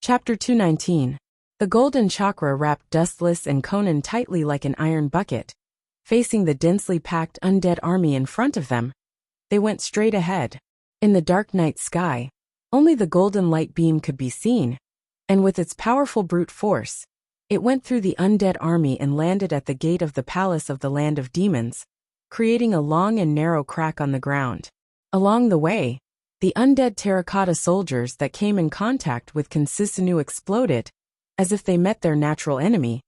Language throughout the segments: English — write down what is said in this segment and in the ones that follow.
Chapter 219. The golden chakra wrapped Dustless and Conan tightly like an iron bucket. Facing the densely packed undead army in front of them, they went straight ahead. In the dark night sky, only the golden light beam could be seen, and with its powerful brute force, it went through the undead army and landed at the gate of the palace of the land of demons, creating a long and narrow crack on the ground. Along the way, the undead terracotta soldiers that came in contact with Consisinu exploded, as if they met their natural enemy,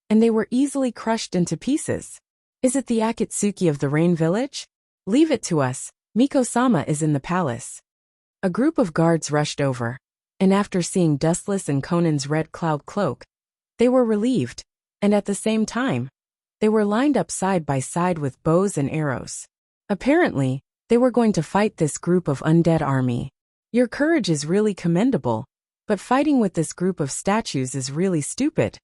and they were easily crushed into pieces. Is it the Akatsuki of the Rain Village? Leave it to us, Miko-sama is in the palace. A group of guards rushed over, and after seeing Dustless and Conan's red cloud cloak, they were relieved, and at the same time, they were lined up side by side with bows and arrows. Apparently, they were going to fight this group of undead army. Your courage is really commendable, but fighting with this group of statues is really stupid.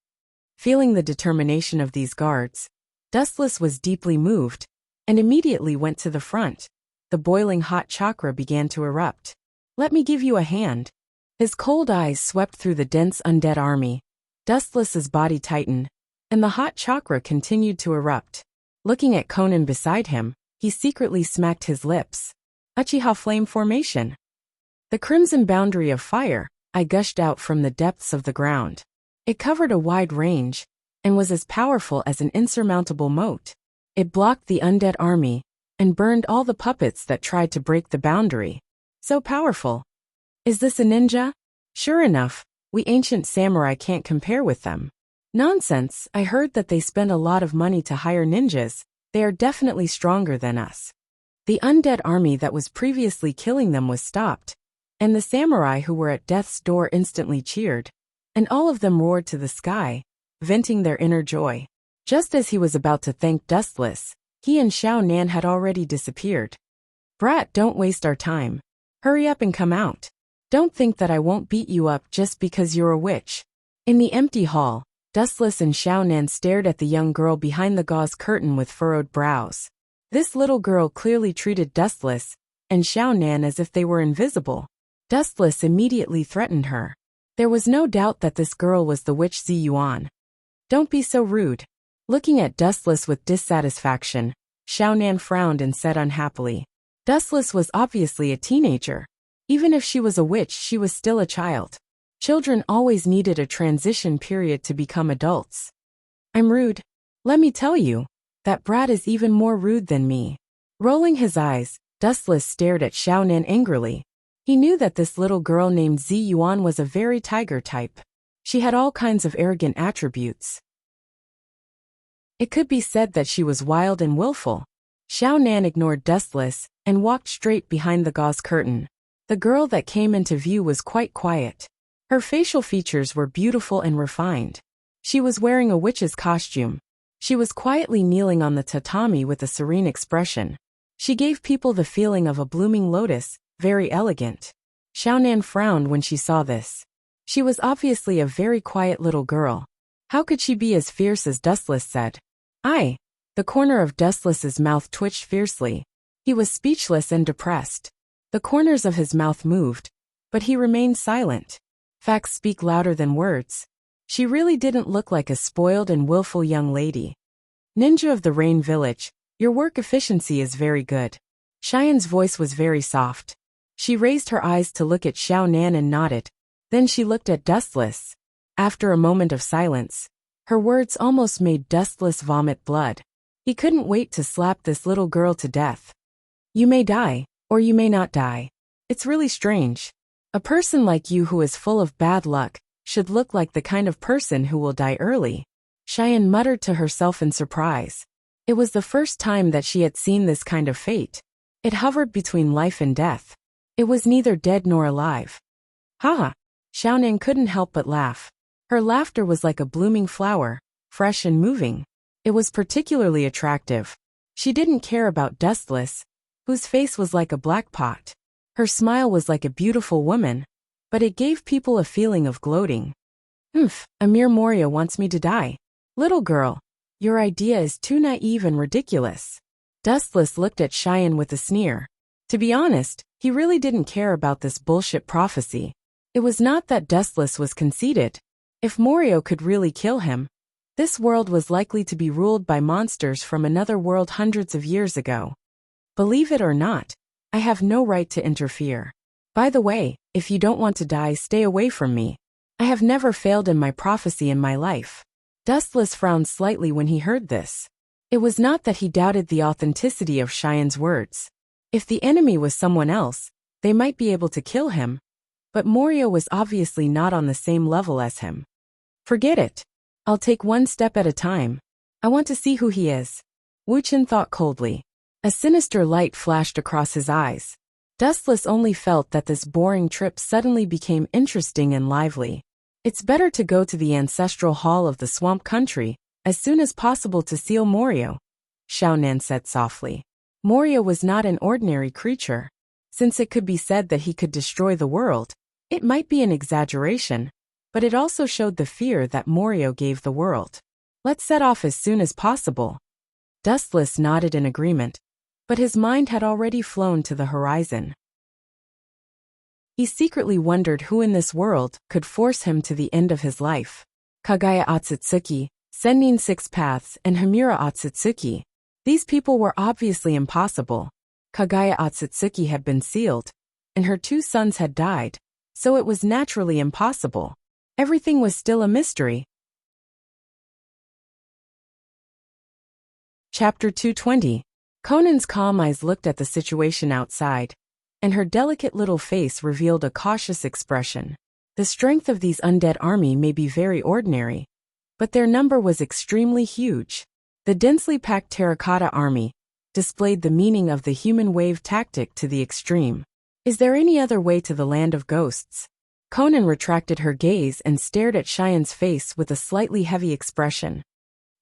Feeling the determination of these guards, Dustless was deeply moved, and immediately went to the front. The boiling hot chakra began to erupt. Let me give you a hand. His cold eyes swept through the dense undead army. Dustless's body tightened, and the hot chakra continued to erupt. Looking at Conan beside him, he secretly smacked his lips. Uchiha flame formation. The crimson boundary of fire, I gushed out from the depths of the ground. It covered a wide range, and was as powerful as an insurmountable moat. It blocked the undead army, and burned all the puppets that tried to break the boundary. So powerful. Is this a ninja? Sure enough, we ancient samurai can't compare with them. Nonsense, I heard that they spend a lot of money to hire ninjas. They are definitely stronger than us. The undead army that was previously killing them was stopped, and the samurai who were at death's door instantly cheered, and all of them roared to the sky, venting their inner joy. Just as he was about to thank Dustless, he and Xiao Nan had already disappeared. Brat, don't waste our time. Hurry up and come out. Don't think that I won't beat you up just because you're a witch. In the empty hall, Dustless and Xiao Nan stared at the young girl behind the gauze curtain with furrowed brows. This little girl clearly treated Dustless and Xiao Nan as if they were invisible. Dustless immediately threatened her. There was no doubt that this girl was the witch Zi Yuan. Don't be so rude. Looking at Dustless with dissatisfaction, Xiao Nan frowned and said unhappily. Dustless was obviously a teenager. Even if she was a witch, she was still a child. Children always needed a transition period to become adults. I'm rude. Let me tell you, that brat is even more rude than me. Rolling his eyes, Dustless stared at Xiao Nan angrily. He knew that this little girl named Zi Yuan was a very tiger type. She had all kinds of arrogant attributes. It could be said that she was wild and willful. Xiao Nan ignored Dustless and walked straight behind the gauze curtain. The girl that came into view was quite quiet. Her facial features were beautiful and refined. She was wearing a witch's costume. She was quietly kneeling on the tatami with a serene expression. She gave people the feeling of a blooming lotus, very elegant. Xiao Nan frowned when she saw this. She was obviously a very quiet little girl. How could she be as fierce as Dustless said? I. The corner of Dustless's mouth twitched fiercely. He was speechless and depressed. The corners of his mouth moved, but he remained silent. Facts speak louder than words. She really didn't look like a spoiled and willful young lady. Ninja of the Rain Village, your work efficiency is very good. Cheyenne's voice was very soft. She raised her eyes to look at Xiao Nan and nodded. Then she looked at Dustless. After a moment of silence, her words almost made Dustless vomit blood. He couldn't wait to slap this little girl to death. You may die, or you may not die. It's really strange. A person like you who is full of bad luck should look like the kind of person who will die early. Cheyenne muttered to herself in surprise. It was the first time that she had seen this kind of fate. It hovered between life and death. It was neither dead nor alive. Ha! Xiao Nan couldn't help but laugh. Her laughter was like a blooming flower, fresh and moving. It was particularly attractive. She didn't care about Dustless, whose face was like a black pot. Her smile was like a beautiful woman, but it gave people a feeling of gloating. Amir Moria wants me to die. Little girl, your idea is too naive and ridiculous. Dustless looked at Cheyenne with a sneer. To be honest, he really didn't care about this bullshit prophecy. It was not that Dustless was conceited. If Morio could really kill him, this world was likely to be ruled by monsters from another world hundreds of years ago. Believe it or not, I have no right to interfere. By the way, if you don't want to die, stay away from me. I have never failed in my prophecy in my life. Dustless frowned slightly when he heard this. It was not that he doubted the authenticity of Cheyenne's words. If the enemy was someone else, they might be able to kill him, but Morio was obviously not on the same level as him. Forget it. I'll take one step at a time. I want to see who he is. Wu Chen thought coldly. A sinister light flashed across his eyes. Dustless only felt that this boring trip suddenly became interesting and lively. It's better to go to the ancestral hall of the swamp country as soon as possible to seal Morio, Xiaonan said softly. Morio was not an ordinary creature. Since it could be said that he could destroy the world, it might be an exaggeration, but it also showed the fear that Morio gave the world. Let's set off as soon as possible. Dustless nodded in agreement, but his mind had already flown to the horizon. He secretly wondered who in this world could force him to the end of his life. Kagaya Otsutsuki, Sennin Six Paths, and Himura Otsutsuki. These people were obviously impossible. Kagaya Otsutsuki had been sealed, and her 2 sons had died, so it was naturally impossible. Everything was still a mystery. Chapter 220. Conan's calm eyes looked at the situation outside, and her delicate little face revealed a cautious expression. The strength of these undead army may be very ordinary, but their number was extremely huge. The densely packed terracotta army displayed the meaning of the human wave tactic to the extreme. Is there any other way to the land of ghosts? Conan retracted her gaze and stared at Cheyenne's face with a slightly heavy expression.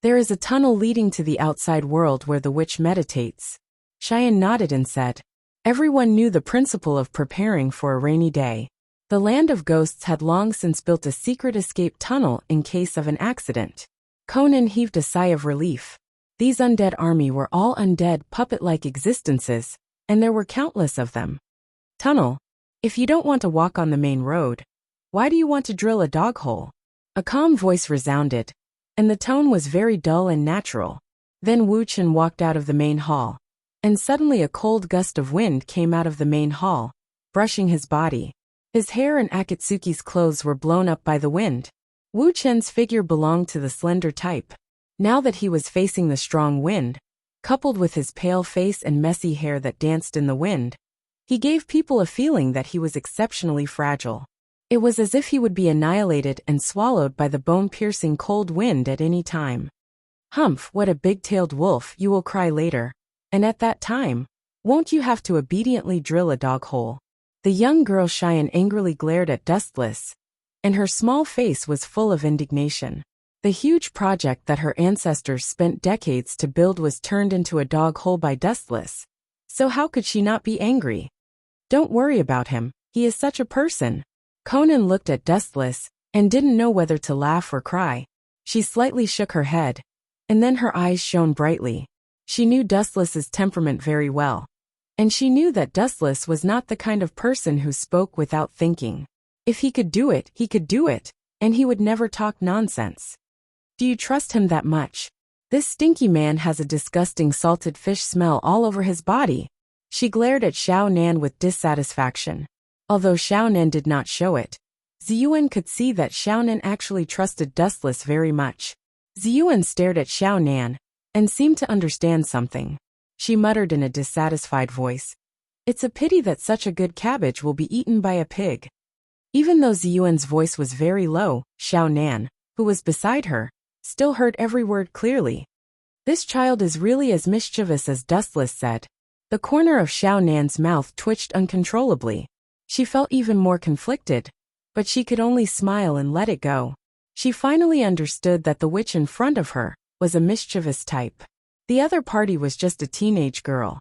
There is a tunnel leading to the outside world where the witch meditates. Cheyenne nodded and said. Everyone knew the principle of preparing for a rainy day. The land of ghosts had long since built a secret escape tunnel in case of an accident. Conan heaved a sigh of relief. These undead army were all undead puppet-like existences, and there were countless of them. Tunnel. If you don't want to walk on the main road, why do you want to drill a dog hole? A calm voice resounded, and the tone was very dull and natural. Then Wu Chen walked out of the main hall, and suddenly a cold gust of wind came out of the main hall, brushing his body. His hair and Akatsuki's clothes were blown up by the wind. Wu Chen's figure belonged to the slender type. Now that he was facing the strong wind, coupled with his pale face and messy hair that danced in the wind, he gave people a feeling that he was exceptionally fragile. It was as if he would be annihilated and swallowed by the bone-piercing cold wind at any time. Humph, what a big-tailed wolf, you will cry later. And at that time, won't you have to obediently drill a dog hole? The young girl Cheyenne angrily glared at Dustless, and her small face was full of indignation. The huge project that her ancestors spent decades to build was turned into a dog hole by Dustless. So how could she not be angry? Don't worry about him, he is such a person. Conan looked at Dustless, and didn't know whether to laugh or cry. She slightly shook her head, and then her eyes shone brightly. She knew Dustless's temperament very well, and she knew that Dustless was not the kind of person who spoke without thinking. If he could do it, and he would never talk nonsense. Do you trust him that much? This stinky man has a disgusting salted fish smell all over his body. She glared at Xiaonan with dissatisfaction. Although Xiaonan did not show it, Ziyuan could see that Xiaonan actually trusted Dustless very much. Ziyuan stared at Xiaonan, and seemed to understand something. She muttered in a dissatisfied voice. It's a pity that such a good cabbage will be eaten by a pig. Even though Ziyuan's voice was very low, Xiaonan, who was beside her, still heard every word clearly. This child is really as mischievous as Dustless said. The corner of Xiaonan's mouth twitched uncontrollably. She felt even more conflicted, but she could only smile and let it go. She finally understood that the witch in front of her was a mischievous type. The other party was just a teenage girl.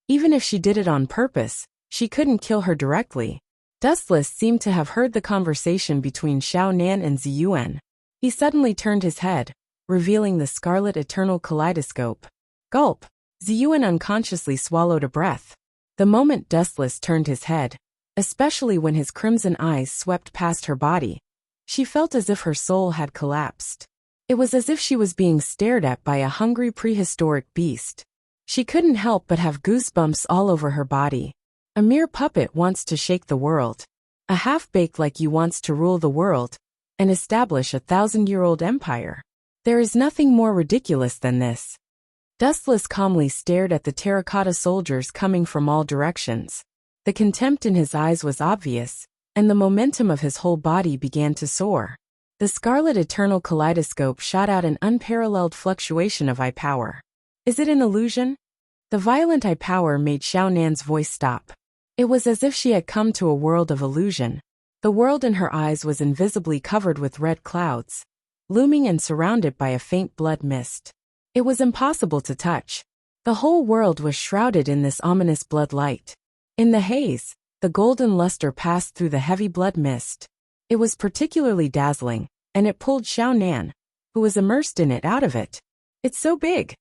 Even if she did it on purpose, she couldn't kill her directly. Dustless seemed to have heard the conversation between Xiaonan and Ziyuan. He suddenly turned his head, revealing the scarlet eternal kaleidoscope. Gulp! Ziyuan unconsciously swallowed a breath. The moment Dustless turned his head, especially when his crimson eyes swept past her body. She felt as if her soul had collapsed. It was as if she was being stared at by a hungry prehistoric beast. She couldn't help but have goosebumps all over her body. A mere puppet wants to shake the world. A half-baked like you wants to rule the world and establish a 1,000-year-old empire. There is nothing more ridiculous than this. Dustless calmly stared at the terracotta soldiers coming from all directions. The contempt in his eyes was obvious, and the momentum of his whole body began to soar. The scarlet eternal kaleidoscope shot out an unparalleled fluctuation of eye power. Is it an illusion? The violent eye power made Xiao Nan's voice stop. It was as if she had come to a world of illusion. The world in her eyes was invisibly covered with red clouds, looming and surrounded by a faint blood mist. It was impossible to touch. The whole world was shrouded in this ominous blood light. In the haze, the golden luster passed through the heavy blood mist. It was particularly dazzling, and it pulled Xiao Nan, who was immersed in it, out of it. It's so big.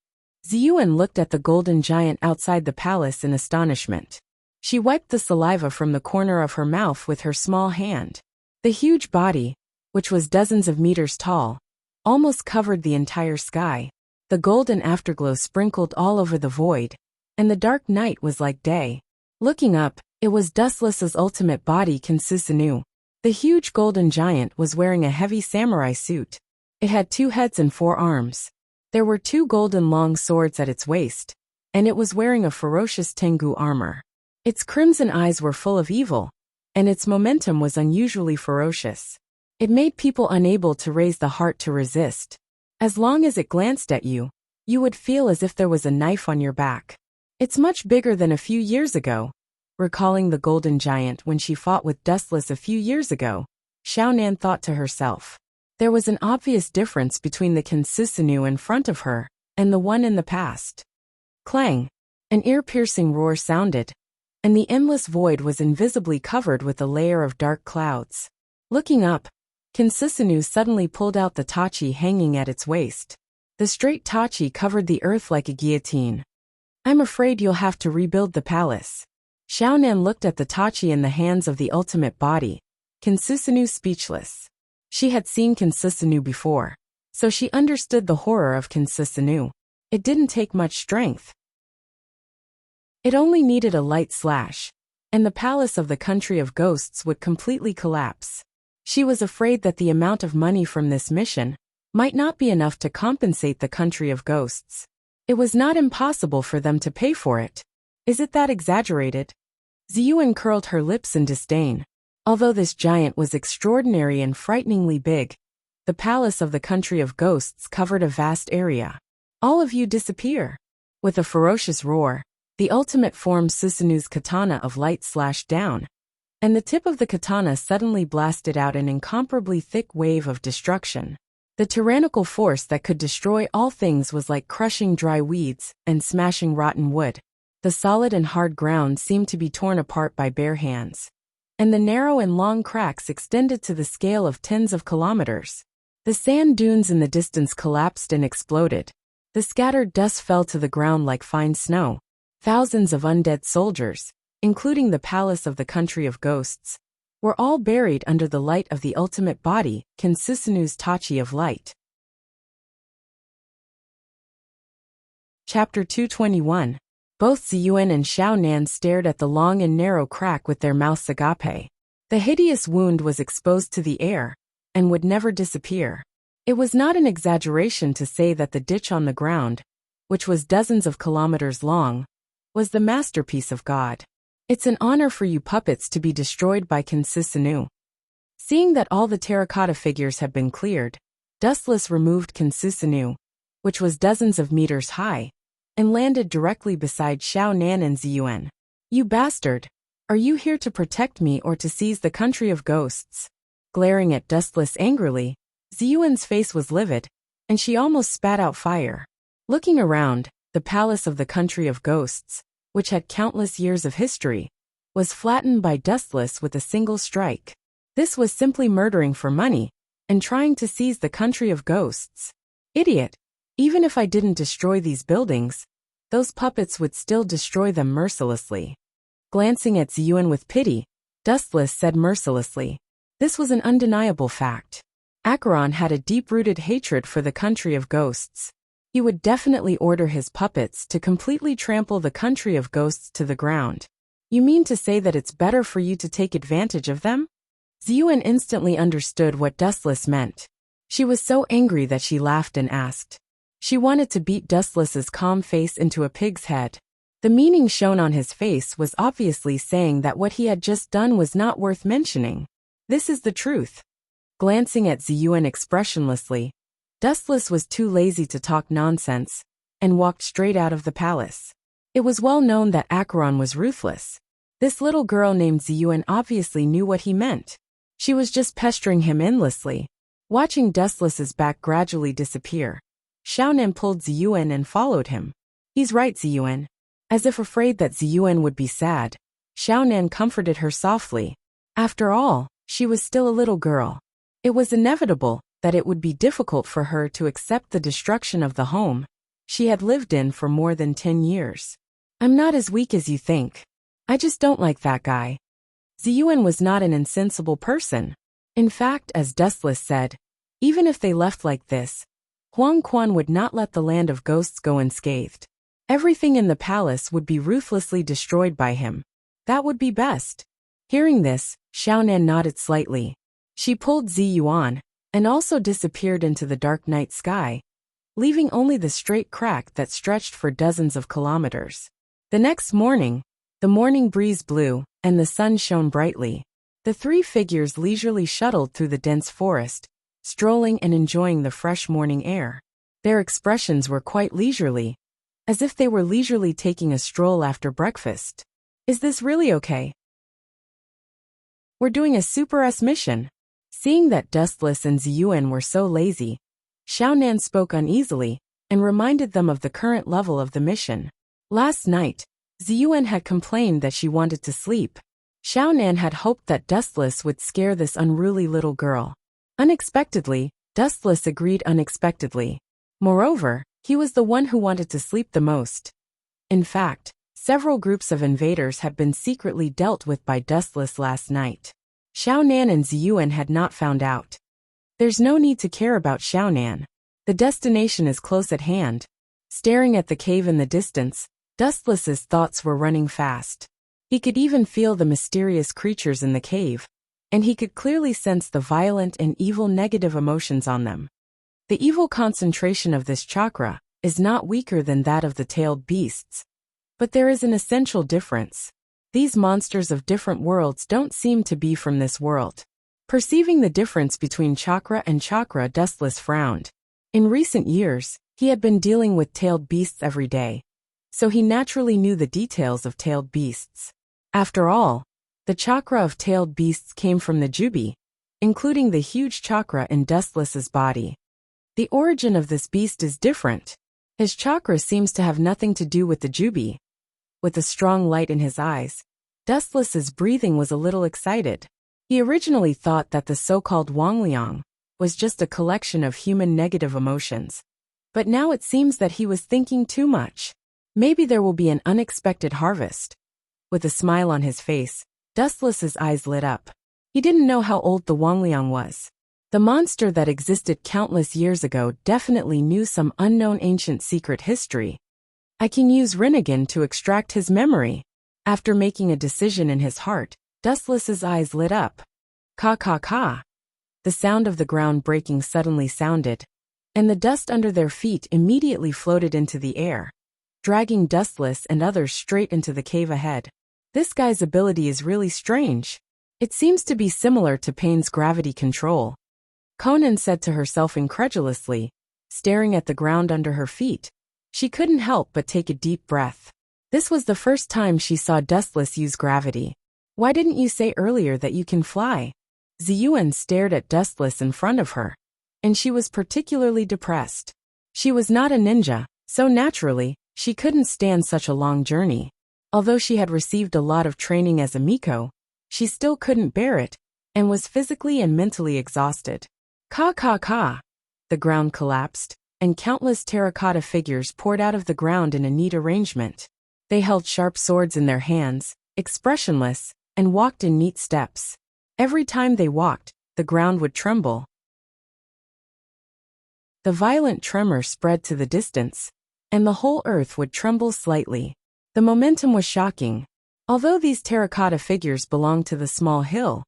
Ziyuan looked at the golden giant outside the palace in astonishment. She wiped the saliva from the corner of her mouth with her small hand. The huge body, which was dozens of meters tall, almost covered the entire sky. The golden afterglow sprinkled all over the void, and the dark night was like day. Looking up, it was Dustless's ultimate body, Kinsusinu. The huge golden giant was wearing a heavy samurai suit. It had 2 heads and 4 arms. There were 2 golden long swords at its waist, and it was wearing a ferocious Tengu armor. Its crimson eyes were full of evil, and its momentum was unusually ferocious. It made people unable to raise the heart to resist. As long as it glanced at you, you would feel as if there was a knife on your back. It's much bigger than a few years ago. Recalling the golden giant when she fought with Dustless a few years ago, Xiao Nan thought to herself. There was an obvious difference between the Kinsusinu in front of her and the one in the past. Clang! An ear-piercing roar sounded, and the endless void was invisibly covered with a layer of dark clouds. Looking up, Kinsusinu suddenly pulled out the tachi hanging at its waist. The straight tachi covered the earth like a guillotine. I'm afraid you'll have to rebuild the palace. Xiao Nan looked at the tachi in the hands of the ultimate body, Kinsusinu speechless. She had seen Kinsusinu before, so she understood the horror of Kinsusinu. It didn't take much strength. It only needed a light slash, and the palace of the country of ghosts would completely collapse. She was afraid that the amount of money from this mission might not be enough to compensate the country of ghosts. It was not impossible for them to pay for it. Is it that exaggerated? Ziyuan curled her lips in disdain. Although this giant was extraordinary and frighteningly big, the palace of the country of ghosts covered a vast area. All of you disappear. With a ferocious roar, the ultimate form Susanu's katana of light slashed down, and the tip of the katana suddenly blasted out an incomparably thick wave of destruction. The tyrannical force that could destroy all things was like crushing dry weeds and smashing rotten wood. The solid and hard ground seemed to be torn apart by bare hands, and the narrow and long cracks extended to the scale of tens of kilometers. The sand dunes in the distance collapsed and exploded. The scattered dust fell to the ground like fine snow. Thousands of undead soldiers, including the palace of the country of ghosts, were all buried under the light of the ultimate body, Kinsusanu's tachi of light. Chapter 221. Both Ziyuan and Xiao Nan stared at the long and narrow crack with their mouths agape. The hideous wound was exposed to the air, and would never disappear. It was not an exaggeration to say that the ditch on the ground, which was dozens of kilometers long, was the masterpiece of God. It's an honor for you puppets to be destroyed by Kinsusinu. Seeing that all the terracotta figures had been cleared, Dustless removed Kinsusinu, which was dozens of meters high, and landed directly beside Xiao Nan and Ziyuan. You bastard! Are you here to protect me or to seize the country of ghosts? Glaring at Dustless angrily, Ziyuan's face was livid, and she almost spat out fire. Looking around, the palace of the country of ghosts, which had countless years of history, was flattened by Dustless with a single strike. This was simply murdering for money, and trying to seize the country of ghosts. Idiot! Even if I didn't destroy these buildings, those puppets would still destroy them mercilessly. Glancing at Ziyuan with pity, Dustless said mercilessly. This was an undeniable fact. Acheron had a deep-rooted hatred for the country of ghosts. He would definitely order his puppets to completely trample the country of ghosts to the ground. You mean to say that it's better for you to take advantage of them? Ziyuan instantly understood what Dustless meant. She was so angry that she laughed and asked. She wanted to beat Dustless's calm face into a pig's head. The meaning shown on his face was obviously saying that what he had just done was not worth mentioning. This is the truth. Glancing at Ziyuan expressionlessly, Dustless was too lazy to talk nonsense, and walked straight out of the palace. It was well known that Acheron was ruthless. This little girl named Ziyuan obviously knew what he meant. She was just pestering him endlessly. Watching Dustless's back gradually disappear, Xiaonan pulled Ziyuan and followed him. He's right, Ziyuan. As if afraid that Ziyuan would be sad, Xiaonan comforted her softly. After all, she was still a little girl. It was inevitable that it would be difficult for her to accept the destruction of the home she had lived in for more than 10 years. I'm not as weak as you think. I just don't like that guy. Ziyuan was not an insensible person. In fact, as Dustless said, even if they left like this, Huang Quan would not let the land of ghosts go unscathed. Everything in the palace would be ruthlessly destroyed by him. That would be best. Hearing this, Xiaonan nodded slightly. She pulled Ziyuan, and also disappeared into the dark night sky, leaving only the straight crack that stretched for dozens of kilometers. The next morning, the morning breeze blew, and the sun shone brightly. The three figures leisurely shuttled through the dense forest, strolling and enjoying the fresh morning air. Their expressions were quite leisurely, as if they were leisurely taking a stroll after breakfast. Is this really okay? We're doing a Super S mission. Seeing that Dustless and Ziyuan were so lazy, Xiaonan spoke uneasily, and reminded them of the current level of the mission. Last night, Ziyuan had complained that she wanted to sleep. Xiaonan had hoped that Dustless would scare this unruly little girl. Unexpectedly, Dustless agreed unexpectedly. Moreover, he was the one who wanted to sleep the most. In fact, several groups of invaders had been secretly dealt with by Dustless last night. Xiaonan and Ziyuan had not found out. There's no need to care about Xiaonan. The destination is close at hand. Staring at the cave in the distance, Dustless's thoughts were running fast. He could even feel the mysterious creatures in the cave, and he could clearly sense the violent and evil negative emotions on them. The evil concentration of this chakra is not weaker than that of the tailed beasts. But there is an essential difference. These monsters of different worlds don't seem to be from this world. Perceiving the difference between chakra and chakra, Dustless frowned. In recent years, he had been dealing with tailed beasts every day, so he naturally knew the details of tailed beasts. After all, the chakra of tailed beasts came from the Jubi, including the huge chakra in Dustless's body. The origin of this beast is different. His chakra seems to have nothing to do with the Jubi. With a strong light in his eyes, Dustless's breathing was a little excited. He originally thought that the so-called Wangliang was just a collection of human negative emotions. But now it seems that he was thinking too much. Maybe there will be an unexpected harvest. With a smile on his face, Dustless's eyes lit up. He didn't know how old the Wangliang was. The monster that existed countless years ago definitely knew some unknown ancient secret history. I can use Rinnegan to extract his memory. After making a decision in his heart, Dustless's eyes lit up. Ka ka ka. The sound of the ground breaking suddenly sounded, and the dust under their feet immediately floated into the air, dragging Dustless and others straight into the cave ahead. This guy's ability is really strange. It seems to be similar to Pain's gravity control. Conan said to herself incredulously, staring at the ground under her feet. She couldn't help but take a deep breath. This was the first time she saw Dustless use gravity. Why didn't you say earlier that you can fly? Ziyuan stared at Dustless in front of her, and she was particularly depressed. She was not a ninja, so naturally, she couldn't stand such a long journey. Although she had received a lot of training as a Miko, she still couldn't bear it, and was physically and mentally exhausted. Ka ka ka. The ground collapsed, and countless terracotta figures poured out of the ground in a neat arrangement. They held sharp swords in their hands, expressionless, and walked in neat steps. Every time they walked, the ground would tremble. The violent tremor spread to the distance, and the whole earth would tremble slightly. The momentum was shocking. Although these terracotta figures belong to the small hill,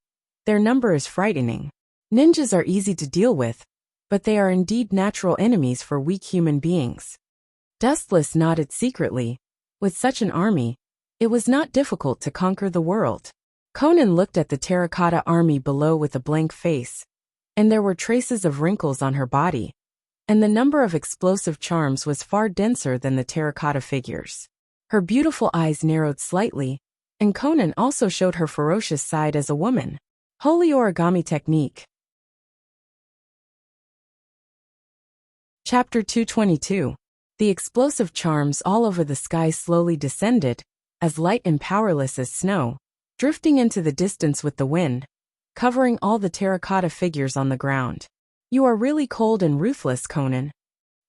their number is frightening. Ninjas are easy to deal with, but they are indeed natural enemies for weak human beings. Dustless nodded secretly. With such an army, it was not difficult to conquer the world. Conan looked at the terracotta army below with a blank face, and there were traces of wrinkles on her body, and the number of explosive charms was far denser than the terracotta figures. Her beautiful eyes narrowed slightly, and Conan also showed her ferocious side as a woman. Holy origami technique. Chapter 222. The explosive charms all over the sky slowly descended, as light and powerless as snow, drifting into the distance with the wind, covering all the terracotta figures on the ground. You are really cold and ruthless, Conan.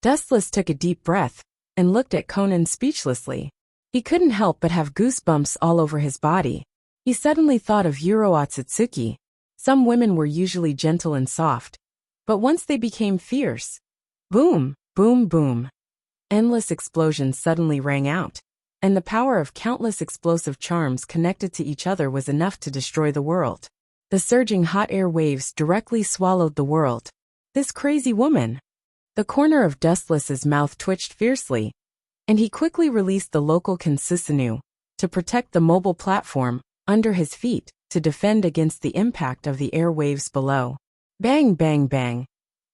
Dustless took a deep breath and looked at Conan speechlessly. He couldn't help but have goosebumps all over his body. He suddenly thought of Yuro Otsutsuki. Some women were usually gentle and soft, but once they became fierce. Boom, boom, boom. Endless explosions suddenly rang out, and the power of countless explosive charms connected to each other was enough to destroy the world. The surging hot air waves directly swallowed the world. This crazy woman. The corner of Dustless's mouth twitched fiercely, and he quickly released the local Consusinu to protect the mobile platform under his feet to defend against the impact of the air waves below. Bang, bang, bang.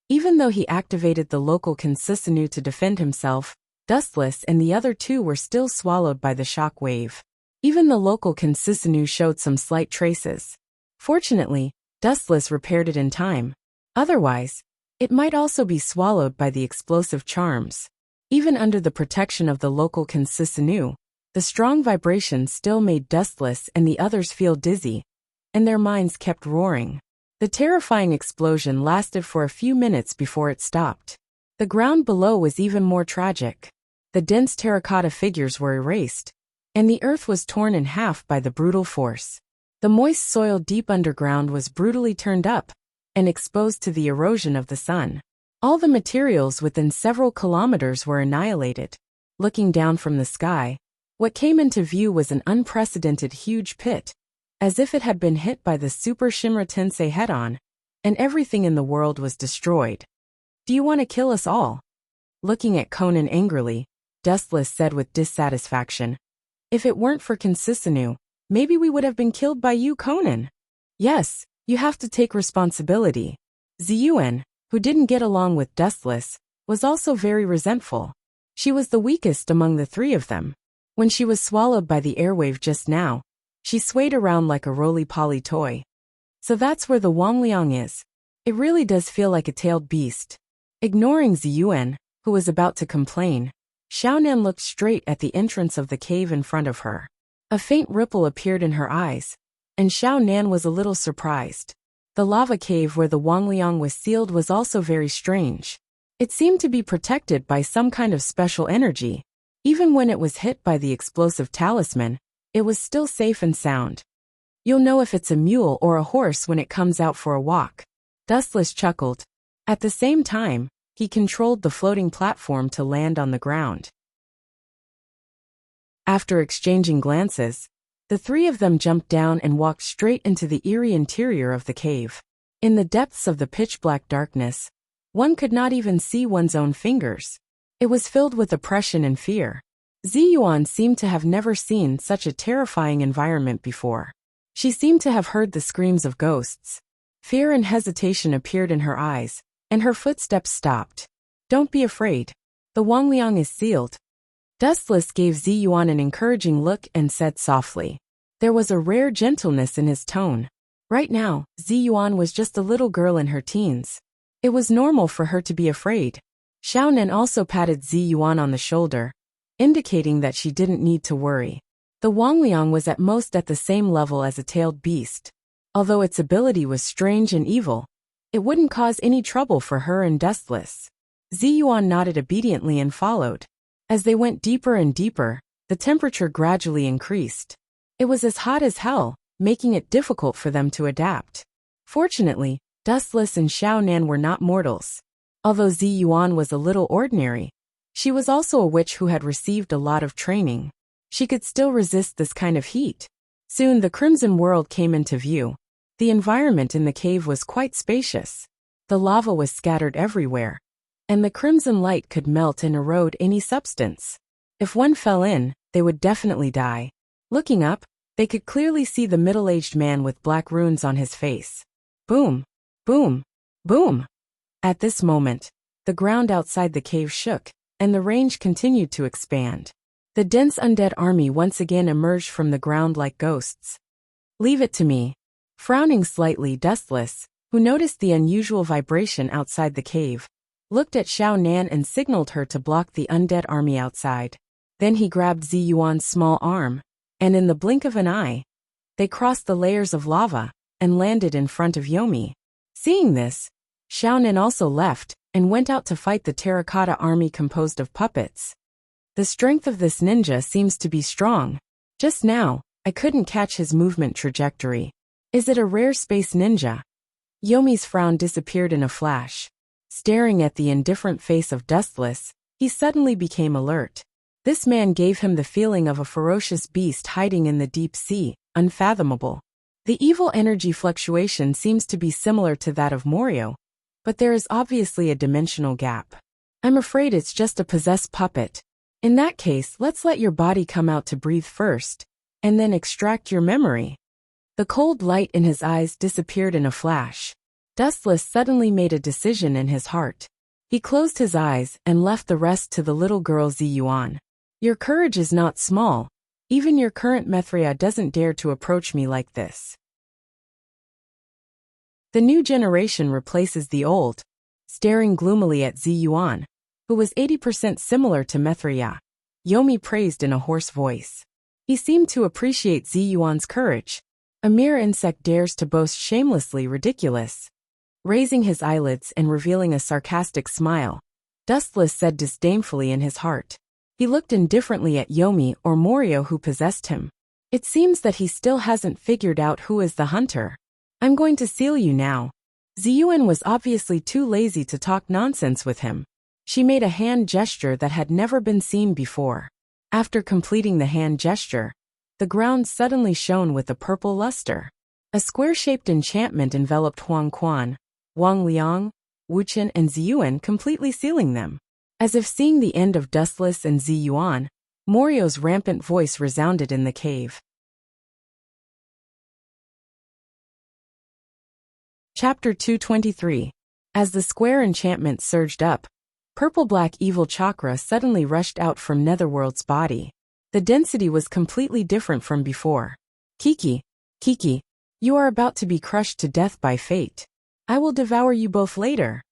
Even though he activated the local Consusinu to defend himself, Dustless and the other two were still swallowed by the shock wave. Even the local Consusinu showed some slight traces. Fortunately, Dustless repaired it in time. Otherwise, it might also be swallowed by the explosive charms. Even under the protection of the local Consusinu, the strong vibration still made Dustless and the others feel dizzy, and their minds kept roaring. The terrifying explosion lasted for a few minutes before it stopped. The ground below was even more tragic. The dense terracotta figures were erased, and the earth was torn in half by the brutal force. The moist soil deep underground was brutally turned up and exposed to the erosion of the sun. All the materials within several kilometers were annihilated. Looking down from the sky, what came into view was an unprecedented huge pit, as if it had been hit by the Super Shinra Tensei head-on, and everything in the world was destroyed. Do you want to kill us all? Looking at Conan angrily, Dustless said with dissatisfaction. If it weren't for Consusinu, maybe we would have been killed by you, Conan. Yes, you have to take responsibility. Ziyuan, who didn't get along with Dustless, was also very resentful. She was the weakest among the three of them. When she was swallowed by the airwave just now, she swayed around like a roly-poly toy. So that's where the Wangliang is. It really does feel like a tailed beast. Ignoring Ziyuan, who was about to complain, Xiaonan looked straight at the entrance of the cave in front of her. A faint ripple appeared in her eyes, and Xiaonan was a little surprised. The lava cave where the Wangliang was sealed was also very strange. It seemed to be protected by some kind of special energy. Even when it was hit by the explosive talisman, it was still safe and sound. You'll know if it's a mule or a horse when it comes out for a walk. Dustless chuckled. At the same time, he controlled the floating platform to land on the ground. After exchanging glances, the three of them jumped down and walked straight into the eerie interior of the cave. In the depths of the pitch-black darkness, one could not even see one's own fingers. It was filled with oppression and fear. Ziyuan seemed to have never seen such a terrifying environment before. She seemed to have heard the screams of ghosts. Fear and hesitation appeared in her eyes, and her footsteps stopped. Don't be afraid. The Wangliang is sealed. Dustless gave Ziyuan an encouraging look and said softly. There was a rare gentleness in his tone. Right now, Ziyuan was just a little girl in her teens. It was normal for her to be afraid. Xiaonan also patted Ziyuan on the shoulder, indicating that she didn't need to worry. The Wangliang was at most at the same level as a tailed beast. Although its ability was strange and evil, it wouldn't cause any trouble for her and Dustless. Ziyuan nodded obediently and followed. As they went deeper and deeper, the temperature gradually increased. It was as hot as hell, making it difficult for them to adapt. Fortunately, Dustless and Xiao Nan were not mortals. Although Zi Yuan was a little ordinary, she was also a witch who had received a lot of training. She could still resist this kind of heat. Soon the Crimson World came into view. The environment in the cave was quite spacious. The lava was scattered everywhere, and the crimson light could melt and erode any substance. If one fell in, they would definitely die. Looking up, they could clearly see the middle-aged man with black runes on his face. Boom! Boom! Boom! At this moment, the ground outside the cave shook, and the range continued to expand. The dense undead army once again emerged from the ground like ghosts. Leave it to me. Frowning slightly, Dustless, who noticed the unusual vibration outside the cave, looked at Xiao Nan and signaled her to block the undead army outside. Then he grabbed Zi Yuan's small arm, and in the blink of an eye, they crossed the layers of lava and landed in front of Yomi. Seeing this, Xiao Nan also left and went out to fight the terracotta army composed of puppets. The strength of this ninja seems to be strong. Just now, I couldn't catch his movement trajectory. Is it a rare space ninja? Yomi's frown disappeared in a flash. Staring at the indifferent face of Dustless, he suddenly became alert. This man gave him the feeling of a ferocious beast hiding in the deep sea, unfathomable. The evil energy fluctuation seems to be similar to that of Morio, but there is obviously a dimensional gap. I'm afraid it's just a possessed puppet. In that case, let's let your body come out to breathe first, and then extract your memory. The cold light in his eyes disappeared in a flash. Dustless suddenly made a decision in his heart. He closed his eyes and left the rest to the little girl Zi Yuan. Your courage is not small. Even your current Mithria doesn't dare to approach me like this. The new generation replaces the old. Staring gloomily at Zi Yuan, who was 80% similar to Mithria, Yomi praised in a hoarse voice. He seemed to appreciate Zi Yuan's courage. A mere insect dares to boast shamelessly ridiculous. Raising his eyelids and revealing a sarcastic smile, Dustless said disdainfully in his heart. He looked indifferently at Yomi or Morio who possessed him. It seems that he still hasn't figured out who is the hunter. I'm going to seal you now. Ziyuan was obviously too lazy to talk nonsense with him. She made a hand gesture that had never been seen before. After completing the hand gesture, the ground suddenly shone with a purple luster. A square-shaped enchantment enveloped Huang Quan, Wang Liang, Wu Chen and Ziyuan, completely sealing them. As if seeing the end of Dustless and Zi Yuan, Morio's rampant voice resounded in the cave. Chapter 223. As the square enchantment surged up, purple-black evil chakra suddenly rushed out from Netherworld's body. The density was completely different from before. Kiki, you are about to be crushed to death by fate. I will devour you both later.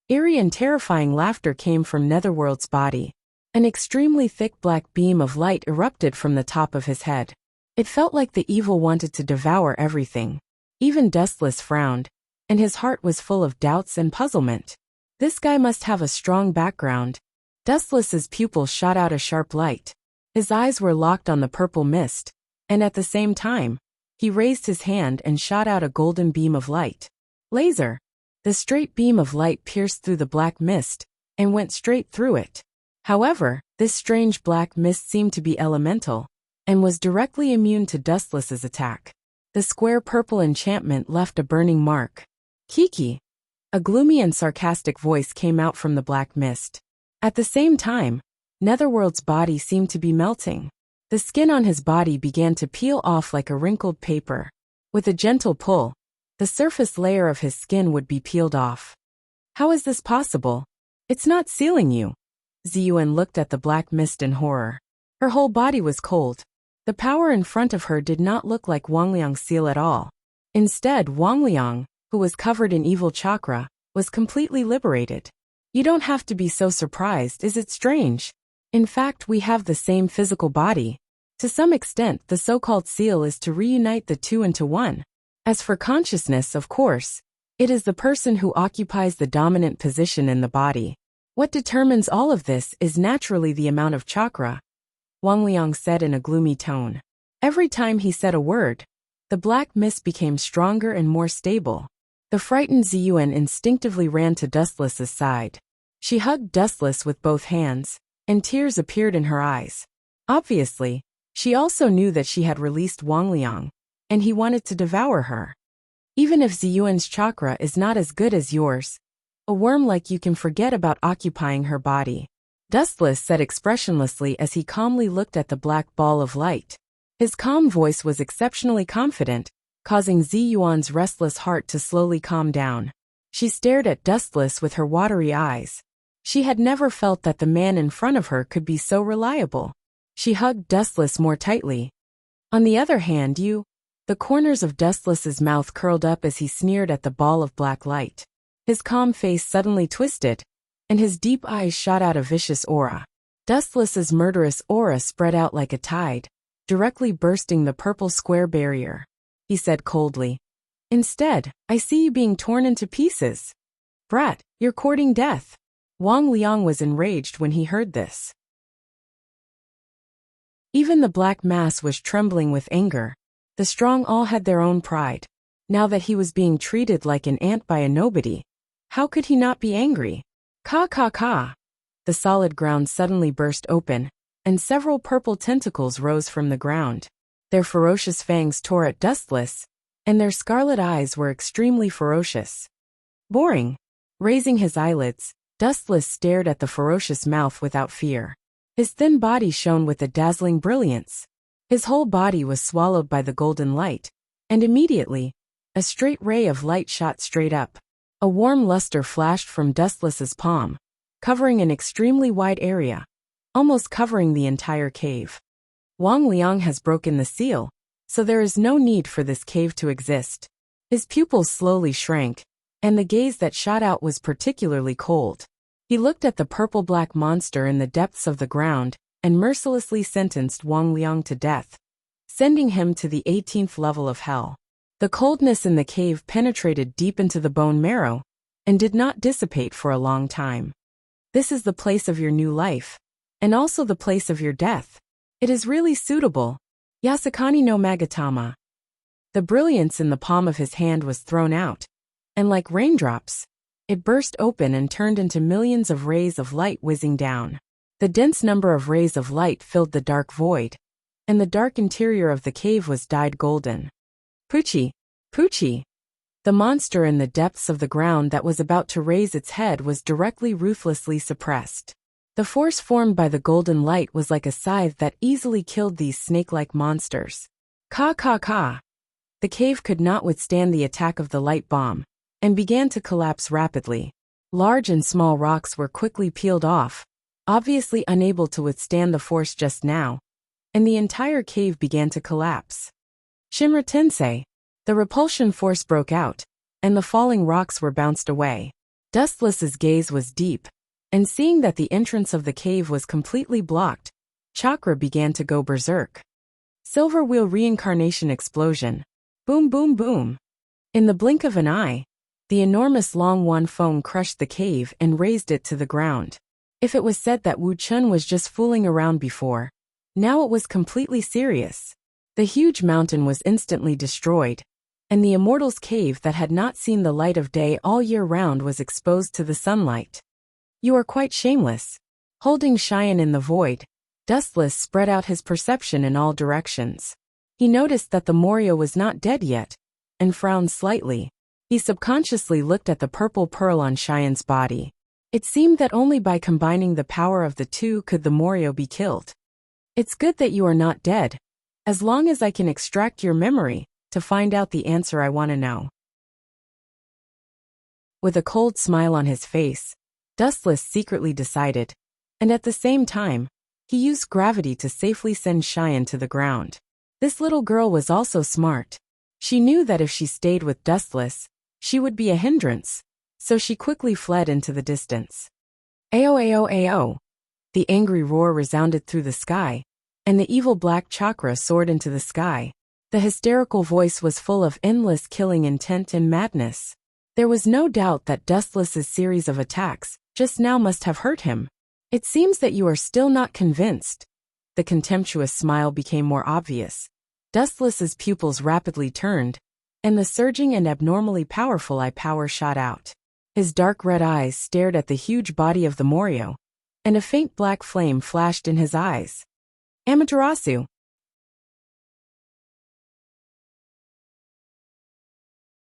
Eerie and terrifying laughter came from Netherworld's body. An extremely thick black beam of light erupted from the top of his head. It felt like the evil wanted to devour everything. Even Dustless frowned, and his heart was full of doubts and puzzlement. This guy must have a strong background. Dustless's pupils shot out a sharp light. His eyes were locked on the purple mist, and at the same time, he raised his hand and shot out a golden beam of light. Laser. The straight beam of light pierced through the black mist and went straight through it. However, this strange black mist seemed to be elemental and was directly immune to Dustless's attack. The square purple enchantment left a burning mark. Kiki. A gloomy and sarcastic voice came out from the black mist. At the same time, Netherworld's body seemed to be melting. The skin on his body began to peel off like a wrinkled paper. With a gentle pull, the surface layer of his skin would be peeled off. How is this possible? It's not sealing you. Ziyuan looked at the black mist in horror. Her whole body was cold. The power in front of her did not look like Wang Liang's seal at all. Instead, Wang Liang, who was covered in evil chakra, was completely liberated. You don't have to be so surprised, is it strange? In fact, we have the same physical body. To some extent, the so-called seal is to reunite the two into one. As for consciousness, of course, it is the person who occupies the dominant position in the body. What determines all of this is naturally the amount of chakra, Wang Liang said in a gloomy tone. Every time he said a word, The black mist became stronger and more stable. The frightened Ziyuan instinctively ran to Dustless's side. She hugged Dustless with both hands, and tears appeared in her eyes. Obviously, she also knew that she had released Wang Liang, and he wanted to devour her. Even if Ziyuan's chakra is not as good as yours, a worm like you can forget about occupying her body, Dustless said expressionlessly as he calmly looked at the black ball of light. His calm voice was exceptionally confident, causing Ziyuan's restless heart to slowly calm down. She stared at Dustless with her watery eyes. She had never felt that the man in front of her could be so reliable. She hugged Dustless more tightly. On the other hand, the corners of Dustless's mouth curled up as he sneered at the ball of black light. His calm face suddenly twisted, and his deep eyes shot out a vicious aura. Dustless's murderous aura spread out like a tide, directly bursting the purple square barrier. He said coldly, "Instead, I see you being torn into pieces. Brat, you're courting death." Wang Liang was enraged when he heard this. Even the black mass was trembling with anger. The strong all had their own pride. Now that he was being treated like an ant by a nobody, how could he not be angry? Ka ka ka. The solid ground suddenly burst open, and several purple tentacles rose from the ground. Their ferocious fangs tore at Dustless, and their scarlet eyes were extremely ferocious. Boring. Raising his eyelids, Dustless stared at the ferocious mouth without fear. His thin body shone with a dazzling brilliance. His whole body was swallowed by the golden light, and immediately, a straight ray of light shot straight up. A warm luster flashed from Dustless's palm, covering an extremely wide area, almost covering the entire cave. Wang Liang has broken the seal, so there is no need for this cave to exist. His pupils slowly shrank, and the gaze that shot out was particularly cold. He looked at the purple-black monster in the depths of the ground and mercilessly sentenced Wang Liang to death, sending him to the 18th level of hell. The coldness in the cave penetrated deep into the bone marrow and did not dissipate for a long time. This is the place of your new life, and also the place of your death. It is really suitable. Yasukani no Magatama. The brilliance in the palm of his hand was thrown out, and like raindrops, it burst open and turned into millions of rays of light whizzing down. The dense number of rays of light filled the dark void, and the dark interior of the cave was dyed golden. Poochie, Poochie! The monster in the depths of the ground that was about to raise its head was directly ruthlessly suppressed. The force formed by the golden light was like a scythe that easily killed these snake-like monsters. Ka ka ka! The cave could not withstand the attack of the light bomb, and began to collapse rapidly. Large and small rocks were quickly peeled off, obviously unable to withstand the force just now, and the entire cave began to collapse. Shimra Tensei! The repulsion force broke out, and the falling rocks were bounced away. Dustless's gaze was deep, and seeing that the entrance of the cave was completely blocked, chakra began to go berserk. Silver wheel reincarnation explosion. Boom boom boom. In the blink of an eye, the enormous long Wan Feng crushed the cave and razed it to the ground. If it was said that Wu Chun was just fooling around before, now it was completely serious. The huge mountain was instantly destroyed, and the immortal's cave that had not seen the light of day all year round was exposed to the sunlight. You are quite shameless. Holding Cheyenne in the void, Dustless spread out his perception in all directions. He noticed that the Morio was not dead yet, and frowned slightly. He subconsciously looked at the purple pearl on Cheyenne's body. It seemed that only by combining the power of the two could the Morio be killed. It's good that you are not dead, as long as I can extract your memory to find out the answer I want to know. With a cold smile on his face, Dustless secretly decided, and at the same time, he used gravity to safely send Cheyenne to the ground. This little girl was also smart. She knew that if she stayed with Dustless, she would be a hindrance, so she quickly fled into the distance. Ao ao ao! The angry roar resounded through the sky, and the evil black chakra soared into the sky. The hysterical voice was full of endless killing intent and madness. There was no doubt that Dustless's series of attacks just now must have hurt him. It seems that you are still not convinced. The contemptuous smile became more obvious. Dustless's pupils rapidly turned, and the surging and abnormally powerful eye power shot out. His dark red eyes stared at the huge body of the Morio, and a faint black flame flashed in his eyes. Amaterasu.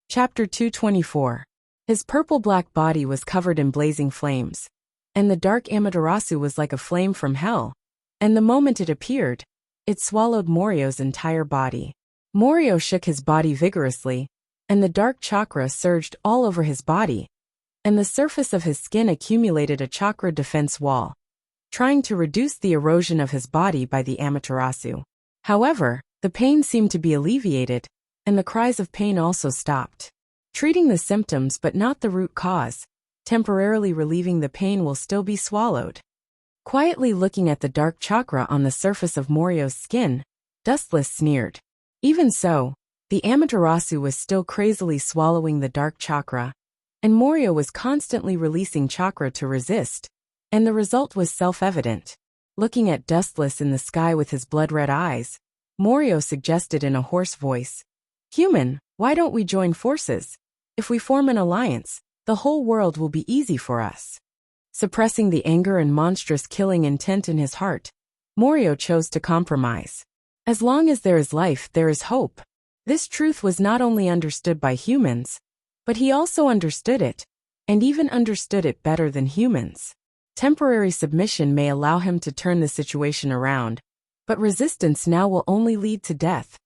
Chapter 224. His purple-black body was covered in blazing flames, and the dark Amaterasu was like a flame from hell, and the moment it appeared, it swallowed Morio's entire body. Morio shook his body vigorously, and the dark chakra surged all over his body, and the surface of his skin accumulated a chakra defense wall, trying to reduce the erosion of his body by the Amaterasu. However, the pain seemed to be alleviated, and the cries of pain also stopped. Treating the symptoms but not the root cause, temporarily relieving the pain will still be swallowed. Quietly looking at the dark chakra on the surface of Morio's skin, Dustless sneered. Even so, the Amaterasu was still crazily swallowing the dark chakra, and Morio was constantly releasing chakra to resist, and the result was self-evident. Looking at Dustless in the sky with his blood-red eyes, Morio suggested in a hoarse voice, "Human, why don't we join forces? If we form an alliance, the whole world will be easy for us." Suppressing the anger and monstrous killing intent in his heart, Morio chose to compromise. As long as there is life, there is hope. This truth was not only understood by humans, but he also understood it, and even understood it better than humans. Temporary submission may allow him to turn the situation around, but resistance now will only lead to death,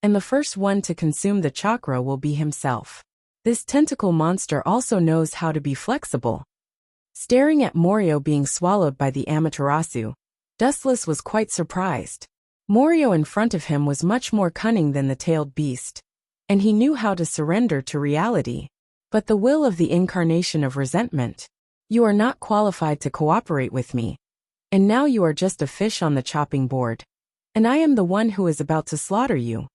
and the first one to consume the chakra will be himself. This tentacle monster also knows how to be flexible. Staring at Morio being swallowed by the Amaterasu, Dustless was quite surprised. Morio in front of him was much more cunning than the tailed beast, and he knew how to surrender to reality. But the will of the incarnation of resentment. You are not qualified to cooperate with me, and now you are just a fish on the chopping board, and I am the one who is about to slaughter you.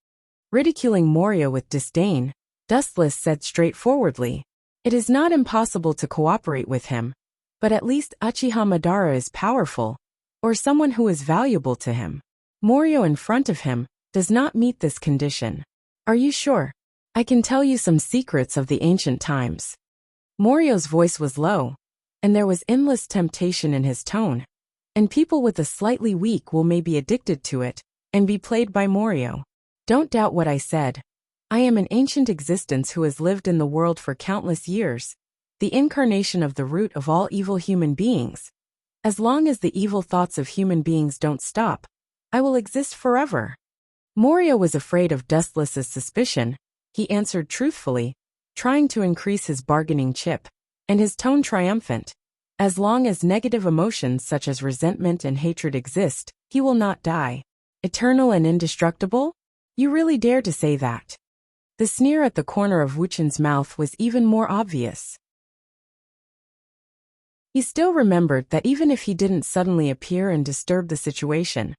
Ridiculing Morio with disdain, Dustless said straightforwardly, "It is not impossible to cooperate with him, but at least Uchiha Madara is powerful, or someone who is valuable to him. Morio in front of him does not meet this condition. Are you sure? I can tell you some secrets of the ancient times." Morio's voice was low, and there was endless temptation in his tone, and people with a slightly weak will may be addicted to it, and be played by Morio. Don't doubt what I said. I am an ancient existence who has lived in the world for countless years, the incarnation of the root of all evil human beings. As long as the evil thoughts of human beings don't stop, I will exist forever. Morio was afraid of Dustless's suspicion. He answered truthfully, trying to increase his bargaining chip, and his tone triumphant. As long as negative emotions such as resentment and hatred exist, he will not die. Eternal and indestructible? You really dare to say that? The sneer at the corner of Wuchen's mouth was even more obvious. He still remembered that even if he didn't suddenly appear and disturb the situation,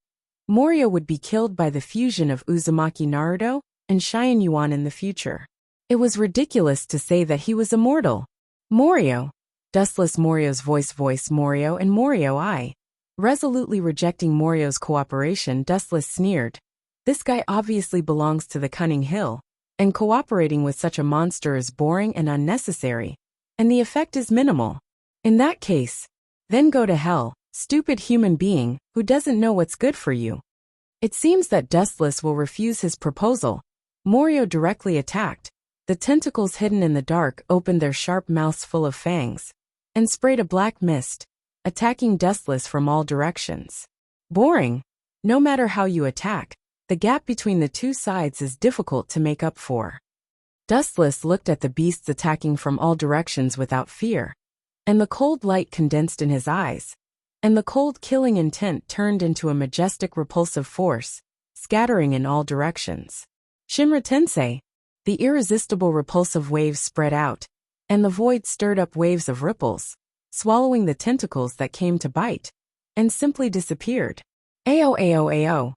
Morio would be killed by the fusion of Uzumaki Naruto and Cheyenne Yuan in the future. It was ridiculous to say that he was immortal. Morio. Dustless Morio's voice Morio and Morio I. Resolutely rejecting Morio's cooperation, Dustless sneered. This guy obviously belongs to the Cunning Hill, and cooperating with such a monster is boring and unnecessary, and the effect is minimal. In that case, then go to hell, stupid human being who doesn't know what's good for you. It seems that Dustless will refuse his proposal. Morio directly attacked. The tentacles hidden in the dark opened their sharp mouths full of fangs, and sprayed a black mist, attacking Dustless from all directions. Boring. No matter how you attack, the gap between the two sides is difficult to make up for. Dustless looked at the beasts attacking from all directions without fear, and the cold light condensed in his eyes, and the cold killing intent turned into a majestic repulsive force, scattering in all directions. Shinra Tensei. The irresistible repulsive waves spread out, and the void stirred up waves of ripples, swallowing the tentacles that came to bite, and simply disappeared. Ao ao ao.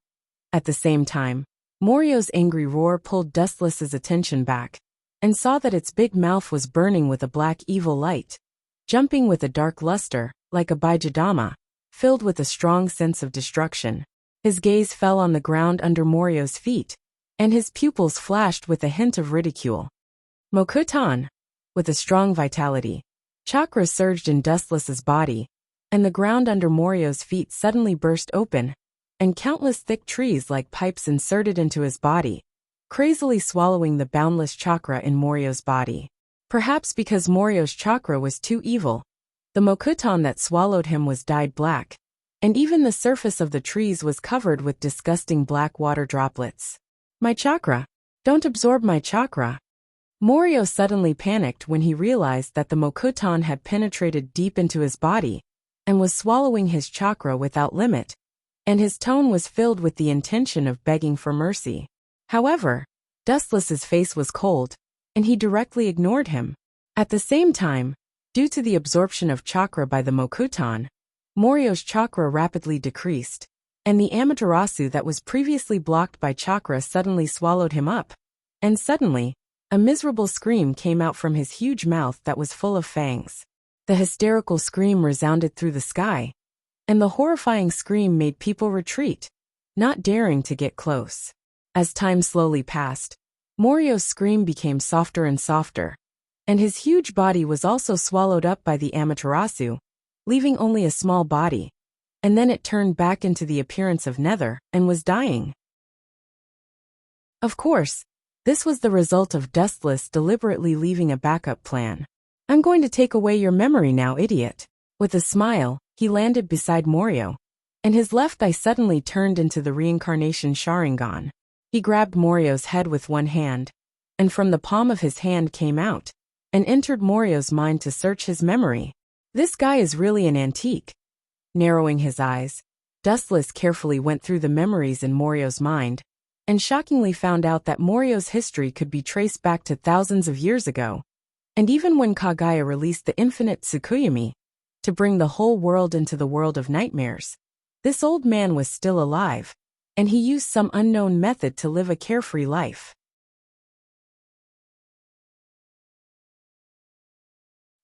At the same time, Morio's angry roar pulled Dustless's attention back, and saw that its big mouth was burning with a black evil light, jumping with a dark luster, like a Baijidama, filled with a strong sense of destruction. His gaze fell on the ground under Morio's feet, and his pupils flashed with a hint of ridicule. Mokutan! With a strong vitality, chakra surged in Dustless's body, and the ground under Morio's feet suddenly burst open, and countless thick trees like pipes inserted into his body, crazily swallowing the boundless chakra in Morio's body. Perhaps because Morio's chakra was too evil, the Mokutan that swallowed him was dyed black, and even the surface of the trees was covered with disgusting black water droplets. My chakra! Don't absorb my chakra! Morio suddenly panicked when he realized that the Mokutan had penetrated deep into his body and was swallowing his chakra without limit, and his tone was filled with the intention of begging for mercy. However, Dustless's face was cold, and he directly ignored him. At the same time, due to the absorption of chakra by the Mokutan, Morio's chakra rapidly decreased, and the Amaterasu that was previously blocked by chakra suddenly swallowed him up, and suddenly, a miserable scream came out from his huge mouth that was full of fangs. The hysterical scream resounded through the sky, and the horrifying scream made people retreat, not daring to get close. As time slowly passed, Morio's scream became softer and softer, and his huge body was also swallowed up by the Amaterasu, leaving only a small body, and then it turned back into the appearance of Nether and was dying. Of course, this was the result of Dustless deliberately leaving a backup plan. I'm going to take away your memory now, idiot. With a smile, he landed beside Morio, and his left eye suddenly turned into the reincarnation Sharingan. He grabbed Morio's head with one hand, and from the palm of his hand came out, and entered Morio's mind to search his memory. This guy is really an antique. Narrowing his eyes, Dustless carefully went through the memories in Morio's mind, and shockingly found out that Morio's history could be traced back to thousands of years ago. And even when Kagaya released the infinite Tsukuyami to bring the whole world into the world of nightmares, this old man was still alive, and he used some unknown method to live a carefree life.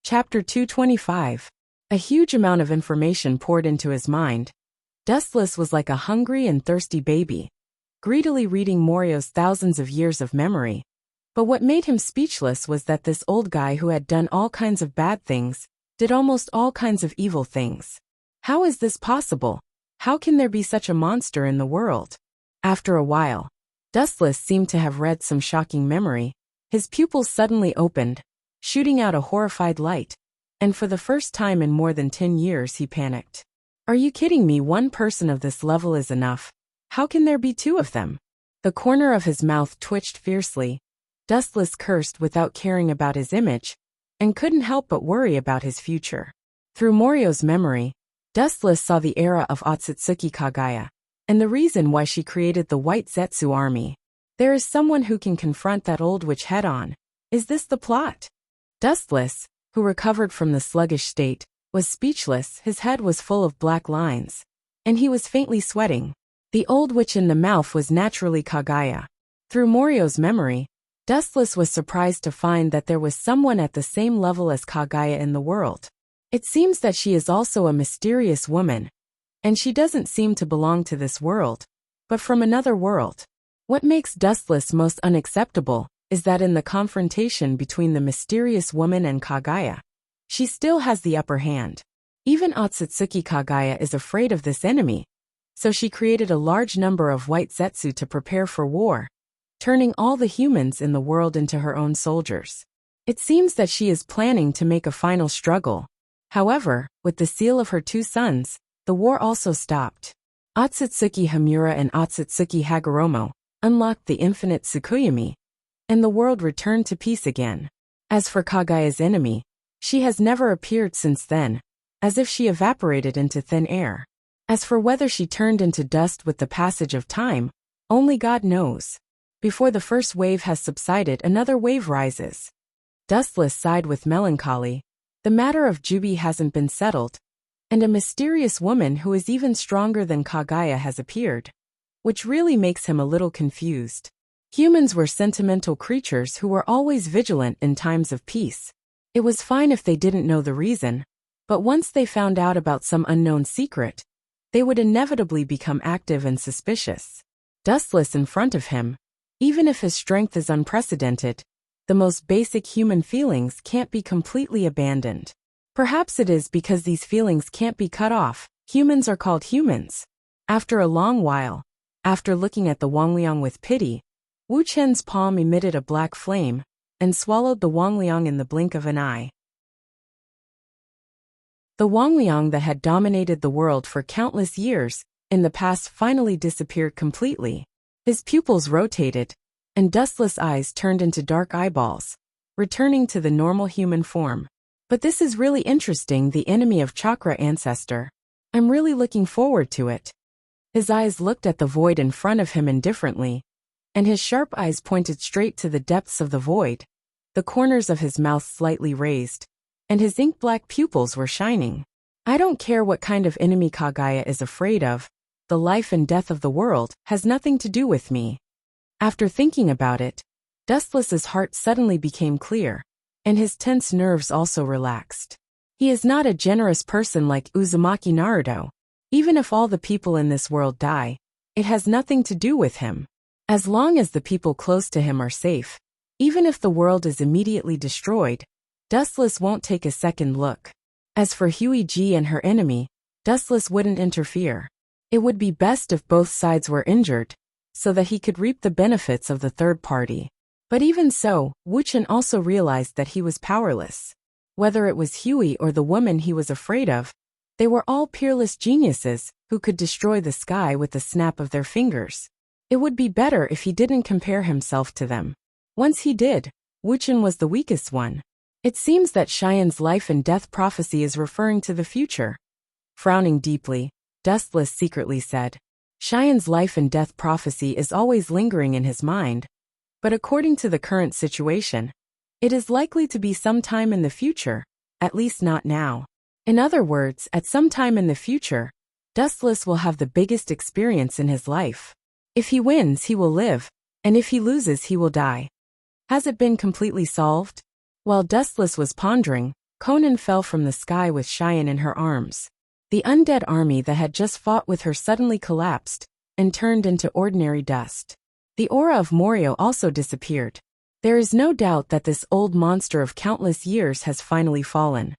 Chapter 225. A huge amount of information poured into his mind. Dustless was like a hungry and thirsty baby, greedily reading Morio's thousands of years of memory. But what made him speechless was that this old guy who had done all kinds of bad things did almost all kinds of evil things. How is this possible? How can there be such a monster in the world? After a while, Dustless seemed to have read some shocking memory. His pupils suddenly opened, shooting out a horrified light, and for the first time in more than 10 years he panicked. Are you kidding me? One person of this level is enough. How can there be two of them? The corner of his mouth twitched fiercely. Dustless cursed without caring about his image, and couldn't help but worry about his future. Through Morio's memory, Dustless saw the era of Otsutsuki Kagaya, and the reason why she created the White Zetsu army. There is someone who can confront that old witch head-on. Is this the plot? Dustless, who recovered from the sluggish state, was speechless. His head was full of black lines, and he was faintly sweating. The old witch in the mouth was naturally Kagaya. Through Morio's memory, Dustless was surprised to find that there was someone at the same level as Kagaya in the world. It seems that she is also a mysterious woman, and she doesn't seem to belong to this world, but from another world. What makes Dustless most unacceptable is that in the confrontation between the mysterious woman and Kagaya, she still has the upper hand. Even Otsutsuki Kagaya is afraid of this enemy, so she created a large number of White Zetsu to prepare for war, turning all the humans in the world into her own soldiers. It seems that she is planning to make a final struggle. However, with the seal of her two sons, the war also stopped. Otsutsuki Hamura and Otsutsuki Hagoromo unlocked the infinite Tsukuyami, and the world returned to peace again. As for Kagaya's enemy, she has never appeared since then, as if she evaporated into thin air. As for whether she turned into dust with the passage of time, only God knows. Before the first wave has subsided, another wave rises. Dustless sighed with melancholy. The matter of Jubi hasn't been settled, and a mysterious woman who is even stronger than Kagaya has appeared, which really makes him a little confused. Humans were sentimental creatures who were always vigilant in times of peace. It was fine if they didn't know the reason, but once they found out about some unknown secret, they would inevitably become active and suspicious. Dustless in front of him, Even if his strength is unprecedented, the most basic human feelings can't be completely abandoned. Perhaps it is because these feelings can't be cut off. Humans are called humans. After a long while, after looking at the Wangliang with pity, Wu Chen's palm emitted a black flame and swallowed the Wangliang in the blink of an eye. The Wangliang that had dominated the world for countless years in the past finally disappeared completely. His pupils rotated, and dustless eyes turned into dark eyeballs, returning to the normal human form. But this is really interesting, the enemy of chakra ancestor. I'm really looking forward to it. His eyes looked at the void in front of him indifferently, and his sharp eyes pointed straight to the depths of the void. The corners of his mouth slightly raised, and his ink-black pupils were shining. I don't care what kind of enemy Kagaya is afraid of. The life and death of the world has nothing to do with me. After thinking about it, Dustless's heart suddenly became clear, and his tense nerves also relaxed. He is not a generous person like Uzumaki Naruto. Even if all the people in this world die, it has nothing to do with him. As long as the people close to him are safe, even if the world is immediately destroyed, Dustless won't take a second look. As for Huiji and her enemy, Dustless wouldn't interfere. It would be best if both sides were injured, so that he could reap the benefits of the third party. But even so, Wu Chen also realized that he was powerless. Whether it was Huey or the woman he was afraid of, they were all peerless geniuses who could destroy the sky with the snap of their fingers. It would be better if he didn't compare himself to them. Once he did, Wu Chen was the weakest one. It seems that Cheyenne's life and death prophecy is referring to the future. Frowning deeply, Dustless secretly said, Cheyenne's life and death prophecy is always lingering in his mind, but according to the current situation, it is likely to be some time in the future, at least not now. In other words, at some time in the future, Dustless will have the biggest experience in his life. If he wins, he will live, and if he loses, he will die. Has it been completely solved? While Dustless was pondering, Conan fell from the sky with Cheyenne in her arms. The undead army that had just fought with her suddenly collapsed and turned into ordinary dust. The aura of Morio also disappeared. There is no doubt that this old monster of countless years has finally fallen.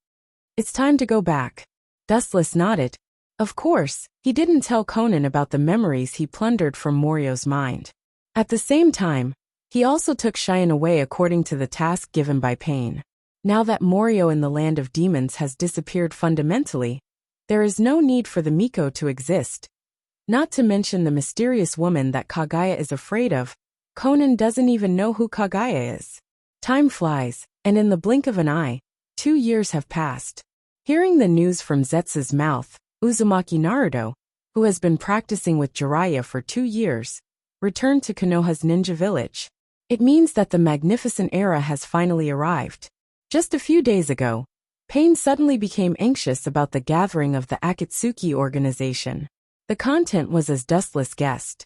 It's time to go back. Dustless nodded. Of course, he didn't tell Conan about the memories he plundered from Morio's mind. At the same time, he also took Cheyenne away according to the task given by Pain. Now that Morio in the land of demons has disappeared fundamentally, there is no need for the Miko to exist. Not to mention the mysterious woman that Kagaya is afraid of. Conan doesn't even know who Kagaya is. Time flies, and in the blink of an eye, 2 years have passed. Hearing the news from Zetsu's mouth, Uzumaki Naruto, who has been practicing with Jiraiya for 2 years, returned to Konoha's ninja village. It means that the magnificent era has finally arrived. Just a few days ago, Pain suddenly became anxious about the gathering of the Akatsuki organization. The content was as Dustless guessed.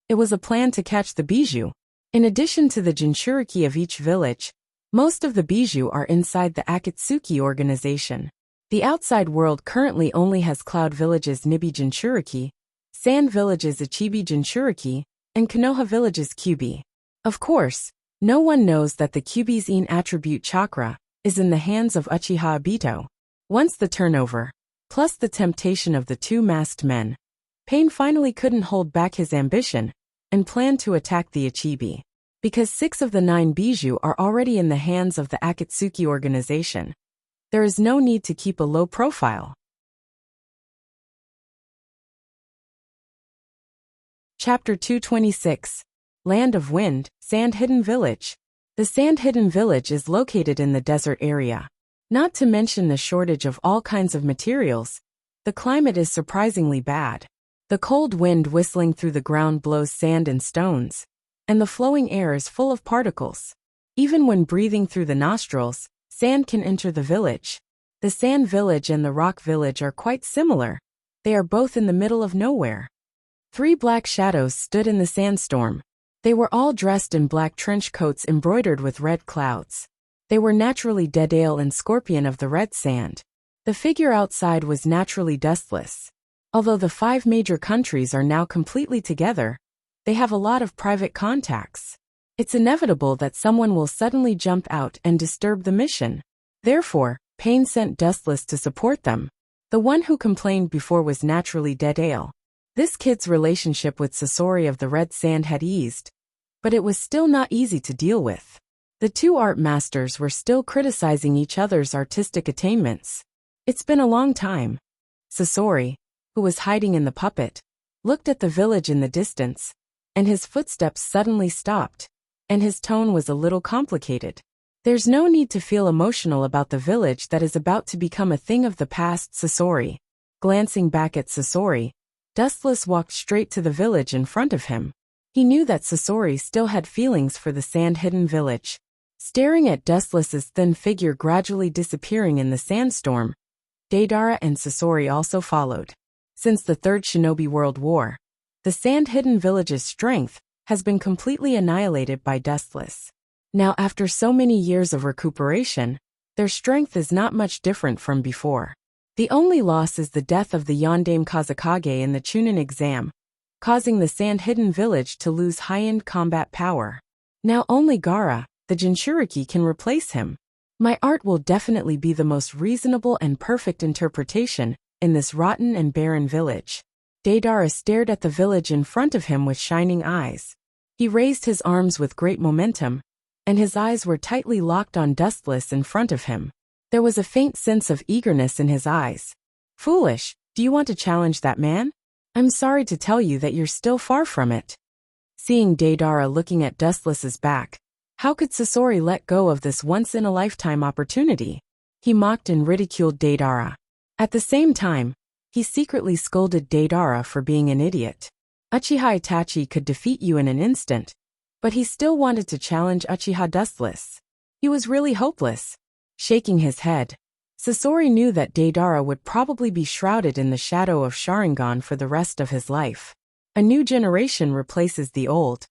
It was a plan to catch the bijou. In addition to the Jinchuriki of each village, most of the bijou are inside the Akatsuki organization. The outside world currently only has Cloud Village's Nibi Jinchuriki, Sand Village's Ichibi Jinchuriki, and Konoha Village's Kyubi. Of course, no one knows that the Kyubi's In attribute chakra is in the hands of Uchiha Obito. Once the turnover, plus the temptation of the 2 masked men, Pain finally couldn't hold back his ambition and planned to attack the Ichibi. Because 6 of the 9 bijou are already in the hands of the Akatsuki organization, there is no need to keep a low profile. Chapter 226. Land of Wind, Sand Hidden Village. The Sand Hidden Village is located in the desert area. Not to mention the shortage of all kinds of materials, the climate is surprisingly bad. The cold wind whistling through the ground blows sand and stones, and the flowing air is full of particles. Even when breathing through the nostrils, sand can enter the village. The Sand Village and the Rock Village are quite similar. They are both in the middle of nowhere. 3 black shadows stood in the sandstorm. They were all dressed in black trench coats embroidered with red clouds. They were naturally Dedale and Scorpion of the red sand. The figure outside was naturally Dustless. Although the 5 major countries are now completely together, They have a lot of private contacts. It's inevitable that someone will suddenly jump out and disturb the mission. Therefore, Pain sent Dustless to support them. The one who complained before was naturally Dedale. This kid's relationship with Sasori of the Red Sand had eased, but it was still not easy to deal with. The two art masters were still criticizing each other's artistic attainments. It's been a long time. Sasori, who was hiding in the puppet, looked at the village in the distance, and his footsteps suddenly stopped, and his tone was a little complicated. There's no need to feel emotional about the village that is about to become a thing of the past, Sasori. Glancing back at Sasori, Dustless walked straight to the village in front of him. He knew that Sasori still had feelings for the sand-hidden village. Staring at Dustless's thin figure gradually disappearing in the sandstorm, Deidara and Sasori also followed. Since the Third Shinobi World War, the sand-hidden village's strength has been completely annihilated by Dustless. Now, after so many years of recuperation, their strength is not much different from before. The only loss is the death of the Yondaime Kazakage in the Chunin exam, causing the sand-hidden village to lose high-end combat power. Now only Gaara, the Jinchuriki, can replace him. My art will definitely be the most reasonable and perfect interpretation in this rotten and barren village. Deidara stared at the village in front of him with shining eyes. He raised his arms with great momentum, and his eyes were tightly locked on Dustless in front of him. There was a faint sense of eagerness in his eyes. Foolish, do you want to challenge that man? I'm sorry to tell you that you're still far from it. Seeing Deidara looking at Dustless's back, how could Sasori let go of this once-in-a-lifetime opportunity? He mocked and ridiculed Deidara. At the same time, he secretly scolded Deidara for being an idiot. Uchiha Itachi could defeat you in an instant, but he still wanted to challenge Uchiha Dustless. He was really hopeless. Shaking his head, Sasori knew that Deidara would probably be shrouded in the shadow of Sharingan for the rest of his life. A new generation replaces the old.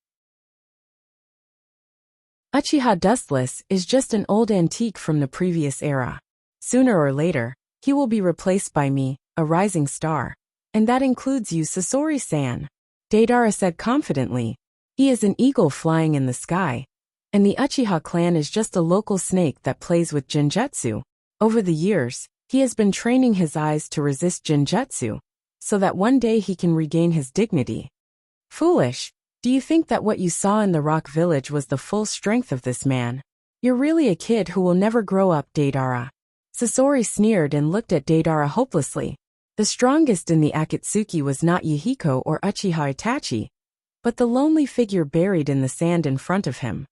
Uchiha Dustless is just an old antique from the previous era. Sooner or later, he will be replaced by me, a rising star. And that includes you, Sasori-san. Deidara said confidently. He is an eagle flying in the sky, and the Uchiha clan is just a local snake that plays with Genjutsu. Over the years, he has been training his eyes to resist Genjutsu, so that one day he can regain his dignity. Foolish, do you think that what you saw in the rock village was the full strength of this man? You're really a kid who will never grow up, Deidara. Sasori sneered and looked at Deidara hopelessly. The strongest in the Akatsuki was not Yahiko or Uchiha Itachi, but the lonely figure buried in the sand in front of him.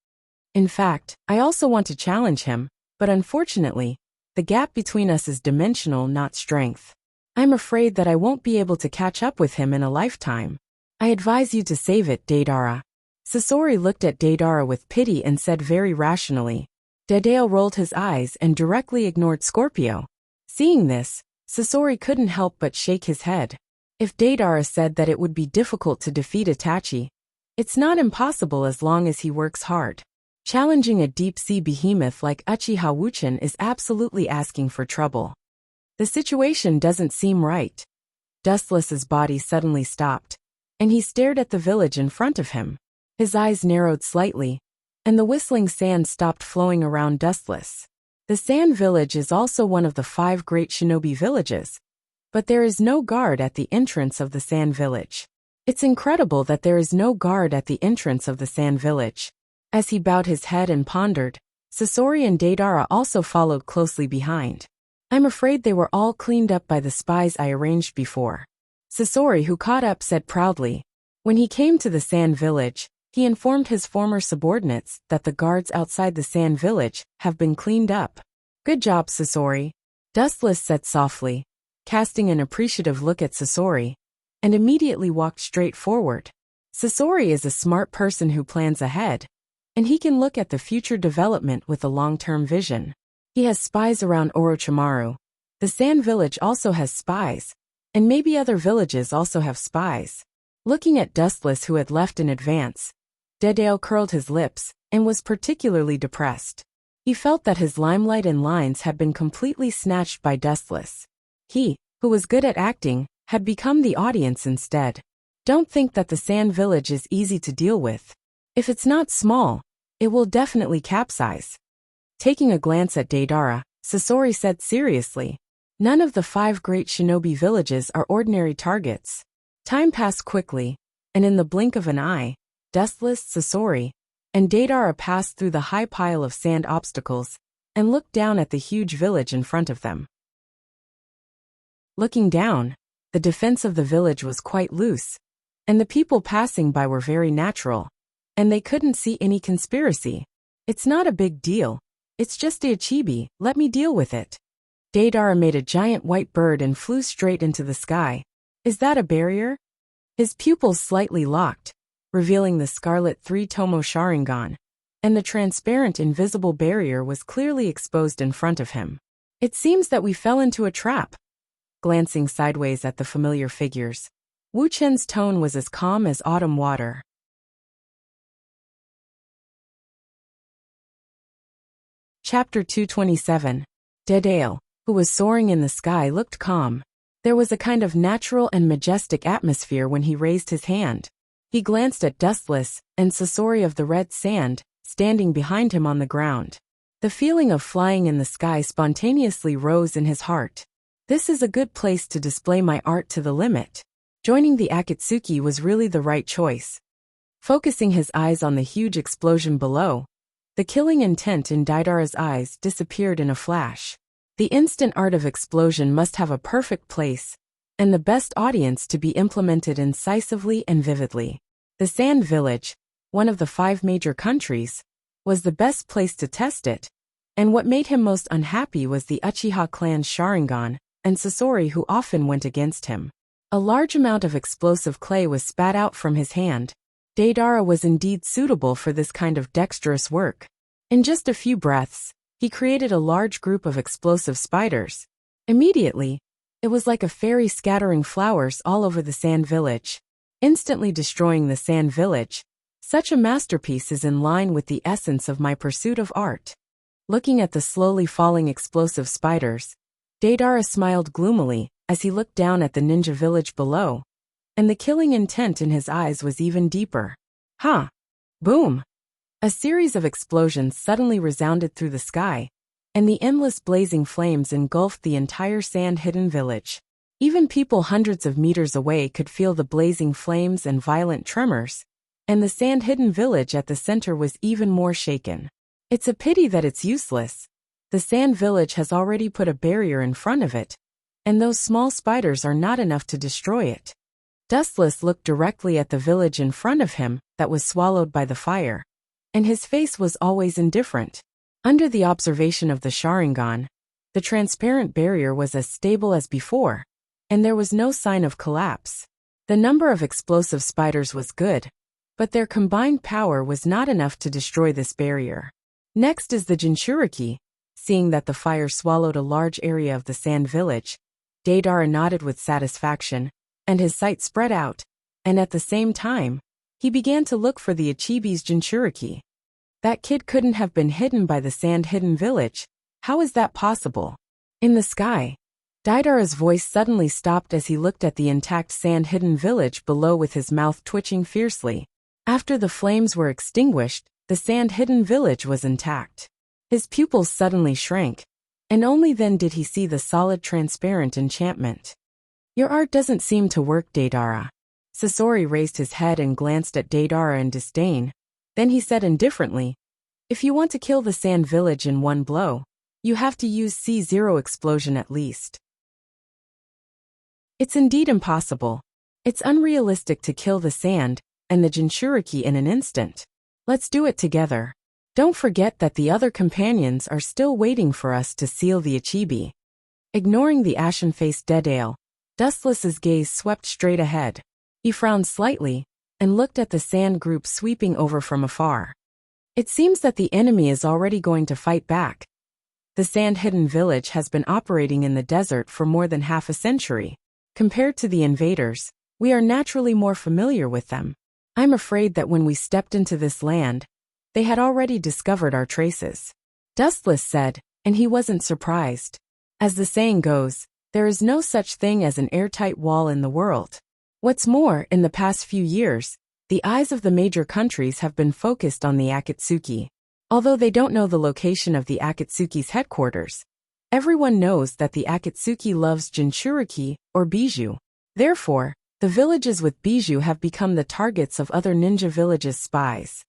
In fact, I also want to challenge him, but unfortunately, the gap between us is dimensional, not strength. I'm afraid that I won't be able to catch up with him in a lifetime. I advise you to save it, Deidara. Sasori looked at Deidara with pity and said very rationally. Dedale rolled his eyes and directly ignored Scorpio. Seeing this, Sasori couldn't help but shake his head. If Deidara said that it would be difficult to defeat Itachi, it's not impossible as long as he works hard. Challenging a deep-sea behemoth like Uchiha Wuchen is absolutely asking for trouble. The situation doesn't seem right. Dustless's body suddenly stopped, and he stared at the village in front of him. His eyes narrowed slightly, and the whistling sand stopped flowing around Dustless. The Sand Village is also one of the 5 great shinobi villages, but there is no guard at the entrance of the Sand Village. It's incredible that there is no guard at the entrance of the Sand Village. As he bowed his head and pondered, Sasori and Deidara also followed closely behind. I'm afraid they were all cleaned up by the spies I arranged before. Sasori, who caught up, said proudly. When he came to the Sand Village, he informed his former subordinates that the guards outside the Sand Village have been cleaned up. Good job, Sasori, Dustless said softly, casting an appreciative look at Sasori, and immediately walked straight forward. Sasori is a smart person who plans ahead, and he can look at the future development with a long-term vision. He has spies around Orochimaru. The Sand Village also has spies, and maybe other villages also have spies. Looking at Dustless, who had left in advance, Dedale curled his lips and was particularly depressed. He felt that his limelight and lines had been completely snatched by Dustless. He, who was good at acting, had become the audience instead. Don't think that the sand village is easy to deal with. If it's not small, it will definitely capsize. Taking a glance at Deidara, Sasori said seriously, "None of the 5 great shinobi villages are ordinary targets." Time passed quickly, and in the blink of an eye, Dustless, Sasori, and Deidara passed through the high pile of sand obstacles and looked down at the huge village in front of them. Looking down, the defense of the village was quite loose, and the people passing by were very natural, and they couldn't see any conspiracy. "It's not a big deal. It's just a chibi, let me deal with it." Deidara made a giant white bird and flew straight into the sky. "Is that a barrier?" His pupils slightly locked, revealing the scarlet 3-tomo Sharingan, and the transparent invisible barrier was clearly exposed in front of him. "It seems that we fell into a trap." Glancing sideways at the familiar figures, Wu Chen's tone was as calm as autumn water. Chapter 227. Deidara, who was soaring in the sky, looked calm. There was a kind of natural and majestic atmosphere when he raised his hand. He glanced at Dustless and Sasori of the red sand, standing behind him on the ground. The feeling of flying in the sky spontaneously rose in his heart. "This is a good place to display my art to the limit." Joining the Akatsuki was really the right choice. Focusing his eyes on the huge explosion below, the killing intent in Deidara's eyes disappeared in a flash. The instant art of explosion must have a perfect place, and the best audience to be implemented incisively and vividly. The Sand Village, one of the 5 major countries, was the best place to test it, and what made him most unhappy was the Uchiha clan's Sharingan, and Sasori, who often went against him. A large amount of explosive clay was spat out from his hand. Deidara was indeed suitable for this kind of dexterous work. In just a few breaths, he created a large group of explosive spiders. Immediately, it was like a fairy scattering flowers all over the Sand Village, instantly destroying the Sand Village. Such a masterpiece is in line with the essence of my pursuit of art. Looking at the slowly falling explosive spiders, Deidara smiled gloomily as he looked down at the ninja village below, and the killing intent in his eyes was even deeper. "Ha! Boom!" A series of explosions suddenly resounded through the sky, and the endless blazing flames engulfed the entire sand-hidden village. Even people hundreds of meters away could feel the blazing flames and violent tremors, and the sand-hidden village at the center was even more shaken. "It's a pity that it's useless. The sand village has already put a barrier in front of it, and those small spiders are not enough to destroy it." Dustless looked directly at the village in front of him that was swallowed by the fire, and his face was always indifferent. Under the observation of the Sharingan, the transparent barrier was as stable as before, and there was no sign of collapse. The number of explosive spiders was good, but their combined power was not enough to destroy this barrier. Next is the Jinchuriki. Seeing that the fire swallowed a large area of the sand village, Deidara nodded with satisfaction, and his sight spread out, and at the same time, he began to look for the Ichibi's Jinchuriki. That kid couldn't have been hidden by the sand-hidden village. How is that possible? In the sky, Deidara's voice suddenly stopped as he looked at the intact sand-hidden village below with his mouth twitching fiercely. After the flames were extinguished, the sand-hidden village was intact. His pupils suddenly shrank, and only then did he see the solid transparent enchantment. "Your art doesn't seem to work, Deidara." Sasori raised his head and glanced at Deidara in disdain. Then he said indifferently, "If you want to kill the sand village in one blow, you have to use C0 explosion at least. It's indeed impossible. It's unrealistic to kill the sand and the Jinchuriki in an instant. Let's do it together. Don't forget that the other companions are still waiting for us to seal the Ichibi." Ignoring the ashen-faced Deidara, Dustless's gaze swept straight ahead. He frowned slightly and looked at the sand group sweeping over from afar. It seems that the enemy is already going to fight back. The sand-hidden village has been operating in the desert for more than half a century. Compared to the invaders, we are naturally more familiar with them. I'm afraid that when we stepped into this land, they had already discovered our traces. Dustless said, and he wasn't surprised. As the saying goes, there is no such thing as an airtight wall in the world. What's more, in the past few years, the eyes of the major countries have been focused on the Akatsuki. Although they don't know the location of the Akatsuki's headquarters, everyone knows that the Akatsuki loves Jinchuriki, or bijou. Therefore, the villages with bijou have become the targets of other ninja villages' spies.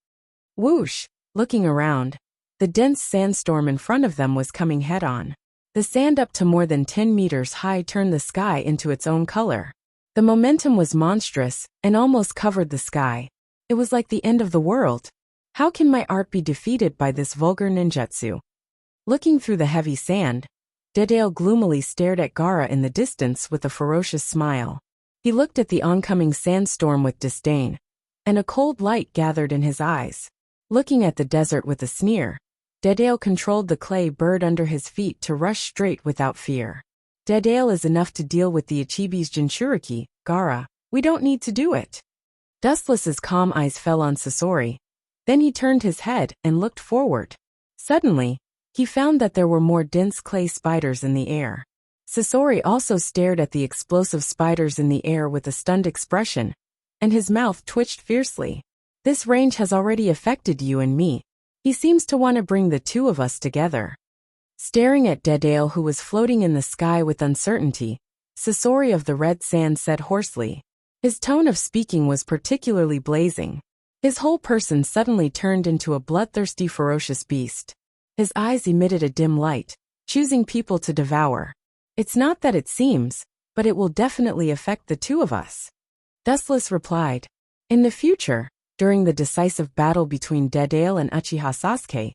Whoosh! Looking around, the dense sandstorm in front of them was coming head-on. The sand up to more than 10 meters high turned the sky into its own color. The momentum was monstrous and almost covered the sky. It was like the end of the world. How can my art be defeated by this vulgar ninjutsu? Looking through the heavy sand, Dedale gloomily stared at Gaara in the distance with a ferocious smile. He looked at the oncoming sandstorm with disdain, and a cold light gathered in his eyes. Looking at the desert with a sneer, Dedale controlled the clay bird under his feet to rush straight without fear. Dedale is enough to deal with the Ichibi's Jinchuriki, Gaara. We don't need to do it. Dustless's calm eyes fell on Sasori. Then he turned his head and looked forward. Suddenly, he found that there were more dense clay spiders in the air. Sasori also stared at the explosive spiders in the air with a stunned expression, and his mouth twitched fiercely. This range has already affected you and me. He seems to want to bring the two of us together. Staring at Dedale, who was floating in the sky with uncertainty, Sasori of the Red Sand said hoarsely. His tone of speaking was particularly blazing. His whole person suddenly turned into a bloodthirsty, ferocious beast. His eyes emitted a dim light, choosing people to devour. It's not that it seems, but it will definitely affect the two of us. Dustless replied. In the future, during the decisive battle between Dedale and Uchiha Sasuke,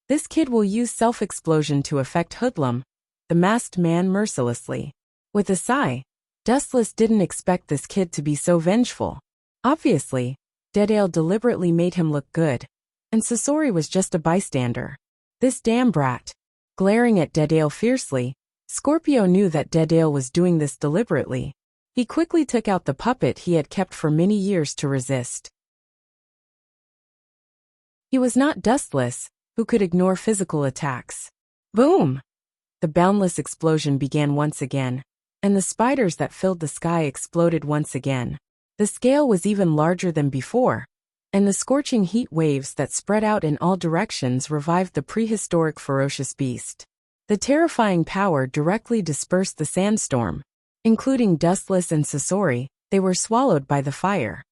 this kid will use self-explosion to affect Hoodlum, the masked man, mercilessly. With a sigh, Dustless didn't expect this kid to be so vengeful. Obviously, Dedale deliberately made him look good, and Sasori was just a bystander. This damn brat. Glaring at Dedale fiercely, Scorpio knew that Dedale was doing this deliberately. He quickly took out the puppet he had kept for many years to resist. He was not Dustless, who could ignore physical attacks. Boom! The boundless explosion began once again, and the spiders that filled the sky exploded once again. The scale was even larger than before, and the scorching heat waves that spread out in all directions revived the prehistoric ferocious beast. The terrifying power directly dispersed the sandstorm. Including Dustless and Sasori, they were swallowed by the fire.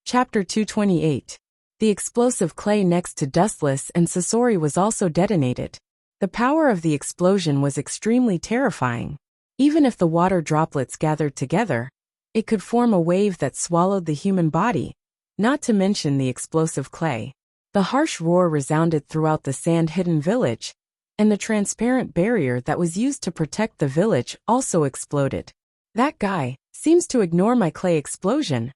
Chapter 228. The explosive clay next to Dustless and Sasori was also detonated. The power of the explosion was extremely terrifying. Even if the water droplets gathered together, it could form a wave that swallowed the human body, not to mention the explosive clay. The harsh roar resounded throughout the sand-hidden village, and the transparent barrier that was used to protect the village also exploded. That guy seems to ignore my clay explosion.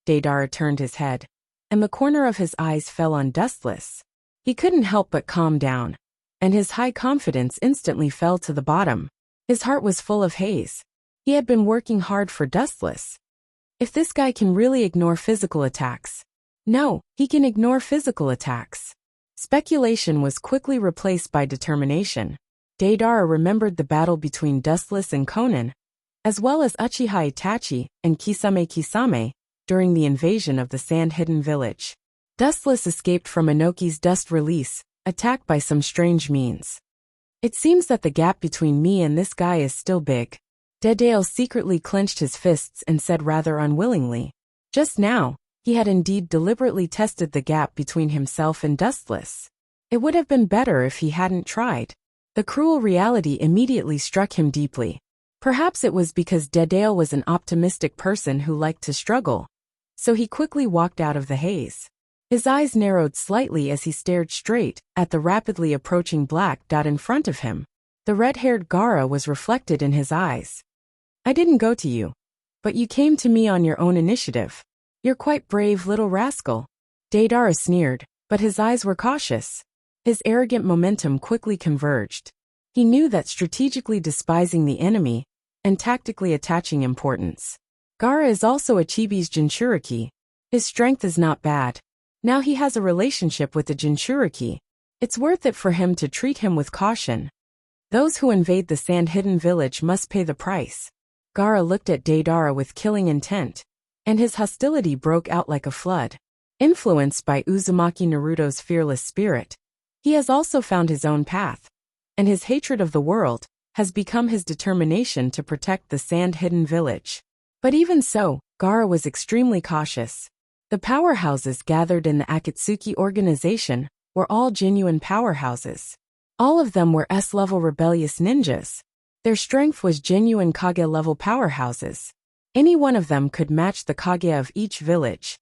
Deidara turned his head, and the corner of his eyes fell on Dustless. He couldn't help but calm down, and his high confidence instantly fell to the bottom. His heart was full of haze. He had been working hard for Dustless. If this guy can really ignore physical attacks. No, he can ignore physical attacks. Speculation was quickly replaced by determination. Deidara remembered the battle between Dustless and Conan, as well as Uchiha Itachi and Kisame during the invasion of the sand-hidden village. Dustless escaped from Inoki's dust release, attacked by some strange means. It seems that the gap between me and this guy is still big. Dedale secretly clenched his fists and said rather unwillingly. Just now, he had indeed deliberately tested the gap between himself and Dustless. It would have been better if he hadn't tried. The cruel reality immediately struck him deeply. Perhaps it was because Dedale was an optimistic person who liked to struggle, so he quickly walked out of the haze. His eyes narrowed slightly as he stared straight at the rapidly approaching black dot in front of him. The red-haired Gaara was reflected in his eyes. I didn't go to you, but you came to me on your own initiative. You're quite brave, little rascal. Deidara sneered, but his eyes were cautious. His arrogant momentum quickly converged. He knew that strategically despising the enemy and tactically attaching importance. Gaara is also Ichibi's Jinchuriki. His strength is not bad. Now he has a relationship with the Jinchuriki. It's worth it for him to treat him with caution. Those who invade the sand-hidden village must pay the price. Gaara looked at Deidara with killing intent, and his hostility broke out like a flood. Influenced by Uzumaki Naruto's fearless spirit, he has also found his own path, and his hatred of the world has become his determination to protect the sand-hidden village. But even so, Gaara was extremely cautious. The powerhouses gathered in the Akatsuki organization were all genuine powerhouses. All of them were S-level rebellious ninjas. Their strength was genuine Kage-level powerhouses. Any one of them could match the Kage of each village.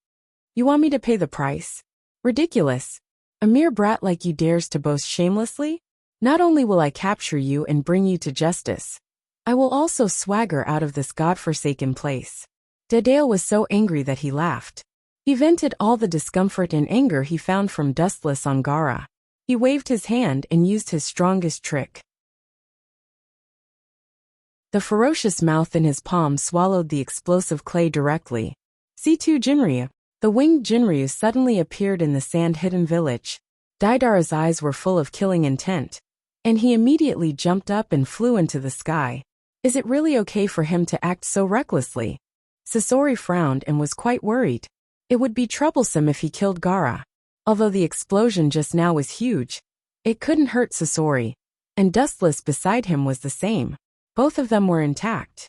You want me to pay the price? Ridiculous. A mere brat like you dares to boast shamelessly? Not only will I capture you and bring you to justice, I will also swagger out of this godforsaken place. Deidara was so angry that he laughed. He vented all the discomfort and anger he found from Dustless on Gaara. He waved his hand and used his strongest trick. The ferocious mouth in his palm swallowed the explosive clay directly. C2 Jinryu. The winged Jinryu suddenly appeared in the sand-hidden village. Deidara's eyes were full of killing intent, and he immediately jumped up and flew into the sky. Is it really okay for him to act so recklessly? Sasori frowned and was quite worried. It would be troublesome if he killed Gaara. Although the explosion just now was huge, it couldn't hurt Sasori, and Dustless beside him was the same. Both of them were intact.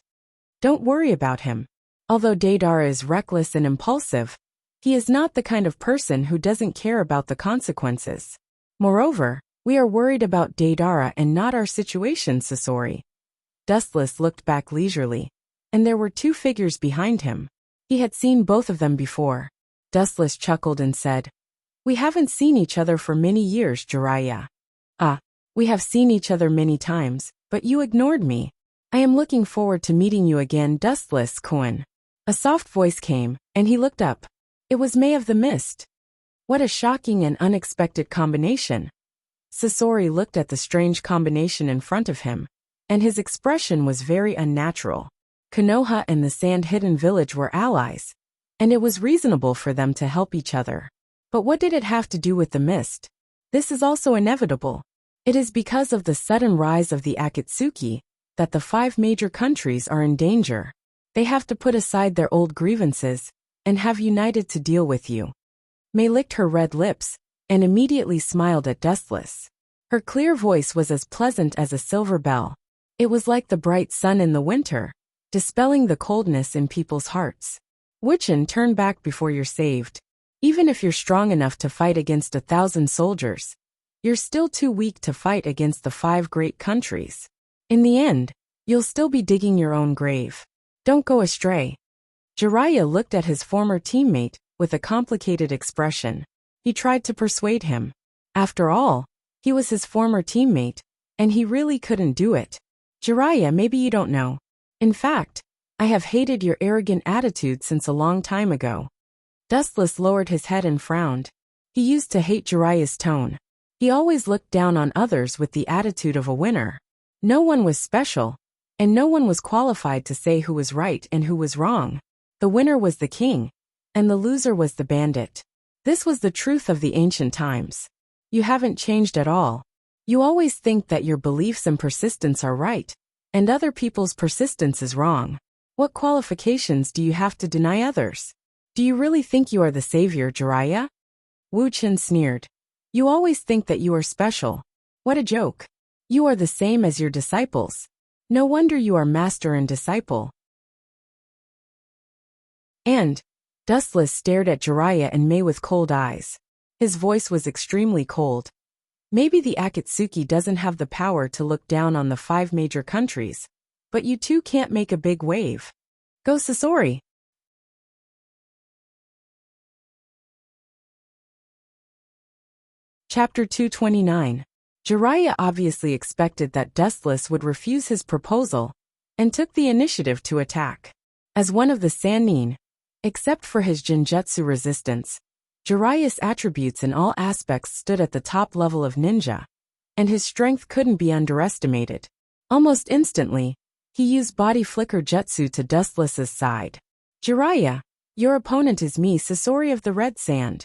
Don't worry about him. Although Deidara is reckless and impulsive, he is not the kind of person who doesn't care about the consequences. Moreover, we are worried about Deidara and not our situation, Sasori. Dustless looked back leisurely, and there were two figures behind him. He had seen both of them before. Dustless chuckled and said, "We haven't seen each other for many years, Jiraiya." We have seen each other many times, but you ignored me. I am looking forward to meeting you again, Dustless-kun. A soft voice came, and he looked up. It was May of the Mist. What a shocking and unexpected combination. Sasori looked at the strange combination in front of him, and his expression was very unnatural. Konoha and the sand-hidden village were allies, and it was reasonable for them to help each other. But what did it have to do with the mist? This is also inevitable. It is because of the sudden rise of the Akatsuki that the 5 major countries are in danger. They have to put aside their old grievances and have united to deal with you. May licked her red lips and immediately smiled at Dustless. Her clear voice was as pleasant as a silver bell. It was like the bright sun in the winter, dispelling the coldness in people's hearts. Wichan, turn back before you're saved. Even if you're strong enough to fight against 1,000 soldiers, you're still too weak to fight against the 5 great countries. In the end, you'll still be digging your own grave. Don't go astray. Jiraiya looked at his former teammate with a complicated expression. He tried to persuade him. After all, he was his former teammate, and he really couldn't do it. Jiraiya, maybe you don't know. In fact, I have hated your arrogant attitude since a long time ago. Dustless lowered his head and frowned. He used to hate Jiraiya's tone. He always looked down on others with the attitude of a winner. No one was special, and no one was qualified to say who was right and who was wrong. The winner was the king, and the loser was the bandit. This was the truth of the ancient times. You haven't changed at all. You always think that your beliefs and persistence are right, and other people's persistence is wrong. What qualifications do you have to deny others? Do you really think you are the savior, Jiraiya? Wu Qin sneered. You always think that you are special. What a joke. You are the same as your disciples. No wonder you are master and disciple. And Dustless stared at Jiraiya and May with cold eyes. His voice was extremely cold. Maybe the Akatsuki doesn't have the power to look down on the 5 major countries, but you two can't make a big wave. Go Sasori. Chapter 229. Jiraiya obviously expected that Dustless would refuse his proposal, and took the initiative to attack. As one of the Sannin, except for his Genjutsu resistance, Jiraiya's attributes in all aspects stood at the top level of ninja, and his strength couldn't be underestimated. Almost instantly, he used body flicker jutsu to Dustless's side. Jiraiya, your opponent is me, Sasori of the Red Sand.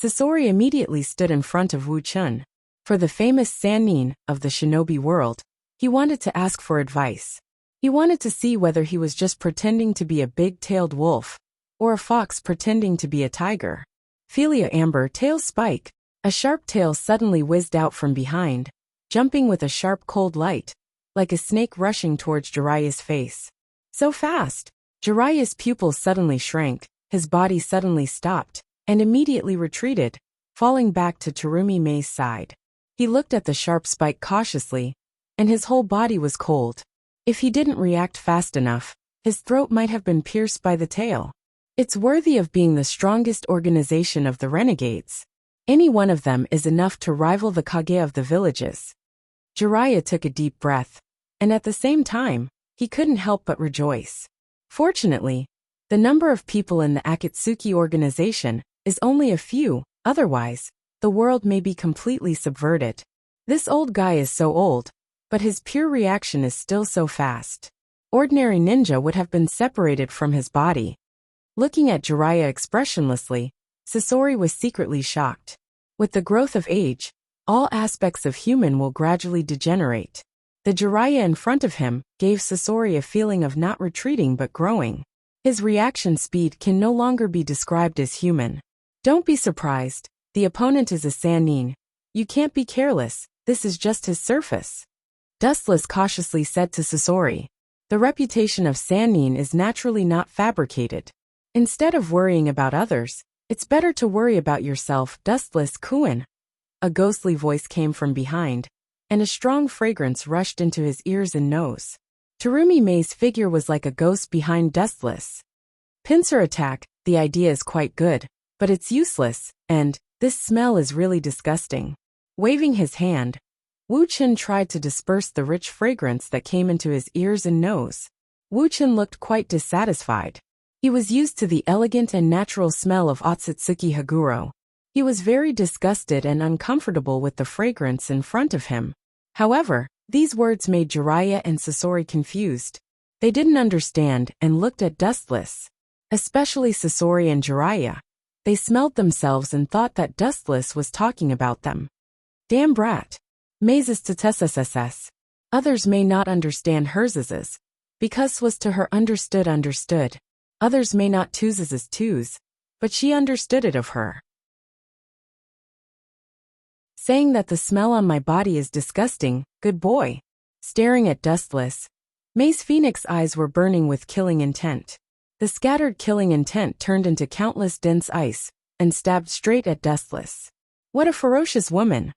Sasori immediately stood in front of Wu Chun. For the famous Sannin of the shinobi world, He wanted to ask for advice. He wanted to see whether he was just pretending to be a big-tailed wolf, or a fox pretending to be a tiger. Philia Amber Tail Spike. A sharp tail suddenly whizzed out from behind, jumping with a sharp cold light, like a snake rushing towards Jiraiya's face. So fast! Jiraiya's pupils suddenly shrank, his body suddenly stopped, and immediately retreated, falling back to Terumi Mei's side. He looked at the sharp spike cautiously, and his whole body was cold. If he didn't react fast enough, his throat might have been pierced by the tail. It's worthy of being the strongest organization of the renegades. Any one of them is enough to rival the Kage of the villages. Jiraiya took a deep breath, and at the same time, he couldn't help but rejoice. Fortunately, the number of people in the Akatsuki organization is only a few, otherwise, the world may be completely subverted. This old guy is so old, but his pure reaction is still so fast. Ordinary ninja would have been separated from his body. Looking at Jiraiya expressionlessly, Sasori was secretly shocked. With the growth of age, all aspects of human will gradually degenerate. The Jiraiya in front of him gave Sasori a feeling of not retreating but growing. His reaction speed can no longer be described as human. Don't be surprised, the opponent is a Sannin. You can't be careless, this is just his surface. Dustless cautiously said to Sasori. The reputation of Sannin is naturally not fabricated. Instead of worrying about others, it's better to worry about yourself, Dustless Kuin. A ghostly voice came from behind, and a strong fragrance rushed into his ears and nose. Terumi Mei's figure was like a ghost behind Dustless. Pincer attack, the idea is quite good, but it's useless, and this smell is really disgusting. Waving his hand, Wu Chen tried to disperse the rich fragrance that came into his ears and nose. Wu Chen looked quite dissatisfied. He was used to the elegant and natural smell of Otsutsuki Haguro. He was very disgusted and uncomfortable with the fragrance in front of him. However, these words made Jiraiya and Sasori confused. They didn't understand and looked at Dustless. Especially Sasori and Jiraiya. They smelled themselves and thought that Dustless was talking about them. Damn brat. Mei's to others may not understand hers, because was to her understood. Others may not twos, but she understood it of her. Saying that the smell on my body is disgusting, good boy. Staring at Dustless, Mei's phoenix eyes were burning with killing intent. The scattered killing intent turned into countless dense ice, and stabbed straight at Dustless. What a ferocious woman!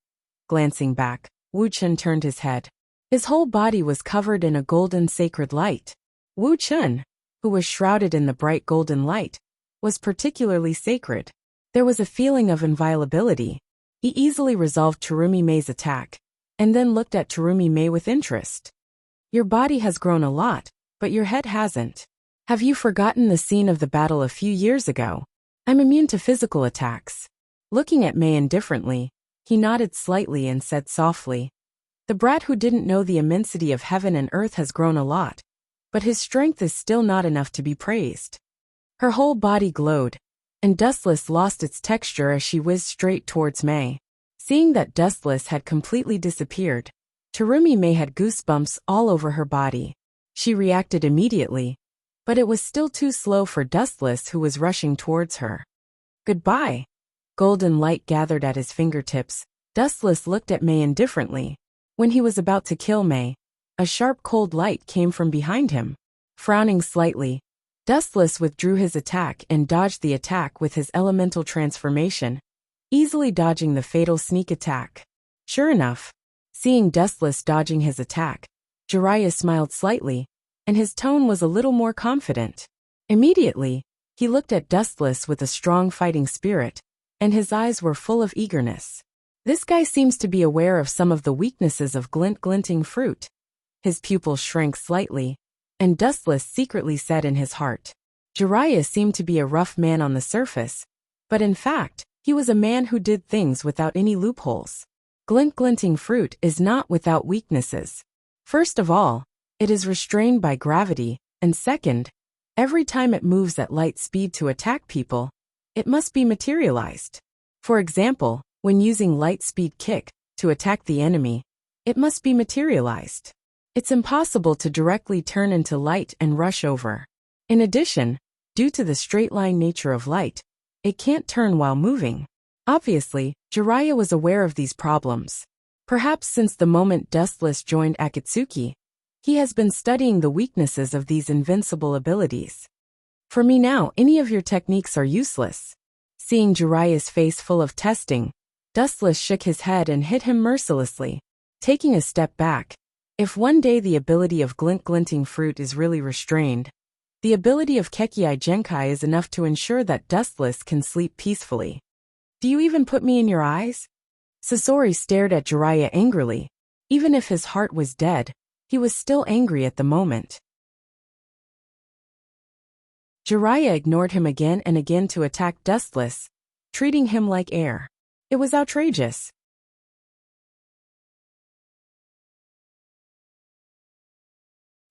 Glancing back, Wu Chen turned his head. His whole body was covered in a golden sacred light. Wu Chen, who was shrouded in the bright golden light, was particularly sacred. There was a feeling of inviolability. He easily resolved Terumi Mei's attack, and then looked at Terumi Mei with interest. Your body has grown a lot, but your head hasn't. Have you forgotten the scene of the battle a few years ago? I'm immune to physical attacks. Looking at Mei indifferently, he nodded slightly and said softly, the brat who didn't know the immensity of heaven and earth has grown a lot, but his strength is still not enough to be praised. Her whole body glowed, and Dustless lost its texture as she whizzed straight towards Mei. Seeing that Dustless had completely disappeared, Terumi Mei had goosebumps all over her body. She reacted immediately, but it was still too slow for Dustless, who was rushing towards her. Goodbye. Golden light gathered at his fingertips. Dustless looked at Mei indifferently. When he was about to kill Mei, a sharp cold light came from behind him. Frowning slightly, Dustless withdrew his attack and dodged the attack with his elemental transformation, easily dodging the fatal sneak attack. Sure enough, seeing Dustless dodging his attack, Jiraiya smiled slightly, and his tone was a little more confident. Immediately, he looked at Dustless with a strong fighting spirit, and his eyes were full of eagerness. This guy seems to be aware of some of the weaknesses of glinting fruit. His pupils shrank slightly, and Dustless secretly said in his heart, Jiraiya seemed to be a rough man on the surface, but in fact, he was a man who did things without any loopholes. Glinting fruit is not without weaknesses. First of all, it is restrained by gravity, and second, every time it moves at light speed to attack people, it must be materialized. For example, when using light speed kick to attack the enemy, it must be materialized. It's impossible to directly turn into light and rush over. In addition, due to the straight-line nature of light, it can't turn while moving. Obviously, Jiraiya was aware of these problems. Perhaps since the moment Dustless joined Akatsuki, he has been studying the weaknesses of these invincible abilities. For me now, any of your techniques are useless. Seeing Jiraiya's face full of testing, Dustless shook his head and hit him mercilessly. Taking a step back, if one day the ability of glinting fruit is really restrained, the ability of Kekkei Genkai is enough to ensure that Dustless can sleep peacefully. Do you even put me in your eyes? Sasori stared at Jiraiya angrily. Even if his heart was dead, he was still angry at the moment. Jiraiya ignored him again and again to attack Dustless, treating him like air. It was outrageous.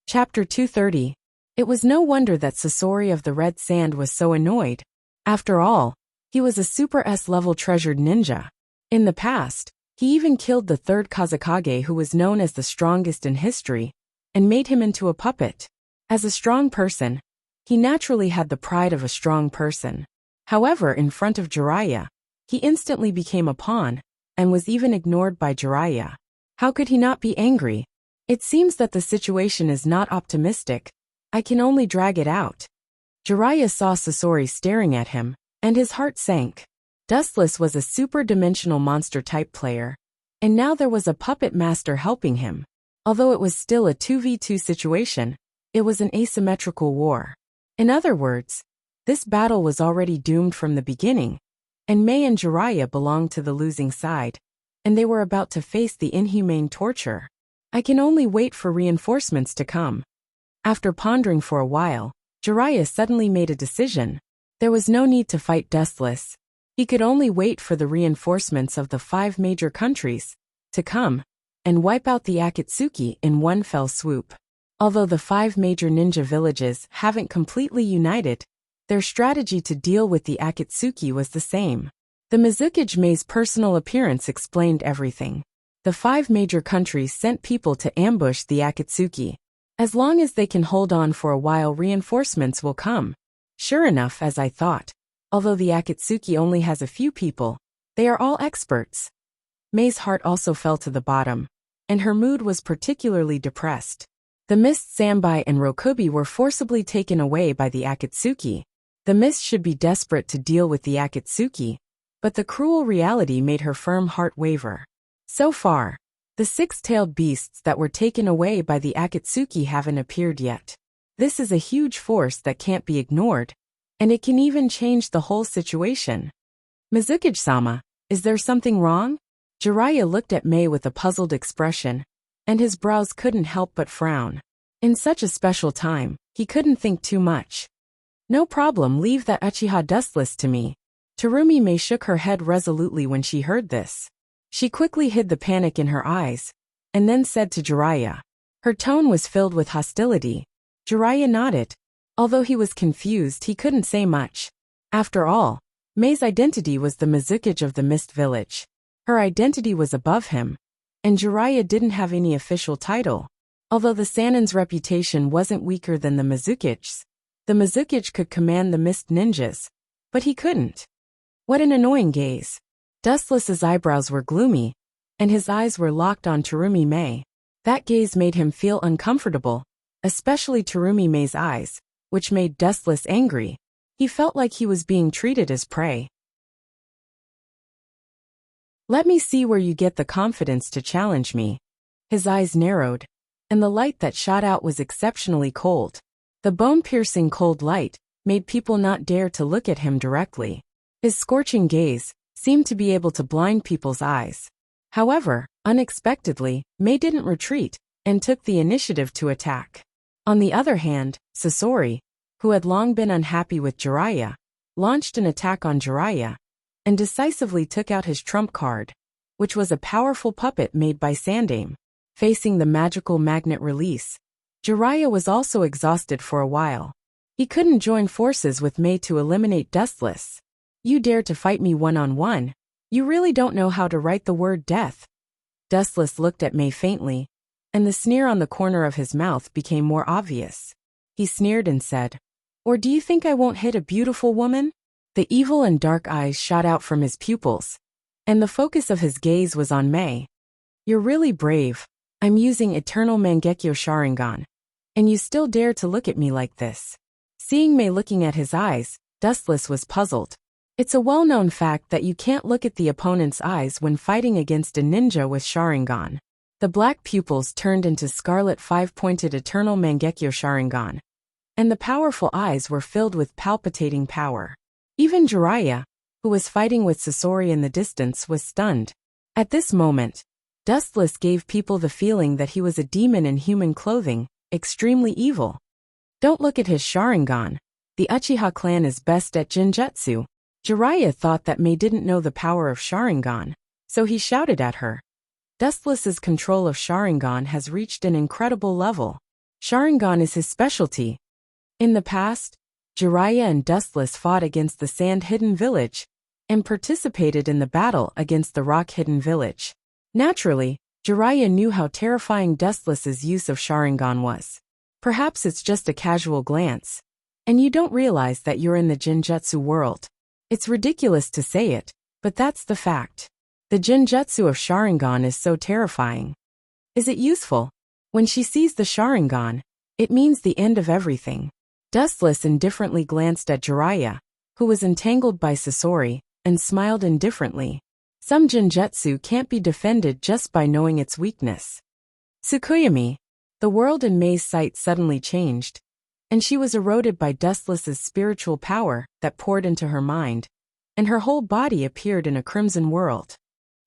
Chapter 230. It was no wonder that Sasori of the Red Sand was so annoyed. After all, he was a Super S-level treasured ninja. In the past, he even killed the third Kazekage, who was known as the strongest in history, and made him into a puppet. As a strong person, he naturally had the pride of a strong person. However, in front of Jiraiya, he instantly became a pawn, and was even ignored by Jiraiya. How could he not be angry? It seems that the situation is not optimistic. I can only drag it out. Jiraiya saw Sasori staring at him, and his heart sank. Dustless was a super-dimensional monster-type player, and now there was a puppet master helping him. Although it was still a 2v2 situation, it was an asymmetrical war. In other words, this battle was already doomed from the beginning, and Mei and Jiraiya belonged to the losing side, and they were about to face the inhumane torture. I can only wait for reinforcements to come. After pondering for a while, Jiraiya suddenly made a decision. There was no need to fight Dustless. He could only wait for the reinforcements of the 5 major countries to come and wipe out the Akatsuki in one fell swoop. Although the 5 major ninja villages haven't completely united, their strategy to deal with the Akatsuki was the same. The Mizukage Mei's personal appearance explained everything. The 5 major countries sent people to ambush the Akatsuki. As long as they can hold on for a while, reinforcements will come. Sure enough, as I thought. Although the Akatsuki only has a few people, they are all experts. Mei's heart also fell to the bottom, and her mood was particularly depressed. The Mist Sanbai and Rokubi were forcibly taken away by the Akatsuki. The Mist should be desperate to deal with the Akatsuki, but the cruel reality made her firm heart waver. So far, the 6-tailed beasts that were taken away by the Akatsuki haven't appeared yet. This is a huge force that can't be ignored, and it can even change the whole situation. Mizukage-sama, is there something wrong? Jiraiya looked at Mei with a puzzled expression, and his brows couldn't help but frown. In such a special time, he couldn't think too much. No problem, leave that Uchiha Dustless to me. Terumi Mei shook her head resolutely when she heard this. She quickly hid the panic in her eyes, and then said to Jiraiya. Her tone was filled with hostility. Jiraiya nodded. Although he was confused, he couldn't say much. After all, Mei's identity was the Mizukage of the Mist Village. Her identity was above him, and Jiraiya didn't have any official title. Although the Sanin's reputation wasn't weaker than the Mizukage's, the Mizukage could command the Mist Ninjas, but he couldn't. What an annoying gaze. Dustless's eyebrows were gloomy, and his eyes were locked on Terumi Mei. That gaze made him feel uncomfortable, especially Terumi Mei's eyes, which made Dustless angry. He felt like he was being treated as prey. Let me see where you get the confidence to challenge me. His eyes narrowed, and the light that shot out was exceptionally cold. The bone-piercing cold light made people not dare to look at him directly. His scorching gaze seemed to be able to blind people's eyes. However, unexpectedly, Mei didn't retreat and took the initiative to attack. On the other hand, Sasori, who had long been unhappy with Jiraiya, launched an attack on Jiraiya and decisively took out his trump card, which was a powerful puppet made by Sandaime. Facing the magical magnet release, Jiraiya was also exhausted for a while. He couldn't join forces with Mei to eliminate Dustless. You dare to fight me one-on-one? You really don't know how to write the word death. Dustless looked at Mei faintly, and the sneer on the corner of his mouth became more obvious. He sneered and said, "Or do you think I won't hit a beautiful woman?" The evil and dark eyes shot out from his pupils, and the focus of his gaze was on Mei. "You're really brave. I'm using Eternal Mangekyo Sharingan. And you still dare to look at me like this." Seeing Mei looking at his eyes, Dustless was puzzled. It's a well-known fact that you can't look at the opponent's eyes when fighting against a ninja with Sharingan. The black pupils turned into scarlet five-pointed Eternal Mangekyo Sharingan, and the powerful eyes were filled with palpitating power. Even Jiraiya, who was fighting with Sasori in the distance, was stunned. At this moment, Dustless gave people the feeling that he was a demon in human clothing, extremely evil. "Don't look at his Sharingan. The Uchiha clan is best at Jinjutsu." Jiraiya thought that Mei didn't know the power of Sharingan, so he shouted at her. Dustless's control of Sharingan has reached an incredible level. Sharingan is his specialty. In the past, Jiraiya and Dustless fought against the Sand Hidden Village and participated in the battle against the Rock Hidden Village. Naturally, Jiraiya knew how terrifying Dustless's use of Sharingan was. Perhaps it's just a casual glance, and you don't realize that you're in the Jinjutsu world. It's ridiculous to say it, but that's the fact. The Jinjutsu of Sharingan is so terrifying. Is it useful? When she sees the Sharingan, it means the end of everything. Dustless indifferently glanced at Jiraiya, who was entangled by Sasori, and smiled indifferently. Some Jinjutsu can't be defended just by knowing its weakness. Tsukuyomi. The world in Mei's sight suddenly changed, and she was eroded by Dustless's spiritual power that poured into her mind, and her whole body appeared in a crimson world.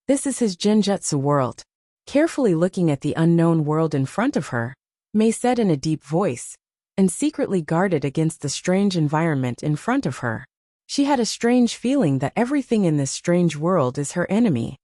This is his Jinjutsu world. Carefully looking at the unknown world in front of her, Mei said in a deep voice, and secretly guarded against the strange environment in front of her. She had a strange feeling that everything in this strange world is her enemy.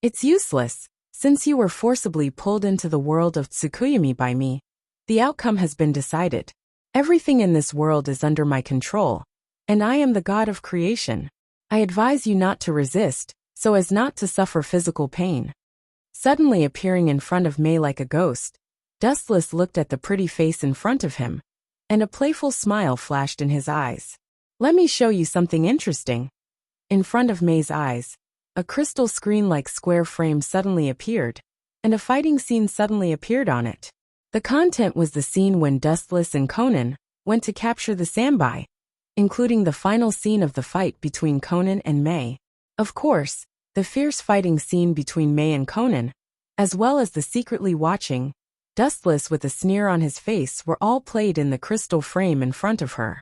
"It's useless. Since you were forcibly pulled into the world of Tsukuyomi by me, the outcome has been decided. Everything in this world is under my control, and I am the god of creation. I advise you not to resist, so as not to suffer physical pain." Suddenly appearing in front of Mei like a ghost, Dustless looked at the pretty face in front of him, and a playful smile flashed in his eyes. "Let me show you something interesting." In front of Mei's eyes, a crystal screen-like square frame suddenly appeared, and a fighting scene suddenly appeared on it. The content was the scene when Dustless and Conan went to capture the Sambai, including the final scene of the fight between Conan and Mei. Of course, the fierce fighting scene between Mei and Conan, as well as the secretly watching, Dustless with a sneer on his face, were all played in the crystal frame in front of her.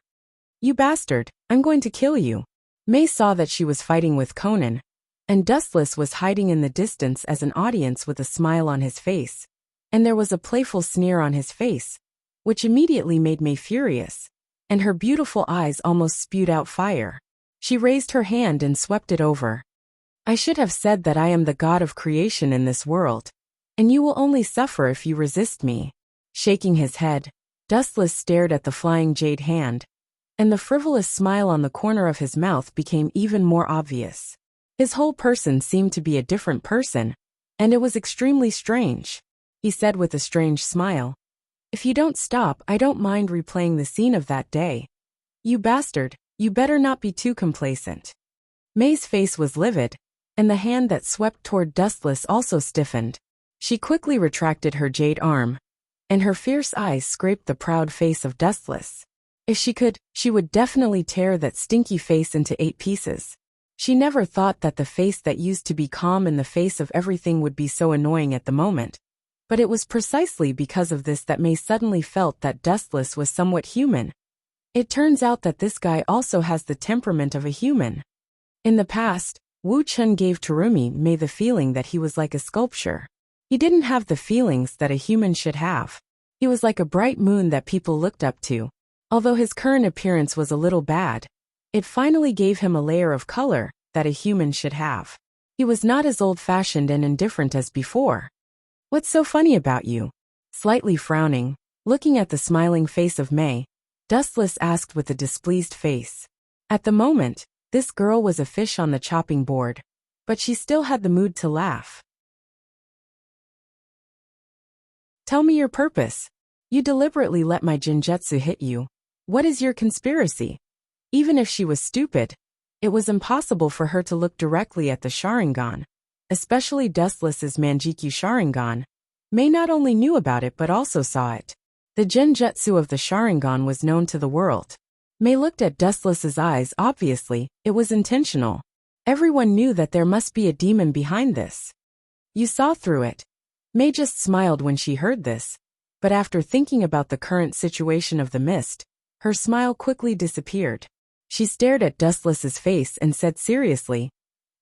"You bastard, I'm going to kill you." Mei saw that she was fighting with Conan, and Dustless was hiding in the distance as an audience with a smile on his face, and there was a playful sneer on his face, which immediately made Mei furious, and her beautiful eyes almost spewed out fire. She raised her hand and swept it over. "I should have said that I am the god of creation in this world, and you will only suffer if you resist me." Shaking his head, Dustless stared at the flying jade hand, and the frivolous smile on the corner of his mouth became even more obvious. His whole person seemed to be a different person, and it was extremely strange. He said with a strange smile, "If you don't stop, I don't mind replaying the scene of that day." "You bastard, you better not be too complacent." Mei's face was livid, and the hand that swept toward Dustless also stiffened. She quickly retracted her jade arm, and her fierce eyes scraped the proud face of Dustless. If she could, she would definitely tear that stinky face into 8 pieces. She never thought that the face that used to be calm in the face of everything would be so annoying at the moment. But it was precisely because of this that Mei suddenly felt that Dustless was somewhat human. It turns out that this guy also has the temperament of a human. In the past, Wu Chun gave Terumi Mei the feeling that he was like a sculpture. He didn't have the feelings that a human should have. He was like a bright moon that people looked up to. Although his current appearance was a little bad, it finally gave him a layer of color that a human should have. He was not as old-fashioned and indifferent as before. "What's so funny about you?" Slightly frowning, looking at the smiling face of Mei, Dustless asked with a displeased face. At the moment, this girl was a fish on the chopping board, but she still had the mood to laugh. Tell me your purpose. You deliberately let my Jinjutsu hit you. What is your conspiracy? Even if she was stupid, it was impossible for her to look directly at the Sharingan, especially Dustless's Manjikyu Sharingan. Mei not only knew about it but also saw it. The Genjutsu of the Sharingan was known to the world. Mei looked at Dustless's eyes. Obviously, it was intentional. Everyone knew that there must be a demon behind this. You saw through it. Mei just smiled when she heard this, but after thinking about the current situation of the mist, her smile quickly disappeared. She stared at Dustless's face and said seriously,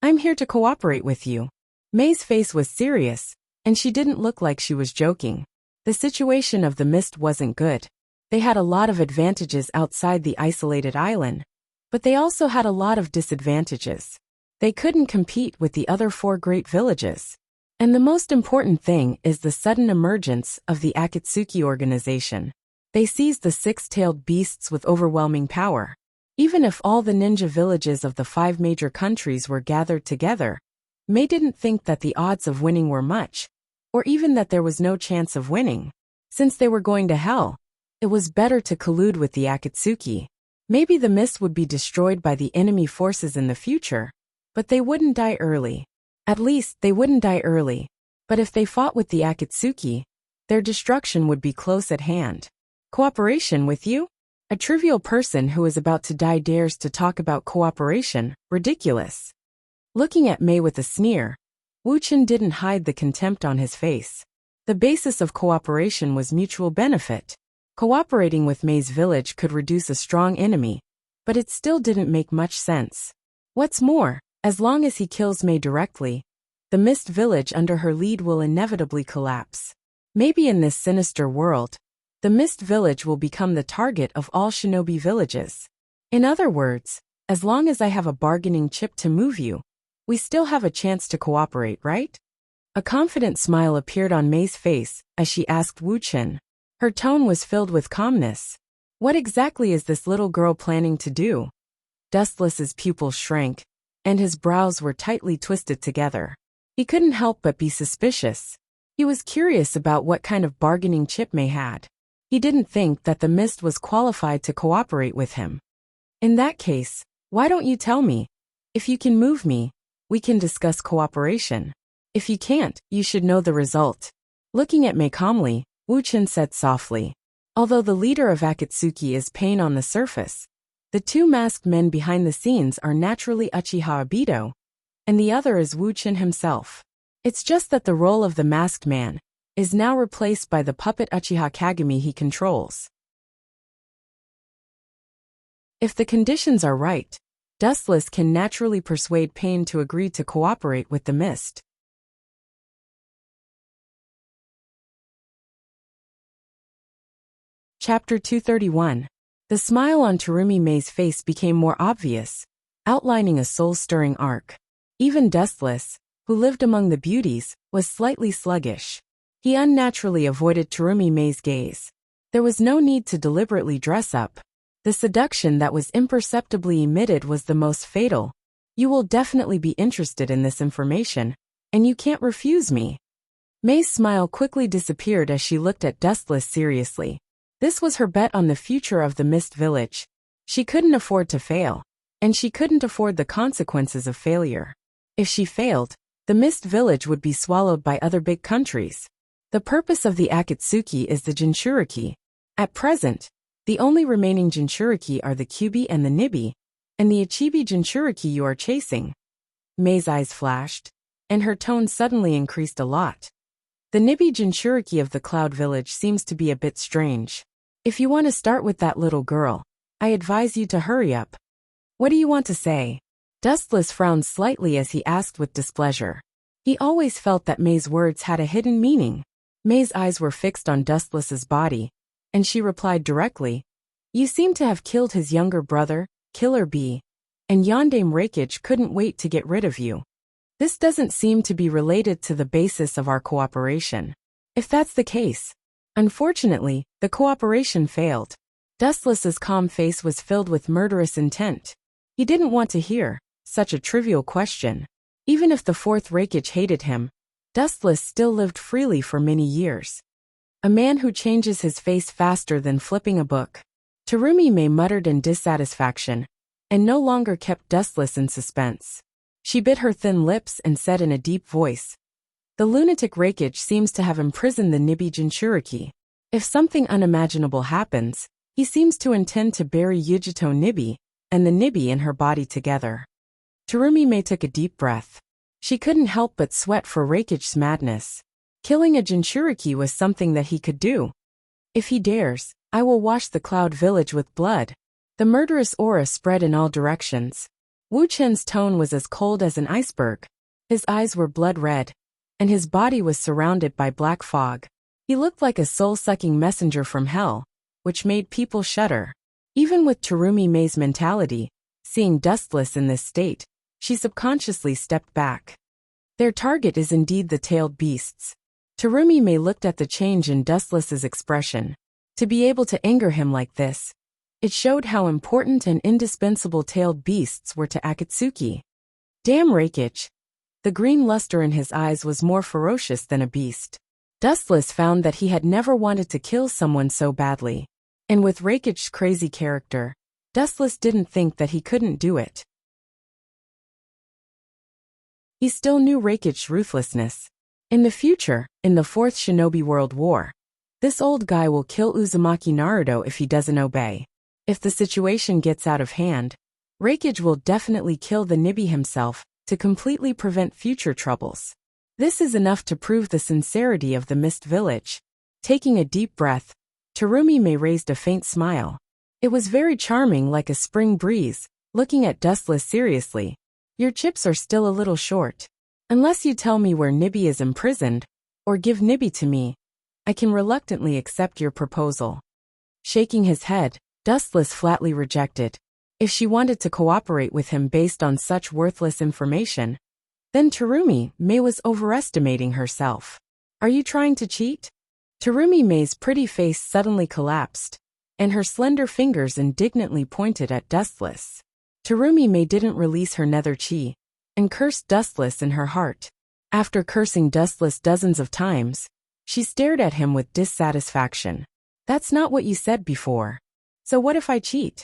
I'm here to cooperate with you. Mei's face was serious, and she didn't look like she was joking. The situation of the mist wasn't good. They had a lot of advantages outside the isolated island, but they also had a lot of disadvantages. They couldn't compete with the other 4 great villages. And the most important thing is the sudden emergence of the Akatsuki organization. They seized the 6-tailed beasts with overwhelming power. Even if all the ninja villages of the 5 major countries were gathered together, Mei didn't think that the odds of winning were much, or even that there was no chance of winning. Since they were going to hell, it was better to collude with the Akatsuki. Maybe the mist would be destroyed by the enemy forces in the future, but they wouldn't die early. At least, they wouldn't die early. But if they fought with the Akatsuki, their destruction would be close at hand. Cooperation with you? A trivial person who is about to die dares to talk about cooperation? Ridiculous. Looking at Mei with a sneer, Wu Chen didn't hide the contempt on his face. The basis of cooperation was mutual benefit. Cooperating with Mei's village could reduce a strong enemy, but it still didn't make much sense. What's more, as long as he kills Mei directly, the Mist Village under her lead will inevitably collapse. Maybe in this sinister world, the Mist Village will become the target of all shinobi villages. In other words, as long as I have a bargaining chip to move you, we still have a chance to cooperate, right? A confident smile appeared on Mei's face as she asked Wu Chen. Her tone was filled with calmness. What exactly is this little girl planning to do? Dustless's pupils shrank, and his brows were tightly twisted together. He couldn't help but be suspicious. He was curious about what kind of bargaining chip Mei had. He didn't think that the mist was qualified to cooperate with him. In that case, why don't you tell me? If you can move me, we can discuss cooperation. If you can't, you should know the result. Looking at Mei calmly, Wu Chen said softly. Although the leader of Akatsuki is Pain on the surface, the 2 masked men behind the scenes are naturally Uchiha Obito, and the other is Wu Chen himself. It's just that the role of the masked man is now replaced by the puppet Uchiha Kagami he controls. If the conditions are right, Dustless can naturally persuade Pain to agree to cooperate with the mist. Chapter 231. The smile on Terumi Mei's face became more obvious, outlining a soul-stirring arc. Even Dustless, who lived among the beauties, was slightly sluggish. He unnaturally avoided Terumi Mei's gaze. There was no need to deliberately dress up. The seduction that was imperceptibly emitted was the most fatal. You will definitely be interested in this information, and you can't refuse me. Mei's smile quickly disappeared as she looked at Dustless seriously. This was her bet on the future of the Mist Village. She couldn't afford to fail, and she couldn't afford the consequences of failure. If she failed, the Mist Village would be swallowed by other big countries. The purpose of the Akatsuki is the Jinchuriki. At present, the only remaining Jinchuriki are the Kyubi and the Nibi, and the Ichibi Jinchuriki you are chasing. Mei's eyes flashed, and her tone suddenly increased a lot. The Nibi Jinchuriki of the Cloud Village seems to be a bit strange. If you want to start with that little girl, I advise you to hurry up. What do you want to say? Dustless frowned slightly as he asked with displeasure. He always felt that Mei's words had a hidden meaning. Mei's eyes were fixed on Dustless's body, and she replied directly, You seem to have killed his younger brother, Killer Bee, and Yondaime Raikage couldn't wait to get rid of you. This doesn't seem to be related to the basis of our cooperation. If that's the case, unfortunately, the cooperation failed. Dustless's calm face was filled with murderous intent. He didn't want to hear such a trivial question. Even if the 4th Raikage hated him, Dustless still lived freely for many years. A man who changes his face faster than flipping a book. Terumi May muttered in dissatisfaction, and no longer kept Dustless in suspense. She bit her thin lips and said in a deep voice, "The lunatic Reikage seems to have imprisoned the Nibi Jinchuriki. If something unimaginable happens, he seems to intend to bury Yujito Nibi and the Nibi in her body together." Terumi May took a deep breath. She couldn't help but sweat for Reikage's madness. Killing a Jinchuriki was something that he could do. "If he dares, I will wash the Cloud Village with blood." The murderous aura spread in all directions. Wu Chen's tone was as cold as an iceberg. His eyes were blood red, and his body was surrounded by black fog. He looked like a soul-sucking messenger from hell, which made people shudder. Even with Terumi May's mentality, seeing Dustless in this state, she subconsciously stepped back. Their target is indeed the tailed beasts. Terumi May looked at the change in Dustless's expression. To be able to anger him like this, it showed how important and indispensable tailed beasts were to Akatsuki. Damn Reikage! The green luster in his eyes was more ferocious than a beast. Dustless found that he had never wanted to kill someone so badly. And with Reikage's crazy character, Dustless didn't think that he couldn't do it. He still knew Reikage's ruthlessness. In the future, in the Fourth Shinobi World War, this old guy will kill Uzumaki Naruto if he doesn't obey. If the situation gets out of hand, Reikage will definitely kill the Nibi himself to completely prevent future troubles. This is enough to prove the sincerity of the Mist Village. Taking a deep breath, Terumi May raised a faint smile. It was very charming, like a spring breeze, looking at Dustless seriously. "Your chips are still a little short. Unless you tell me where Nibi is imprisoned, or give Nibi to me, I can reluctantly accept your proposal." Shaking his head, Dustless flatly rejected. If she wanted to cooperate with him based on such worthless information, then Terumi May was overestimating herself. "Are you trying to cheat?" Terumi May's pretty face suddenly collapsed, and her slender fingers indignantly pointed at Dustless. Terumi May didn't release her nether chi, and cursed Dustless in her heart. After cursing Dustless dozens of times, she stared at him with dissatisfaction. "That's not what you said before. So what if I cheat?"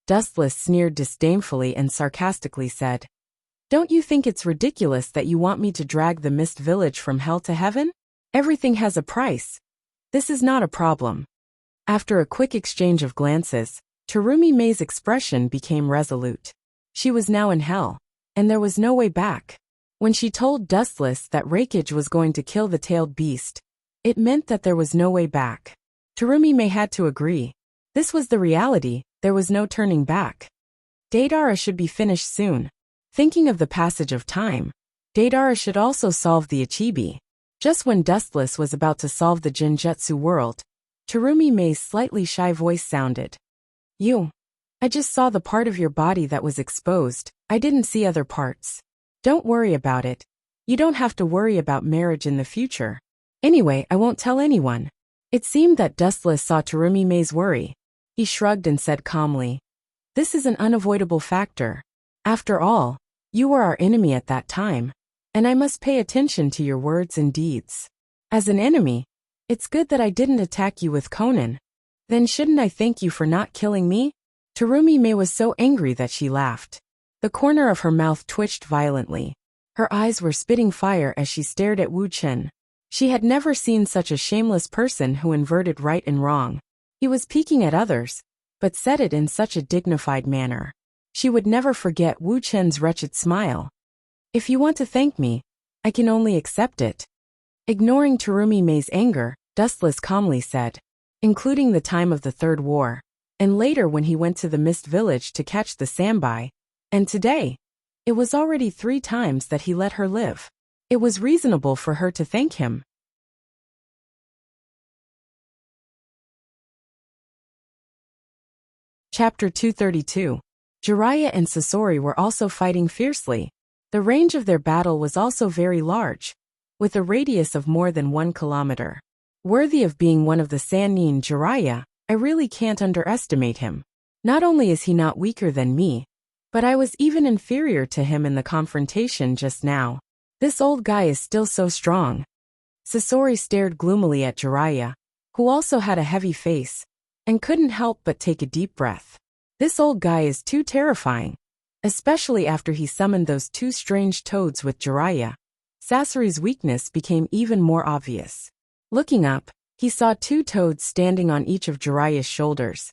Dustless sneered disdainfully and sarcastically said, "Don't you think it's ridiculous that you want me to drag the Mist Village from hell to heaven? Everything has a price. This is not a problem." After a quick exchange of glances, Terumi May's expression became resolute. She was now in hell, and there was no way back. When she told Dustless that Reikage was going to kill the tailed beast, it meant that there was no way back. Terumi May had to agree. This was the reality, there was no turning back. Deidara should be finished soon. Thinking of the passage of time, Deidara should also solve the Ichibi. Just when Dustless was about to solve the Genjutsu world, Terumi May's slightly shy voice sounded. I just saw the part of your body that was exposed, I didn't see other parts. Don't worry about it. You don't have to worry about marriage in the future. Anyway, I won't tell anyone." It seemed that Dustless saw Terumi May's worry. He shrugged and said calmly, "This is an unavoidable factor. After all, you were our enemy at that time, and I must pay attention to your words and deeds. As an enemy, it's good that I didn't attack you with Conan. Then shouldn't I thank you for not killing me?" Terumi May was so angry that she laughed. The corner of her mouth twitched violently. Her eyes were spitting fire as she stared at Wu Chen. She had never seen such a shameless person who inverted right and wrong. He was peeking at others, but said it in such a dignified manner. She would never forget Wu Chen's wretched smile. "If you want to thank me, I can only accept it." Ignoring Terumi May's anger, Dustless calmly said, "Including the time of the Third War, and later when he went to the Mist Village to catch the Sambai, and today, it was already 3 times that he let her live. It was reasonable for her to thank him." Chapter 232. Jiraiya and Sasori were also fighting fiercely. The range of their battle was also very large, with a radius of more than 1 kilometer. Worthy of being one of the Sannin Jiraiya, I really can't underestimate him. Not only is he not weaker than me, but I was even inferior to him in the confrontation just now. This old guy is still so strong. Sasori stared gloomily at Jiraiya, who also had a heavy face and couldn't help but take a deep breath. This old guy is too terrifying, especially after he summoned those two strange toads with Jiraiya. Sasori's weakness became even more obvious. Looking up, he saw two toads standing on each of Jiraiya's shoulders,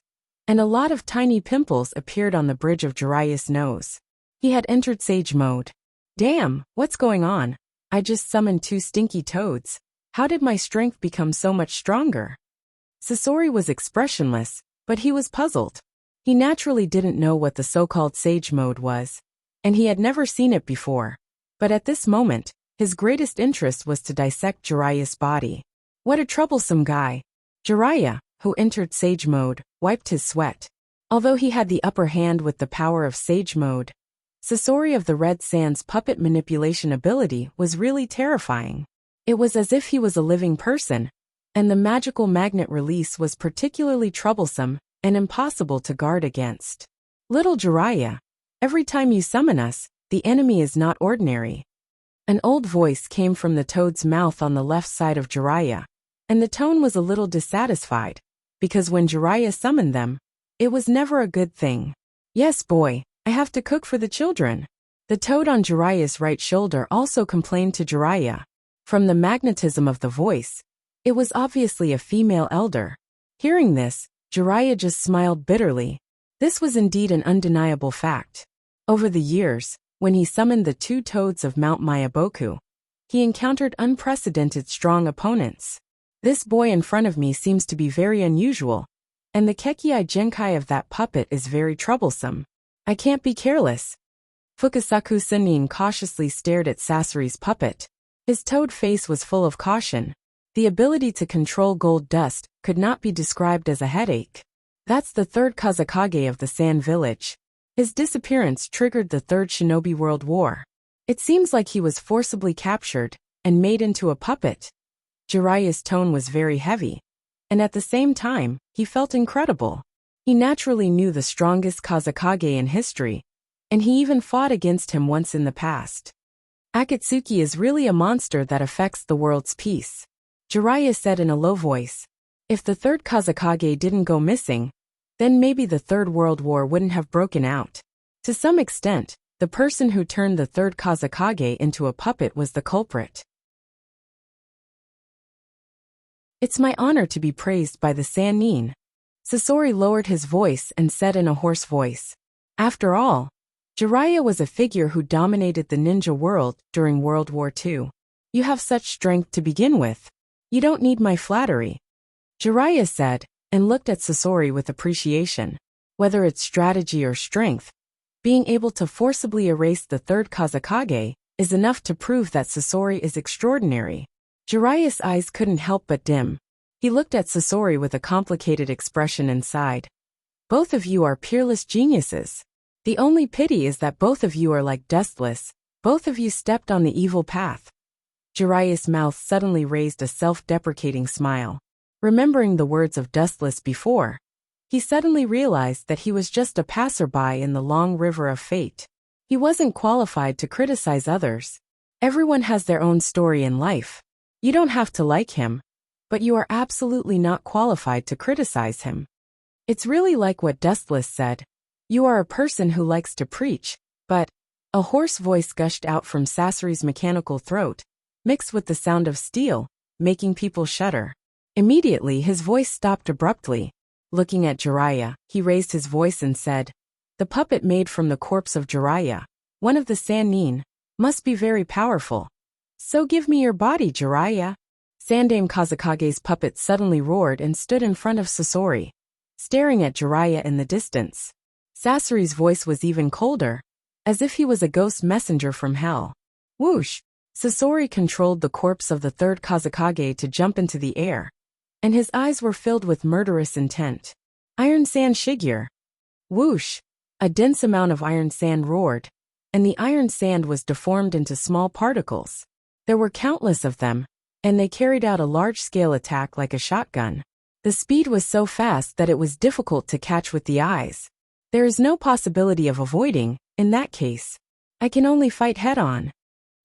and a lot of tiny pimples appeared on the bridge of Jiraiya's nose. He had entered Sage mode. Damn, what's going on? I just summoned two stinky toads. How did my strength become so much stronger? Sasori was expressionless, but he was puzzled. He naturally didn't know what the so-called Sage mode was, and he had never seen it before. But at this moment, his greatest interest was to dissect Jiraiya's body. What a troublesome guy. Jiraiya, who entered Sage mode, wiped his sweat. Although he had the upper hand with the power of Sage mode, Sasori of the Red Sand's puppet manipulation ability was really terrifying. It was as if he was a living person, and the magical magnet release was particularly troublesome and impossible to guard against. Little Jiraiya, every time you summon us, the enemy is not ordinary. An old voice came from the toad's mouth on the left side of Jiraiya, and the tone was a little dissatisfied, because when Jiraiya summoned them, it was never a good thing. Yes, boy, I have to cook for the children. The toad on Jiraiya's right shoulder also complained to Jiraiya. From the magnetism of the voice, it was obviously a female elder. Hearing this, Jiraiya just smiled bitterly. This was indeed an undeniable fact. Over the years, when he summoned the two toads of Mount Mayaboku, he encountered unprecedented strong opponents. This boy in front of me seems to be very unusual, and the Kekkei Genkai of that puppet is very troublesome. I can't be careless. Fukasaku Sunin cautiously stared at Sasori's puppet. His toad face was full of caution. The ability to control gold dust could not be described as a headache. That's the third Kazekage of the Sand Village. His disappearance triggered the Third Shinobi World War. It seems like he was forcibly captured and made into a puppet. Jiraiya's tone was very heavy, and at the same time, he felt incredible. He naturally knew the strongest Kazekage in history, and he even fought against him once in the past. Akatsuki is really a monster that affects the world's peace. Jiraiya said in a low voice. If the third Kazekage didn't go missing, then maybe the Third World War wouldn't have broken out. To some extent, the person who turned the third Kazekage into a puppet was the culprit. It's my honor to be praised by the Sannin. Sasori lowered his voice and said in a hoarse voice. After all, Jiraiya was a figure who dominated the ninja world during World War II. You have such strength to begin with. You don't need my flattery. Jiraiya said, and looked at Sasori with appreciation. Whether it's strategy or strength, being able to forcibly erase the third Kazekage is enough to prove that Sasori is extraordinary. Jiraiya's eyes couldn't help but dim. He looked at Sasori with a complicated expression and sighed. Both of you are peerless geniuses. The only pity is that both of you are like Dustless. Both of you stepped on the evil path. Jiraiya's mouth suddenly raised a self-deprecating smile. Remembering the words of Dustless before, he suddenly realized that he was just a passerby in the long river of fate. He wasn't qualified to criticize others. Everyone has their own story in life. You don't have to like him, but you are absolutely not qualified to criticize him. It's really like what Dustless said. You are a person who likes to preach, but a hoarse voice gushed out from Sasori's mechanical throat, mixed with the sound of steel, making people shudder. Immediately his voice stopped abruptly. Looking at Jiraiya, he raised his voice and said, the puppet made from the corpse of Jiraiya, one of the Sannin, must be very powerful. So give me your body, Jiraiya. Sandaime Kazekage's puppet suddenly roared and stood in front of Sasori, staring at Jiraiya in the distance. Sasori's voice was even colder, as if he was a ghost messenger from hell. Whoosh! Sasori controlled the corpse of the third Kazekage to jump into the air, and his eyes were filled with murderous intent. Iron Sand Shigure. Whoosh! A dense amount of iron sand roared, and the iron sand was deformed into small particles. There were countless of them, and they carried out a large-scale attack like a shotgun. The speed was so fast that it was difficult to catch with the eyes. There is no possibility of avoiding, in that case. I can only fight head-on.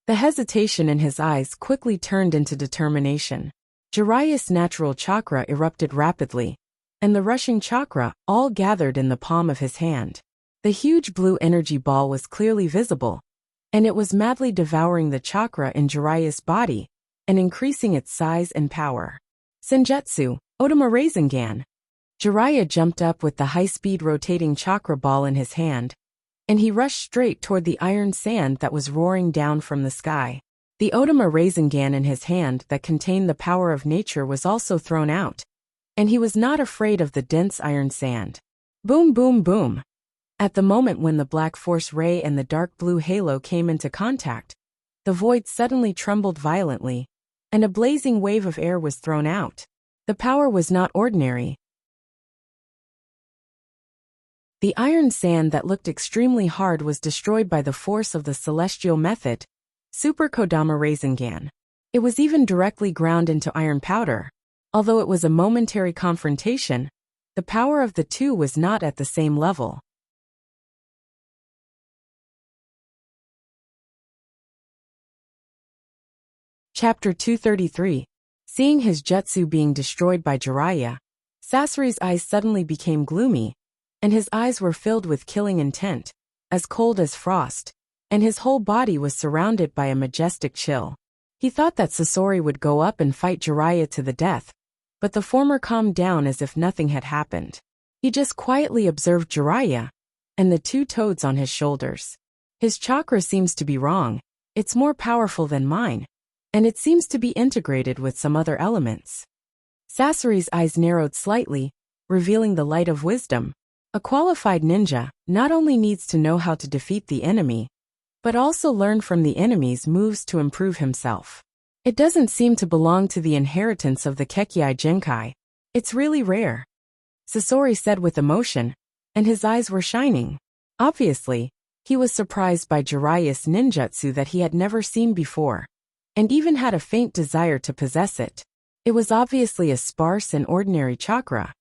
The hesitation in his eyes quickly turned into determination. Jiraiya's natural chakra erupted rapidly, and the rushing chakra all gathered in the palm of his hand. The huge blue energy ball was clearly visible, and it was madly devouring the chakra in Jiraiya's body and increasing its size and power. Senjutsu, Otama Rasengan. Jiraiya jumped up with the high-speed rotating chakra ball in his hand, and he rushed straight toward the iron sand that was roaring down from the sky. The Otama Rasengan in his hand that contained the power of nature was also thrown out, and he was not afraid of the dense iron sand. Boom, boom, boom. At the moment when the black force ray and the dark blue halo came into contact, the void suddenly trembled violently, and a blazing wave of air was thrown out. The power was not ordinary. The iron sand that looked extremely hard was destroyed by the force of the celestial method, Super Kodama Rasengan. It was even directly ground into iron powder. Although it was a momentary confrontation, the power of the two was not at the same level. Chapter 233. Seeing his jutsu being destroyed by Jiraiya, Sasori's eyes suddenly became gloomy, and his eyes were filled with killing intent, as cold as frost, and his whole body was surrounded by a majestic chill. He thought that Sasori would go up and fight Jiraiya to the death, but the former calmed down as if nothing had happened. He just quietly observed Jiraiya and the two toads on his shoulders. His chakra seems to be wrong, it's more powerful than mine, and it seems to be integrated with some other elements. Sasori's eyes narrowed slightly, revealing the light of wisdom. A qualified ninja not only needs to know how to defeat the enemy, but also learn from the enemy's moves to improve himself. It doesn't seem to belong to the inheritance of the Kekkei Genkai. It's really rare, Sasori said with emotion, and his eyes were shining. Obviously, he was surprised by Jiraiya's ninjutsu that he had never seen before, and even had a faint desire to possess it. It was obviously a sparse and ordinary chakra,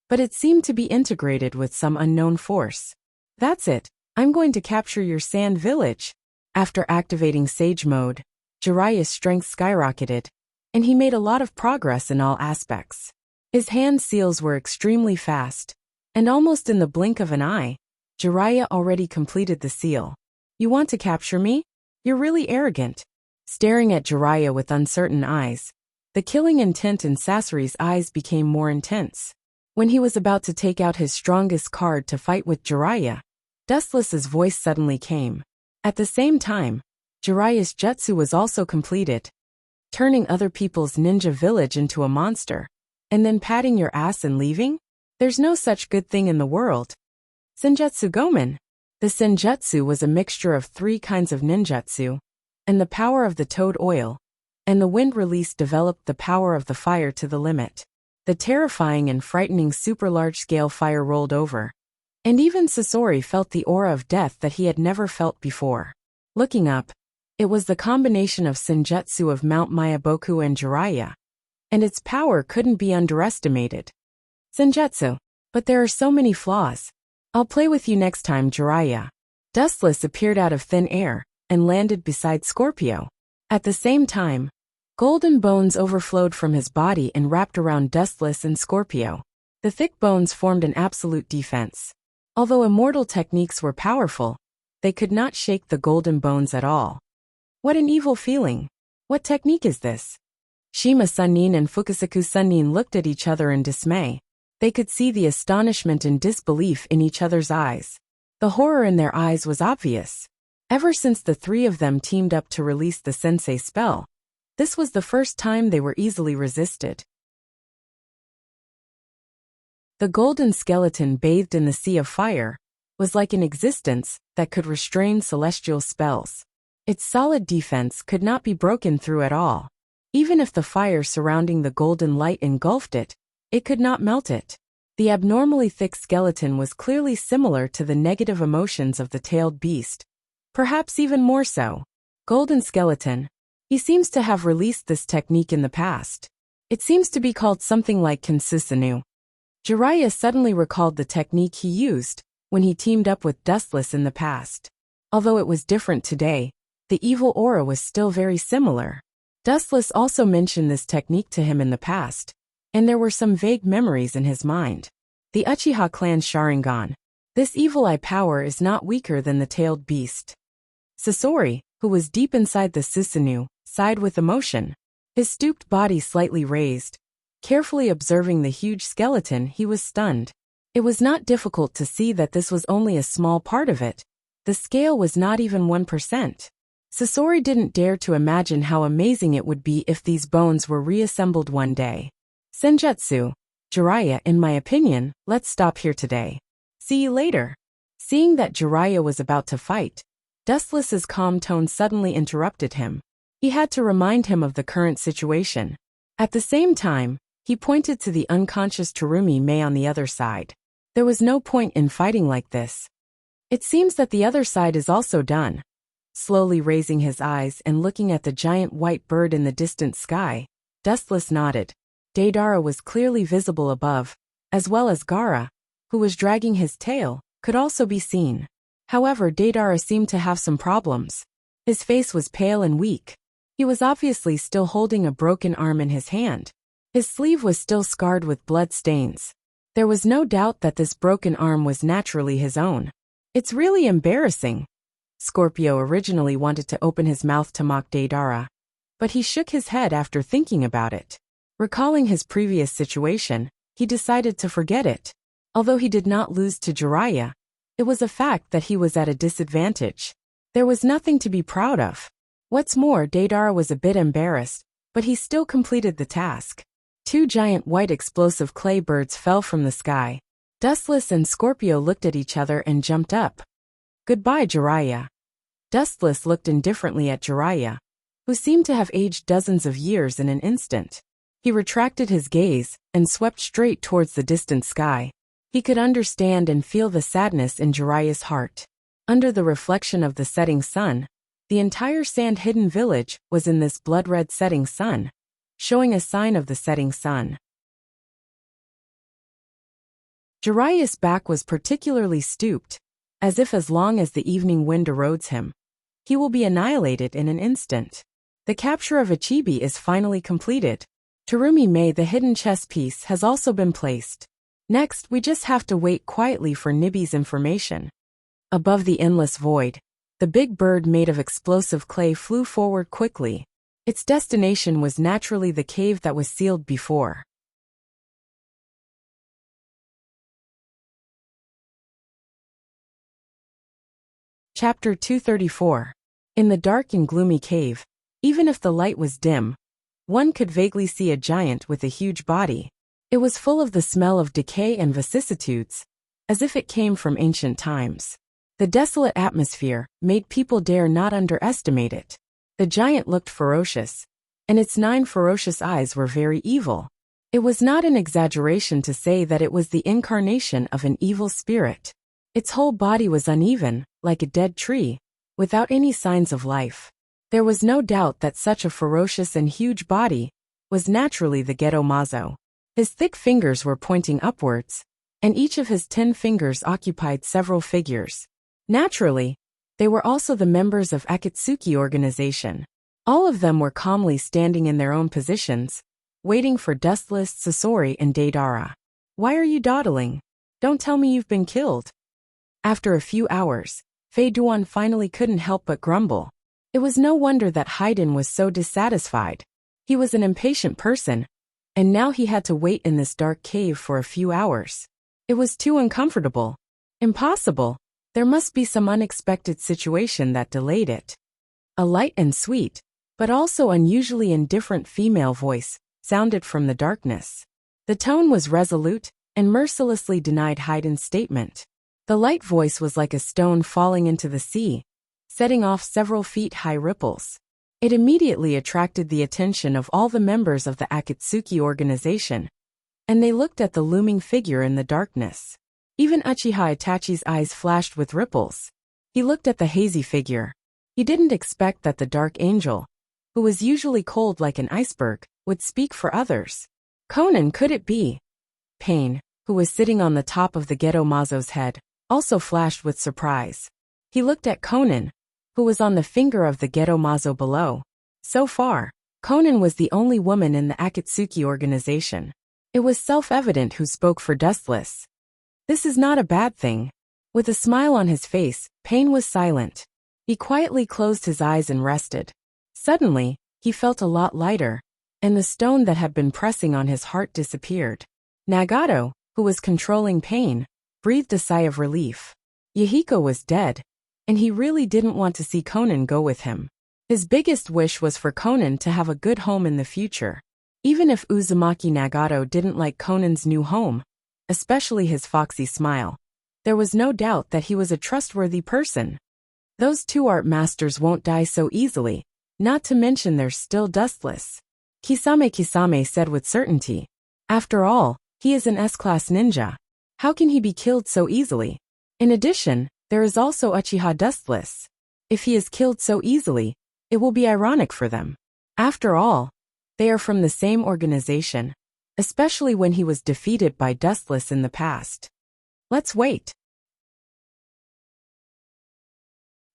but it seemed to be integrated with some unknown force. That's it, I'm going to capture your sand village. After activating Sage Mode, Jiraiya's strength skyrocketed, and he made a lot of progress in all aspects. His hand seals were extremely fast, and almost in the blink of an eye, Jiraiya already completed the seal. You want to capture me? You're really arrogant. Staring at Jiraiya with uncertain eyes, the killing intent in Sasori's eyes became more intense. When he was about to take out his strongest card to fight with Jiraiya, Dustless's voice suddenly came. At the same time, Jiraiya's jutsu was also completed, turning other people's ninja village into a monster, and then patting your ass and leaving? There's no such good thing in the world. Senjutsu Gomen. The senjutsu was a mixture of 3 kinds of ninjutsu, and the power of the toad oil, and the wind release developed the power of the fire to the limit. The terrifying and frightening super large-scale fire rolled over, and even Sasori felt the aura of death that he had never felt before. Looking up, it was the combination of senjutsu of Mount Myaboku and Jiraiya, and its power couldn't be underestimated. Senjutsu. But there are so many flaws. I'll play with you next time, Jiraiya. Dustless appeared out of thin air and landed beside Scorpio. At the same time, golden bones overflowed from his body and wrapped around Dustless and Scorpio. The thick bones formed an absolute defense. Although immortal techniques were powerful, they could not shake the golden bones at all. What an evil feeling. What technique is this? Shima Sunin and Fukusaku Sunin looked at each other in dismay. They could see the astonishment and disbelief in each other's eyes. The horror in their eyes was obvious. Ever since the 3 of them teamed up to release the sensei spell, this was the first time they were easily resisted. The golden skeleton bathed in the sea of fire was like an existence that could restrain celestial spells. Its solid defense could not be broken through at all. Even if the fire surrounding the golden light engulfed it, it could not melt it. The abnormally thick skeleton was clearly similar to the negative emotions of the tailed beast, perhaps even more so. Golden skeleton. He seems to have released this technique in the past. It seems to be called something like Kinsusanu. Jiraiya suddenly recalled the technique he used when he teamed up with Dustless in the past. Although it was different today, the evil aura was still very similar. Dustless also mentioned this technique to him in the past, and there were some vague memories in his mind. The Uchiha clan's Sharingan. This evil eye power is not weaker than the tailed beast. Sasori, who was deep inside the Susanoo, sighed with emotion. His stooped body slightly raised. Carefully observing the huge skeleton, he was stunned. It was not difficult to see that this was only a small part of it. The scale was not even 1%. Sasori didn't dare to imagine how amazing it would be if these bones were reassembled one day. Senjutsu, Jiraiya, in my opinion, let's stop here today. See you later. Seeing that Jiraiya was about to fight, Dustless's calm tone suddenly interrupted him. He had to remind him of the current situation. At the same time, he pointed to the unconscious Terumi Mei on the other side. There was no point in fighting like this. It seems that the other side is also done. Slowly raising his eyes and looking at the giant white bird in the distant sky, Dustless nodded. Deidara was clearly visible above, as well as Gaara, who was dragging his tail, could also be seen. However, Deidara seemed to have some problems. His face was pale and weak. He was obviously still holding a broken arm in his hand. His sleeve was still scarred with blood stains. There was no doubt that this broken arm was naturally his own. It's really embarrassing. Scorpio originally wanted to open his mouth to mock Deidara, but he shook his head after thinking about it. Recalling his previous situation, he decided to forget it. Although he did not lose to Jiraiya, it was a fact that he was at a disadvantage. There was nothing to be proud of. What's more, Deidara was a bit embarrassed, but he still completed the task. Two giant white explosive clay birds fell from the sky. Dustless and Scorpio looked at each other and jumped up. Goodbye, Jiraiya. Dustless looked indifferently at Jiraiya, who seemed to have aged dozens of years in an instant. He retracted his gaze and swept straight towards the distant sky. He could understand and feel the sadness in Jiraiya's heart. Under the reflection of the setting sun, the entire sand-hidden village was in this blood-red setting sun, showing a sign of the setting sun. Jiraiya's back was particularly stooped, as long as the evening wind erodes him, he will be annihilated in an instant. The capture of Ichibi is finally completed. Terumi Mei, the hidden chess piece, has also been placed. Next, we just have to wait quietly for Nibi's information. Above the endless void, the big bird made of explosive clay flew forward quickly. Its destination was naturally the cave that was sealed before. Chapter 234. In the dark and gloomy cave, even if the light was dim, one could vaguely see a giant with a huge body. It was full of the smell of decay and vicissitudes, as if it came from ancient times. The desolate atmosphere made people dare not underestimate it. The giant looked ferocious, and its 9 ferocious eyes were very evil. It was not an exaggeration to say that it was the incarnation of an evil spirit. Its whole body was uneven, like a dead tree, without any signs of life. There was no doubt that such a ferocious and huge body was naturally the Geto Mazo. His thick fingers were pointing upwards, and each of his 10 fingers occupied several figures. Naturally, they were also the members of Akatsuki organization. All of them were calmly standing in their own positions, waiting for Dustless, Sasori, and Deidara. Why are you dawdling? Don't tell me you've been killed. After a few hours, Fei Duan finally couldn't help but grumble. It was no wonder that Haydn was so dissatisfied. He was an impatient person, and now he had to wait in this dark cave for a few hours. It was too uncomfortable. Impossible. There must be some unexpected situation that delayed it. A light and sweet, but also unusually indifferent female voice sounded from the darkness. The tone was resolute and mercilessly denied Haydn's statement. The light voice was like a stone falling into the sea, setting off several feet-high ripples. It immediately attracted the attention of all the members of the Akatsuki organization, and they looked at the looming figure in the darkness. Even Uchiha Itachi's eyes flashed with ripples. He looked at the hazy figure. He didn't expect that the Dark Angel, who was usually cold like an iceberg, would speak for others. Conan, could it be? Pain, who was sitting on the top of the Geto Mazo's head, also flashed with surprise. He looked at Conan, who was on the finger of the Geto Mazo below. So far, Konan was the only woman in the Akatsuki organization. It was self-evident who spoke for Dustless. This is not a bad thing. With a smile on his face, Pain was silent. He quietly closed his eyes and rested. Suddenly, he felt a lot lighter, and the stone that had been pressing on his heart disappeared. Nagato, who was controlling Pain, breathed a sigh of relief. Yahiko was dead, and he really didn't want to see Konan go with him. His biggest wish was for Konan to have a good home in the future. Even if Uzumaki Nagato didn't like Konan's new home, especially his foxy smile, there was no doubt that he was a trustworthy person. Those two art masters won't die so easily, not to mention they're still Dustless. Kisame said with certainty. After all, he is an S-class ninja. How can he be killed so easily? In addition, there is also Uchiha Dustless. If he is killed so easily, it will be ironic for them. After all, they are from the same organization, especially when he was defeated by Dustless in the past. Let's wait.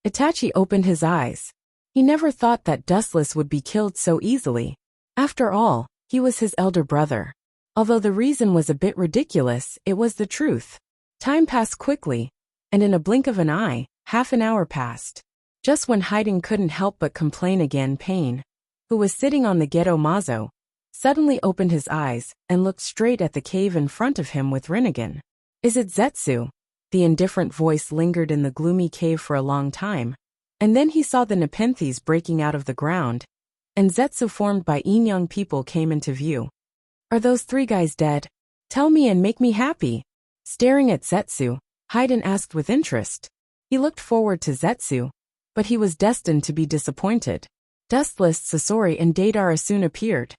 Itachi opened his eyes. He never thought that Dustless would be killed so easily. After all, he was his elder brother. Although the reason was a bit ridiculous, it was the truth. Time passed quickly, and in a blink of an eye, half an hour passed. Just when Haiden couldn't help but complain again, Pain, who was sitting on the ghetto mazo, suddenly opened his eyes and looked straight at the cave in front of him with Rinnegan. Is it Zetsu? The indifferent voice lingered in the gloomy cave for a long time, and then he saw the Nepenthes breaking out of the ground, and Zetsu formed by young people came into view. Are those three guys dead? Tell me and make me happy. Staring at Zetsu, Haiden asked with interest. He looked forward to Zetsu, but he was destined to be disappointed. Dustless, Sasori and Deidara soon appeared.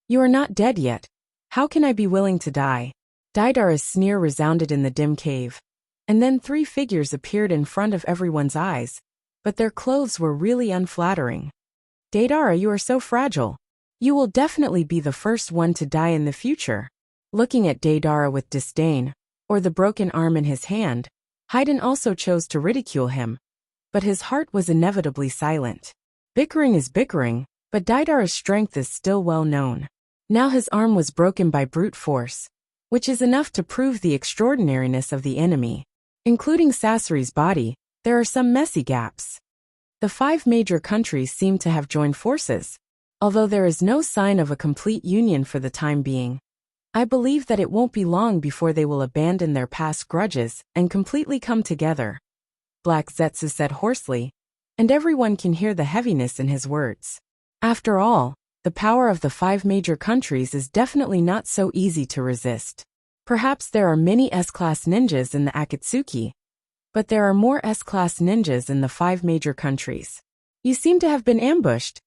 You are not dead yet. How can I be willing to die? Deidara's sneer resounded in the dim cave. And then three figures appeared in front of everyone's eyes, but their clothes were really unflattering. Deidara, you are so fragile. You will definitely be the first one to die in the future. Looking at Deidara with disdain, or the broken arm in his hand, Haiden also chose to ridicule him. But his heart was inevitably silent. Bickering is bickering, but Deidara's strength is still well known. Now his arm was broken by brute force, which is enough to prove the extraordinariness of the enemy. Including Sasori's body, there are some messy gaps. The 5 major countries seem to have joined forces, although there is no sign of a complete union for the time being. I believe that it won't be long before they will abandon their past grudges and completely come together. Black Zetsu said hoarsely, and everyone can hear the heaviness in his words. After all, the power of the 5 major countries is definitely not so easy to resist. Perhaps there are many S-class ninjas in the Akatsuki, but there are more S-class ninjas in the 5 major countries. You seem to have been ambushed.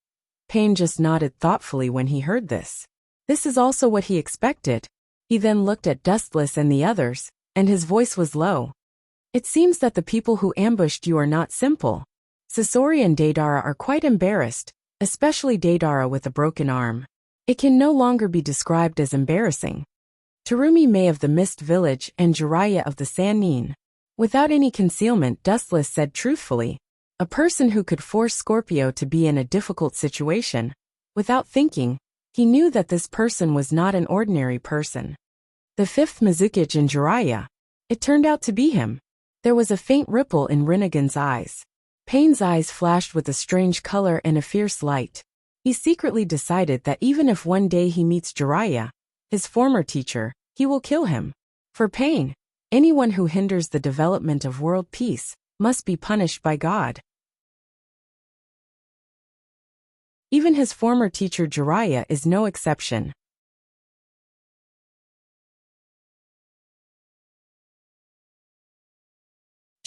Pain just nodded thoughtfully when he heard this. This is also what he expected. He then looked at Dustless and the others, and his voice was low. It seems that the people who ambushed you are not simple. Sasori and Deidara are quite embarrassed, especially Deidara with a broken arm. It can no longer be described as embarrassing. Terumi May of the Mist Village and Jiraiya of the Sannin. Without any concealment, Dustless said truthfully. A person who could force Scorpio to be in a difficult situation. Without thinking, he knew that this person was not an ordinary person. The 5th Mizukichi and Jiraiya. It turned out to be him. There was a faint ripple in Rinnegan's eyes. Pain's eyes flashed with a strange color and a fierce light. He secretly decided that even if one day he meets Jiraiya, his former teacher, he will kill him. For Pain, anyone who hinders the development of world peace must be punished by God. Even his former teacher Jiraiya is no exception.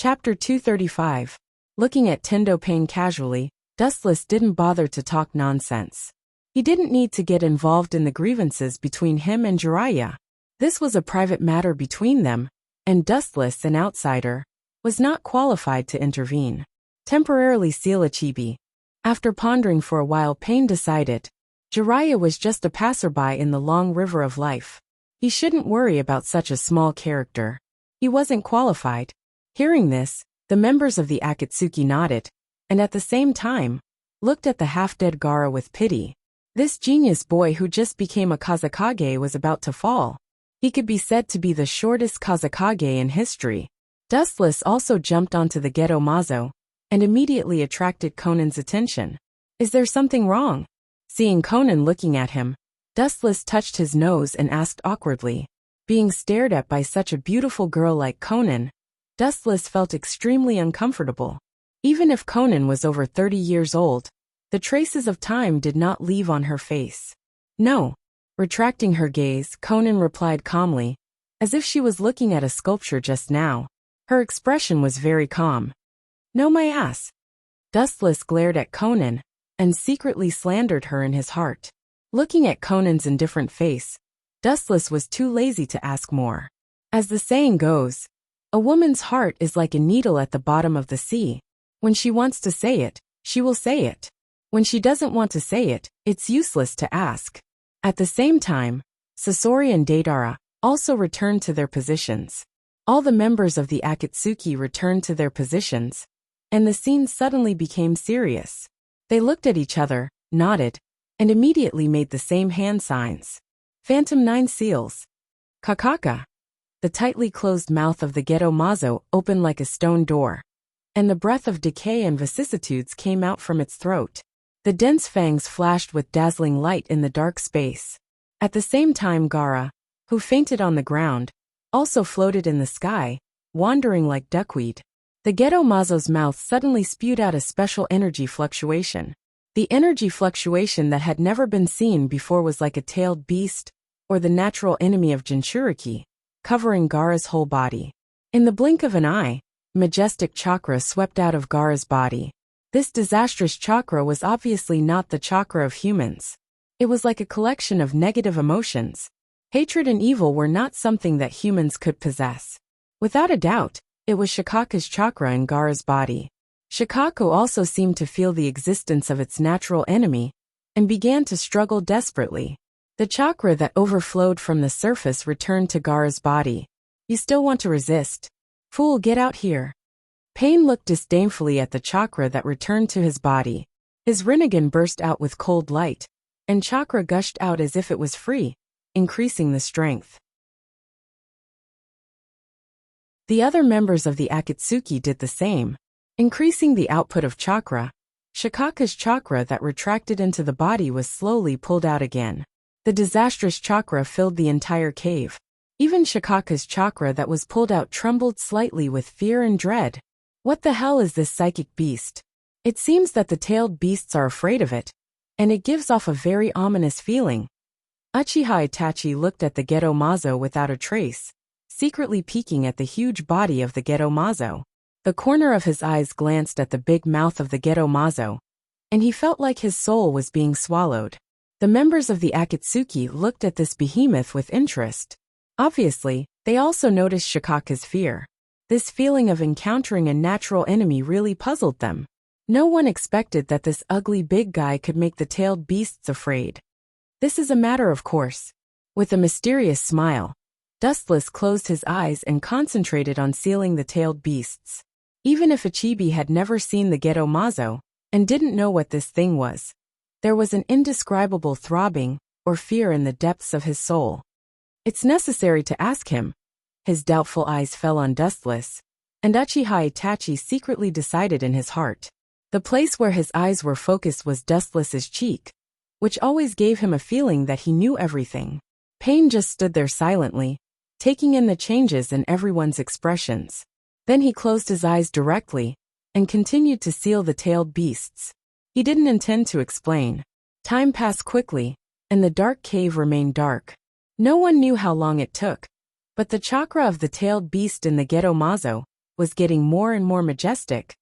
Chapter 235. Looking at Tendo Pain casually, Dustless didn't bother to talk nonsense. He didn't need to get involved in the grievances between him and Jiraiya. This was a private matter between them, and Dustless, an outsider, was not qualified to intervene. Temporarily seal a chibi. After pondering for a while, Pain decided Jiraiya was just a passerby in the long river of life. He shouldn't worry about such a small character. He wasn't qualified. Hearing this, the members of the Akatsuki nodded, and at the same time, looked at the half-dead Gaara with pity. This genius boy who just became a Kazekage was about to fall. He could be said to be the shortest Kazekage in history. Dustless also jumped onto the Gedo Mazo and immediately attracted Conan's attention. Is there something wrong? Seeing Conan looking at him, Dustless touched his nose and asked awkwardly. Being stared at by such a beautiful girl like Conan, Dustless felt extremely uncomfortable. Even if Conan was over 30 years old, the traces of time did not leave on her face. No. Retracting her gaze, Conan replied calmly, as if she was looking at a sculpture just now. Her expression was very calm. No, my ass. Dustless glared at Conan and secretly slandered her in his heart. Looking at Conan's indifferent face, Dustless was too lazy to ask more. As the saying goes, a woman's heart is like a needle at the bottom of the sea. When she wants to say it, she will say it. When she doesn't want to say it, it's useless to ask. At the same time, Sasori and Deidara also returned to their positions. All the members of the Akatsuki returned to their positions, and the scene suddenly became serious. They looked at each other, nodded, and immediately made the same hand signs. Phantom 9 seals. Kakaka. The tightly closed mouth of the Gedo Mazo opened like a stone door, and the breath of decay and vicissitudes came out from its throat. The dense fangs flashed with dazzling light in the dark space. At the same time, Gaara, who fainted on the ground, also floated in the sky, wandering like duckweed. The Gedo Mazo's mouth suddenly spewed out a special energy fluctuation. The energy fluctuation that had never been seen before was like a tailed beast, or the natural enemy of Jinchuriki, covering Gaara's whole body. In the blink of an eye, majestic chakra swept out of Gaara's body. This disastrous chakra was obviously not the chakra of humans. It was like a collection of negative emotions. Hatred and evil were not something that humans could possess. Without a doubt, it was Shikaka's chakra in Gaara's body. Shikako also seemed to feel the existence of its natural enemy and began to struggle desperately. The chakra that overflowed from the surface returned to Gaara's body. You still want to resist? Fool, get out here. Pain looked disdainfully at the chakra that returned to his body. His Rinnegan burst out with cold light, and chakra gushed out as if it was free, increasing the strength. The other members of the Akatsuki did the same, increasing the output of chakra. Shikaka's chakra that retracted into the body was slowly pulled out again. The disastrous chakra filled the entire cave. Even Shikaka's chakra that was pulled out trembled slightly with fear and dread. What the hell is this psychic beast? It seems that the tailed beasts are afraid of it, and it gives off a very ominous feeling. Uchiha Itachi looked at the Gedo Mazo without a trace, secretly peeking at the huge body of the Gedo Mazo. The corner of his eyes glanced at the big mouth of the Gedo Mazo, and he felt like his soul was being swallowed. The members of the Akatsuki looked at this behemoth with interest. Obviously, they also noticed Shikaka's fear. This feeling of encountering a natural enemy really puzzled them. No one expected that this ugly big guy could make the tailed beasts afraid. This is a matter of course. With a mysterious smile, Dustless closed his eyes and concentrated on sealing the tailed beasts. Even if Ichibi had never seen the Gedo Mazo and didn't know what this thing was, there was an indescribable throbbing or fear in the depths of his soul. It's necessary to ask him. His doubtful eyes fell on Dustless, and Uchiha Itachi secretly decided in his heart. The place where his eyes were focused was Dustless's cheek, which always gave him a feeling that he knew everything. Pain just stood there silently, taking in the changes in everyone's expressions. Then he closed his eyes directly and continued to seal the tailed beasts. He didn't intend to explain. Time passed quickly, and the dark cave remained dark. No one knew how long it took, but the chakra of the tailed beast in the Gedo Mazo was getting more and more majestic,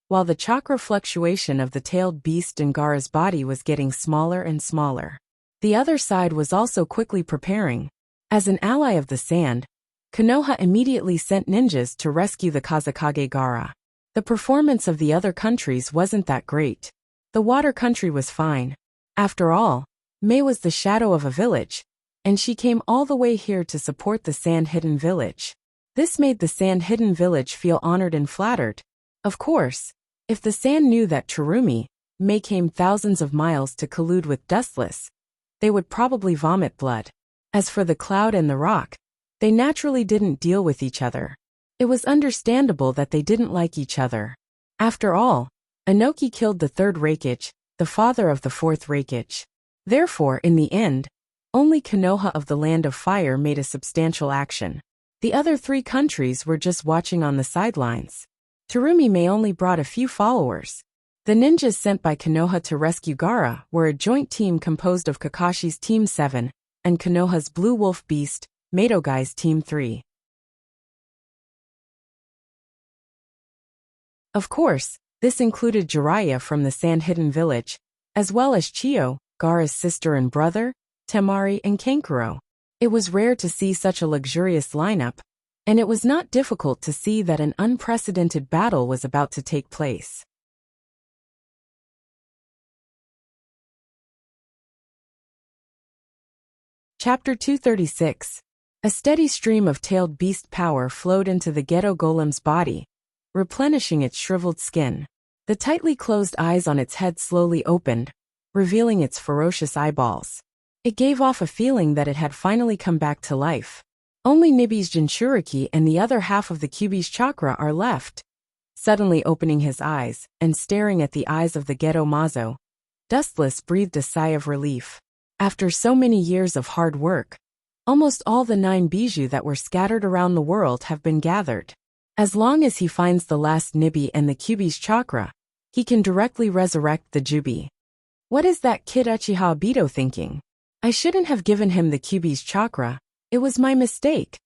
while the chakra fluctuation of the tailed beast in Gaara's body was getting smaller and smaller. The other side was also quickly preparing. As an ally of the sand, Konoha immediately sent ninjas to rescue the Kazekage Gaara. The performance of the other countries wasn't that great. The water country was fine. After all, Mei was the shadow of a village, and she came all the way here to support the Sand Hidden Village. This made the Sand Hidden Village feel honored and flattered. Of course, if the Sand knew that Terumi, Mei came thousands of miles to collude with Dustless, they would probably vomit blood. As for the cloud and the rock, they naturally didn't deal with each other. It was understandable that they didn't like each other. After all, Inoki killed the third Reikage, the father of the fourth Reikage. Therefore, in the end, only Konoha of the Land of Fire made a substantial action. The other three countries were just watching on the sidelines. Terumi may only brought a few followers. The ninjas sent by Konoha to rescue Gaara were a joint team composed of Kakashi's Team 7 and Konoha's Blue Wolf Beast, Maidogai's Team 3. Of course, this included Jiraiya from the Sand-Hidden Village, as well as Chiyo, Gaara's sister and brother, Temari and Kankuro. It was rare to see such a luxurious lineup, and it was not difficult to see that an unprecedented battle was about to take place. Chapter 236. A steady stream of tailed beast power flowed into the ghetto golem's body, replenishing its shriveled skin. The tightly closed eyes on its head slowly opened, revealing its ferocious eyeballs. It gave off a feeling that it had finally come back to life. Only Nibi's Jinchuriki and the other half of the Kyuubi's chakra are left. Suddenly opening his eyes and staring at the eyes of the ghetto Mazo, Dustless breathed a sigh of relief. After so many years of hard work, almost all the 9 bijou that were scattered around the world have been gathered. As long as he finds the last Nibi and the Kyuubi's chakra, he can directly resurrect the Jubi. What is that kid Uchiha Obito thinking? I shouldn't have given him the Kyuubi's chakra. It was my mistake.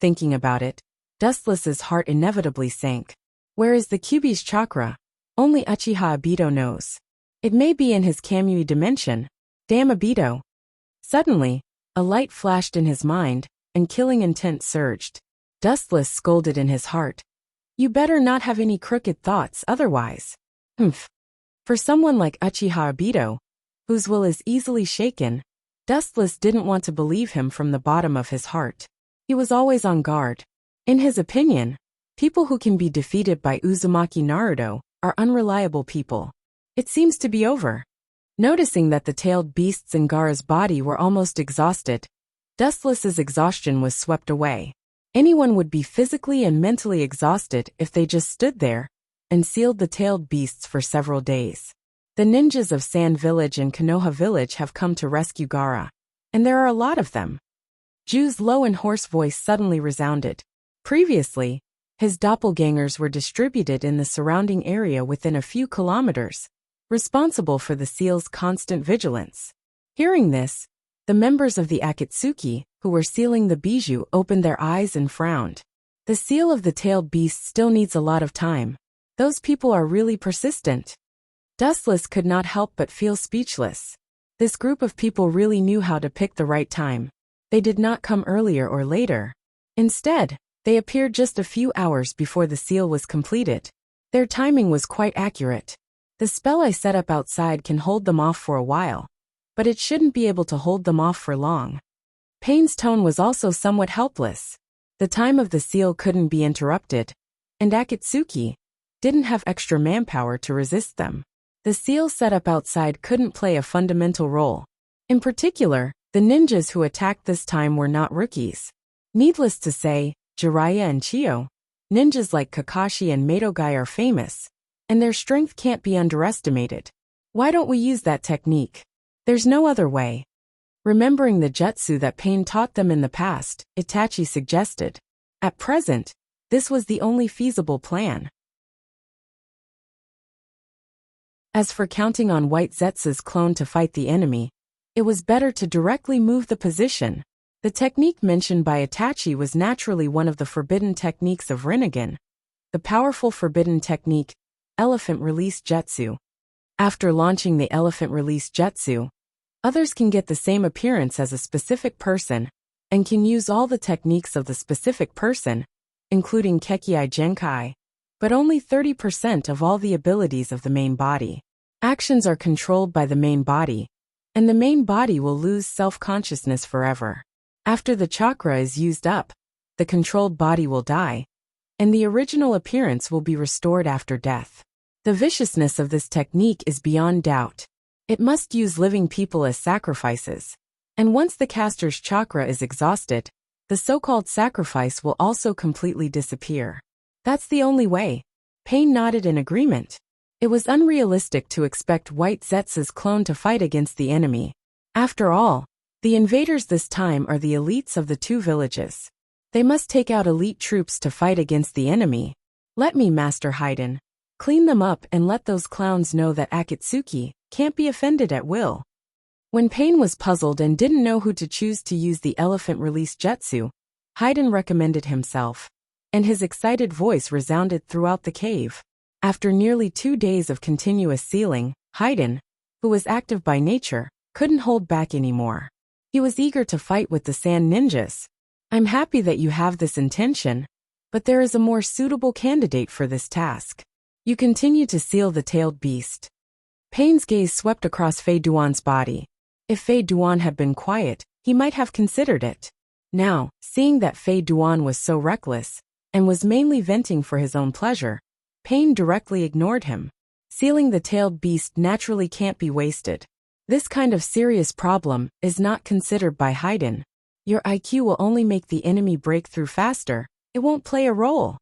Thinking about it, Dustless's heart inevitably sank. Where is the Kyuubi's chakra? Only Uchiha Obito knows. It may be in his Kamui dimension. Damn Obito. Suddenly, a light flashed in his mind, and killing intent surged. Dustless scolded in his heart. You better not have any crooked thoughts otherwise. Humph. For someone like Uchiha Obito, whose will is easily shaken, Dustless didn't want to believe him from the bottom of his heart. He was always on guard. In his opinion, people who can be defeated by Uzumaki Naruto are unreliable people. It seems to be over. Noticing that the tailed beasts in Gaara's body were almost exhausted, Dustless's exhaustion was swept away. Anyone would be physically and mentally exhausted if they just stood there and sealed the tailed beasts for several days. The ninjas of Sand Village and Konoha Village have come to rescue Gaara, and there are a lot of them. Ju's low and hoarse voice suddenly resounded. Previously, his doppelgangers were distributed in the surrounding area within a few kilometers, responsible for the seal's constant vigilance. Hearing this, the members of the Akatsuki, who were sealing the bijou, opened their eyes and frowned. The seal of the tailed beast still needs a lot of time. Those people are really persistent. Dustless could not help but feel speechless. This group of people really knew how to pick the right time. They did not come earlier or later. Instead, they appeared just a few hours before the seal was completed. Their timing was quite accurate. The spell I set up outside can hold them off for a while, but it shouldn't be able to hold them off for long. Pain's tone was also somewhat helpless. The time of the seal couldn't be interrupted, and Akatsuki didn't have extra manpower to resist them. The seal set up outside couldn't play a fundamental role. In particular, the ninjas who attacked this time were not rookies. Needless to say, Jiraiya and Chiyo, ninjas like Kakashi and Madogai are famous, and their strength can't be underestimated. Why don't we use that technique? There's no other way. Remembering the jutsu that Pain taught them in the past, Itachi suggested. At present, this was the only feasible plan. As for counting on White Zetsu's clone to fight the enemy, it was better to directly move the position. The technique mentioned by Itachi was naturally one of the forbidden techniques of Rinnegan, the powerful forbidden technique, Elephant Release Jutsu. After launching the Elephant Release Jutsu, others can get the same appearance as a specific person, and can use all the techniques of the specific person, including Kekkei Genkai, but only 30% of all the abilities of the main body. Actions are controlled by the main body, and the main body will lose self-consciousness forever. After the chakra is used up, the controlled body will die, and the original appearance will be restored after death. The viciousness of this technique is beyond doubt. It must use living people as sacrifices. And once the caster's chakra is exhausted, the so-called sacrifice will also completely disappear. That's the only way. Pain nodded in agreement. It was unrealistic to expect White Zetsu's clone to fight against the enemy. After all, the invaders this time are the elites of the two villages. They must take out elite troops to fight against the enemy. Let me, Master Haydn. Clean them up and let those clowns know that Akatsuki can't be offended at will. When Pain was puzzled and didn't know who to choose to use the elephant release jutsu, Haydn recommended himself, and his excited voice resounded throughout the cave. After nearly 2 days of continuous sealing, Haydn, who was active by nature, couldn't hold back anymore. He was eager to fight with the sand ninjas. I'm happy that you have this intention, but there is a more suitable candidate for this task. You continue to seal the tailed beast. Pain's gaze swept across Fei Duan's body. If Fei Duan had been quiet, he might have considered it. Now, seeing that Fei Duan was so reckless, and was mainly venting for his own pleasure, Pain directly ignored him. Sealing the tailed beast naturally can't be wasted. This kind of serious problem is not considered by Haydn. Your IQ will only make the enemy break through faster, it won't play a role.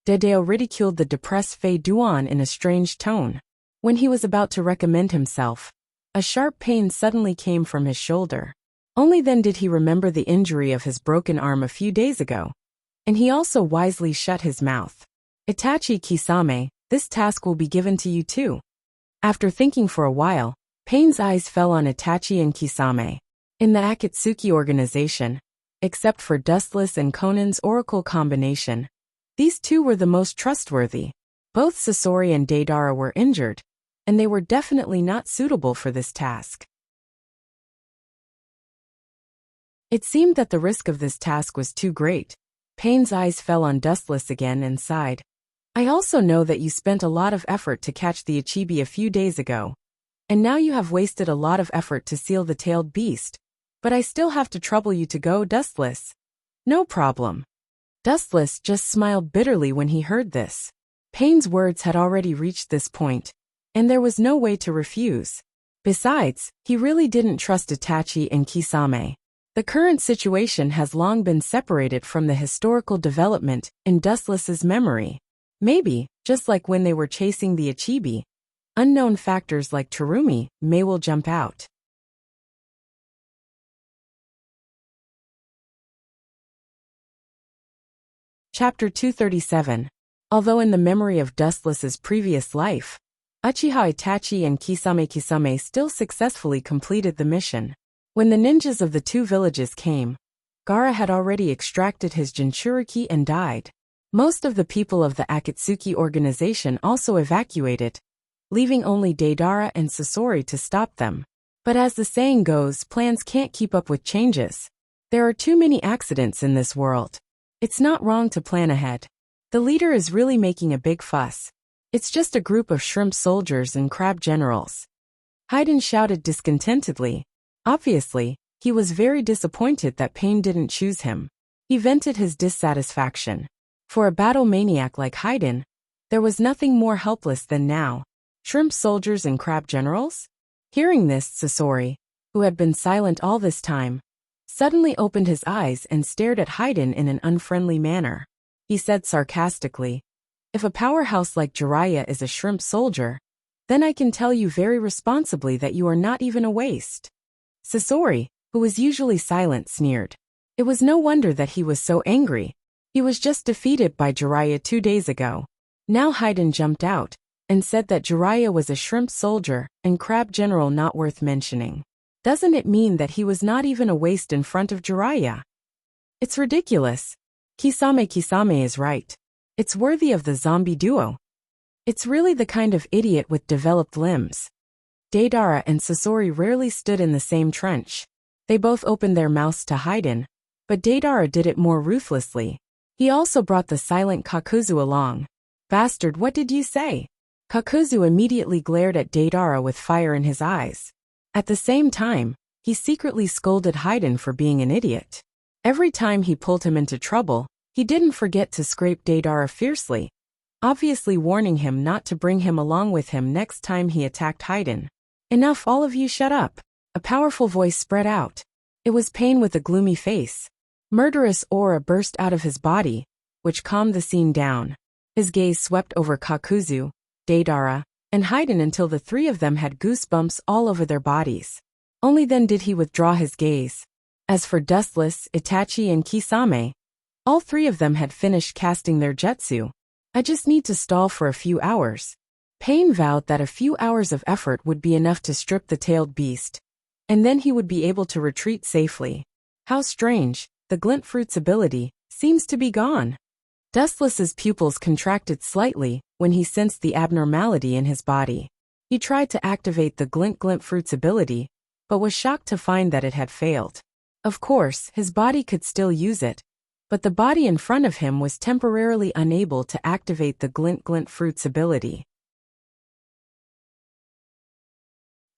Dedeo ridiculed the depressed Fei Duan in a strange tone. When he was about to recommend himself, a sharp pain suddenly came from his shoulder. Only then did he remember the injury of his broken arm a few days ago. And he also wisely shut his mouth. Itachi Kisame, this task will be given to you too. After thinking for a while, Pain's eyes fell on Itachi and Kisame. In the Akatsuki organization, except for Dustless and Conan's Oracle combination, these two were the most trustworthy. Both Sasori and Deidara were injured, and they were definitely not suitable for this task. It seemed that the risk of this task was too great. Pain's eyes fell on Dustless again and sighed. I also know that you spent a lot of effort to catch the Ichibi a few days ago, and now you have wasted a lot of effort to seal the tailed beast, but I still have to trouble you to go, Dustless. No problem. Dustless just smiled bitterly when he heard this. Pain's words had already reached this point, and there was no way to refuse. Besides, he really didn't trust Itachi and Kisame. The current situation has long been separated from the historical development in Dustless's memory. Maybe, just like when they were chasing the Ichibi, unknown factors like Terumi will jump out. Chapter 237. Although in the memory of Dustless's previous life, Uchiha Itachi and Kisame still successfully completed the mission. When the ninjas of the two villages came, Gaara had already extracted his Jinchuriki and died. Most of the people of the Akatsuki organization also evacuated, leaving only Deidara and Sasori to stop them. But as the saying goes, plans can't keep up with changes. There are too many accidents in this world. It's not wrong to plan ahead. The leader is really making a big fuss. It's just a group of shrimp soldiers and crab generals. Haydn shouted discontentedly. Obviously, he was very disappointed that Pain didn't choose him. He vented his dissatisfaction. For a battle maniac like Haydn, there was nothing more helpless than now. Shrimp soldiers and crab generals? Hearing this, Sasori, who had been silent all this time, suddenly opened his eyes and stared at Haydn in an unfriendly manner. He said sarcastically, if a powerhouse like Jiraiya is a shrimp soldier, then I can tell you very responsibly that you are not even a waste. Sasori, who was usually silent, sneered. It was no wonder that he was so angry. He was just defeated by Jiraiya 2 days ago. Now Haydn jumped out and said that Jiraiya was a shrimp soldier and crab general not worth mentioning. Doesn't it mean that he was not even a waste in front of Jiraiya? It's ridiculous. Kisame is right. It's worthy of the zombie duo. It's really the kind of idiot with developed limbs. Deidara and Sasori rarely stood in the same trench. They both opened their mouths to Haydn, but Deidara did it more ruthlessly. He also brought the silent Kakuzu along. Bastard, what did you say? Kakuzu immediately glared at Deidara with fire in his eyes. At the same time, he secretly scolded Haydn for being an idiot. Every time he pulled him into trouble, he didn't forget to scrape Deidara fiercely, obviously warning him not to bring him along with him next time he attacked Haydn. Enough, all of you, shut up. A powerful voice spread out. It was Pain with a gloomy face. Murderous aura burst out of his body, which calmed the scene down. His gaze swept over Kakuzu, Deidara, and Haiden until the three of them had goosebumps all over their bodies. Only then did he withdraw his gaze. As for Dustless, Itachi, and Kisame, all three of them had finished casting their jutsu. I just need to stall for a few hours. Pain vowed that a few hours of effort would be enough to strip the tailed beast, and then he would be able to retreat safely. How strange, the glint fruit's ability seems to be gone. Dustless's pupils contracted slightly when he sensed the abnormality in his body. He tried to activate the glint fruit's ability, but was shocked to find that it had failed. Of course, his body could still use it, but the body in front of him was temporarily unable to activate the glint fruit's ability.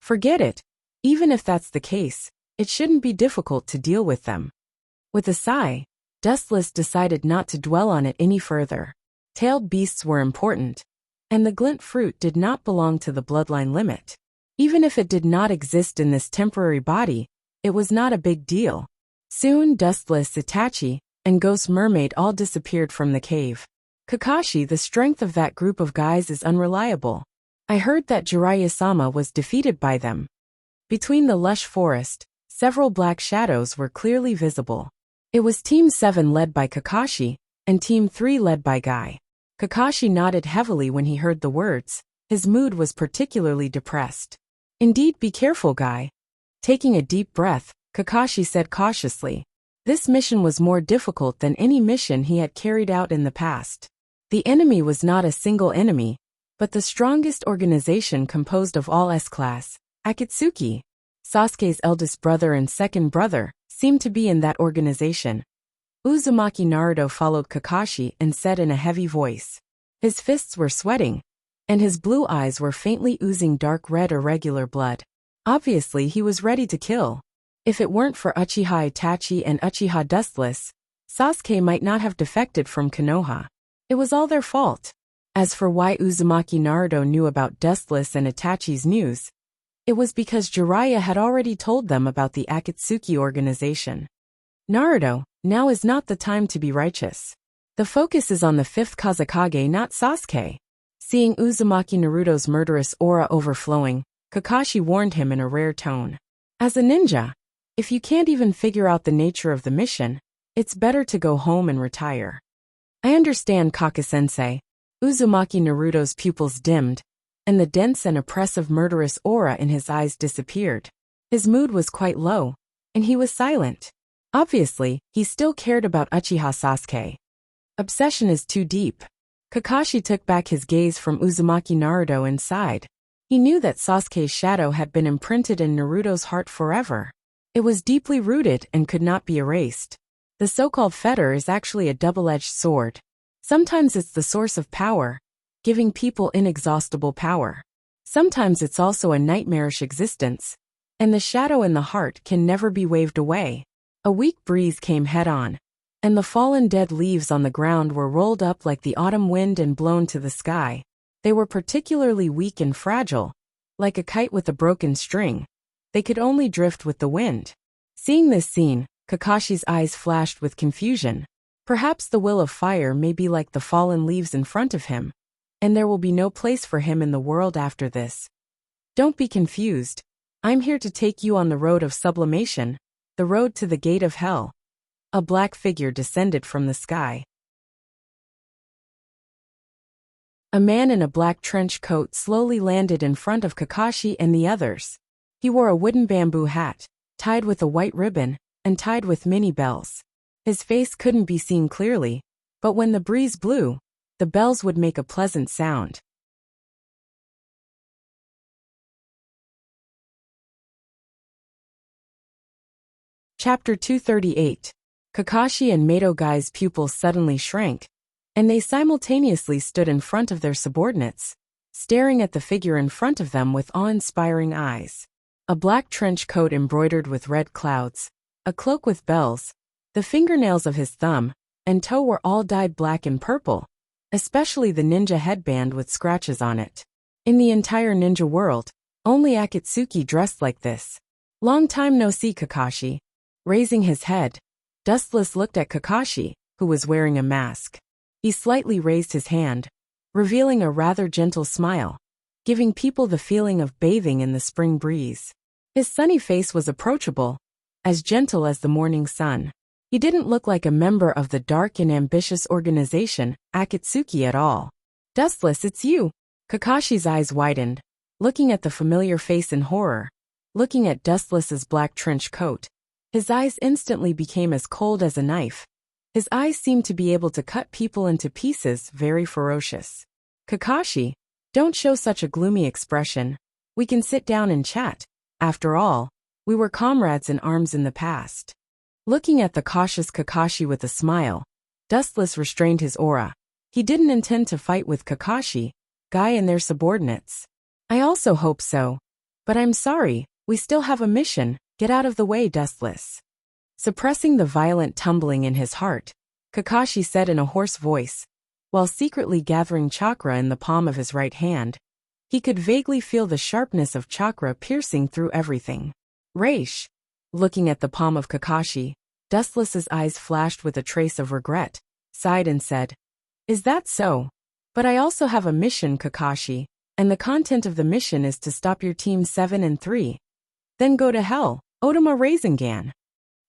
Forget it. Even if that's the case, it shouldn't be difficult to deal with them. With a sigh, Dustless decided not to dwell on it any further. Tailed beasts were important, and the glint fruit did not belong to the bloodline limit. Even if it did not exist in this temporary body, it was not a big deal. Soon Dustless, Itachi, and Ghost Mermaid all disappeared from the cave. Kakashi, the strength of that group of guys is unreliable. I heard that Jiraiya-sama was defeated by them. Between the lush forest, several black shadows were clearly visible. It was Team 7 led by Kakashi, and Team 3 led by Guy. Kakashi nodded heavily when he heard the words. His mood was particularly depressed. Indeed, be careful, Guy. Taking a deep breath, Kakashi said cautiously. This mission was more difficult than any mission he had carried out in the past. The enemy was not a single enemy, but the strongest organization composed of all S-class, Akatsuki. Sasuke's eldest brother and second brother seemed to be in that organization. Uzumaki Naruto followed Kakashi and said in a heavy voice. His fists were sweating, and his blue eyes were faintly oozing dark red irregular blood. Obviously he was ready to kill. If it weren't for Uchiha Itachi and Uchiha Dustless, Sasuke might not have defected from Konoha. It was all their fault. As for why Uzumaki Naruto knew about Dustless and Itachi's news, it was because Jiraiya had already told them about the Akatsuki organization. Naruto, now is not the time to be righteous. The focus is on the 5th Kazekage, not Sasuke. Seeing Uzumaki Naruto's murderous aura overflowing, Kakashi warned him in a rare tone. As a ninja, if you can't even figure out the nature of the mission, it's better to go home and retire. I understand, Kaka-sensei. Uzumaki Naruto's pupils dimmed, and the dense and oppressive murderous aura in his eyes disappeared. His mood was quite low, and he was silent. Obviously, he still cared about Uchiha Sasuke. Obsession is too deep. Kakashi took back his gaze from Uzumaki Naruto and sighed. He knew that Sasuke's shadow had been imprinted in Naruto's heart forever. It was deeply rooted and could not be erased. The so-called fetter is actually a double-edged sword. Sometimes it's the source of power, giving people inexhaustible power. Sometimes it's also a nightmarish existence, and the shadow in the heart can never be waved away. A weak breeze came head-on, and the fallen dead leaves on the ground were rolled up like the autumn wind and blown to the sky. They were particularly weak and fragile, like a kite with a broken string. They could only drift with the wind. Seeing this scene, Kakashi's eyes flashed with confusion. Perhaps the will of fire may be like the fallen leaves in front of him, and there will be no place for him in the world after this. Don't be confused. I'm here to take you on the road of sublimation, the road to the gate of hell. A black figure descended from the sky. A man in a black trench coat slowly landed in front of Kakashi and the others. He wore a wooden bamboo hat, tied with a white ribbon, and tied with many bells. His face couldn't be seen clearly, but when the breeze blew, the bells would make a pleasant sound. Chapter 238. Kakashi and Mato Guy's pupils suddenly shrank, and they simultaneously stood in front of their subordinates, staring at the figure in front of them with awe-inspiring eyes. A black trench coat embroidered with red clouds, a cloak with bells, the fingernails of his thumb and toe were all dyed black and purple, especially the ninja headband with scratches on it. In the entire ninja world, Only Akatsuki dressed like this. Long time no see, Kakashi. Raising his head, Dustless looked at Kakashi, who was wearing a mask. He slightly raised his hand, revealing a rather gentle smile, giving people the feeling of bathing in the spring breeze. His sunny face was approachable, as gentle as the morning sun. He didn't look like a member of the dark and ambitious organization, Akatsuki, at all. Dustless, it's you. Kakashi's eyes widened, looking at the familiar face in horror. Looking at Dustless's black trench coat, his eyes instantly became as cold as a knife. His eyes seemed to be able to cut people into pieces, very ferocious. Kakashi, don't show such a gloomy expression. We can sit down and chat. After all, we were comrades in arms in the past. Looking at the cautious Kakashi with a smile, Dustless restrained his aura. He didn't intend to fight with Kakashi, Guy and their subordinates. I also hope so. But I'm sorry, we still have a mission. Get out of the way, Dustless. Suppressing the violent tumbling in his heart, Kakashi said in a hoarse voice, while secretly gathering chakra in the palm of his right hand. He could vaguely feel the sharpness of chakra piercing through everything. Raish. Looking at the palm of Kakashi, Dustless's eyes flashed with a trace of regret, sighed and said, Is that so? But I also have a mission, Kakashi, and the content of the mission is to stop your team 7 and 3. Then go to hell, Otama Rasengan.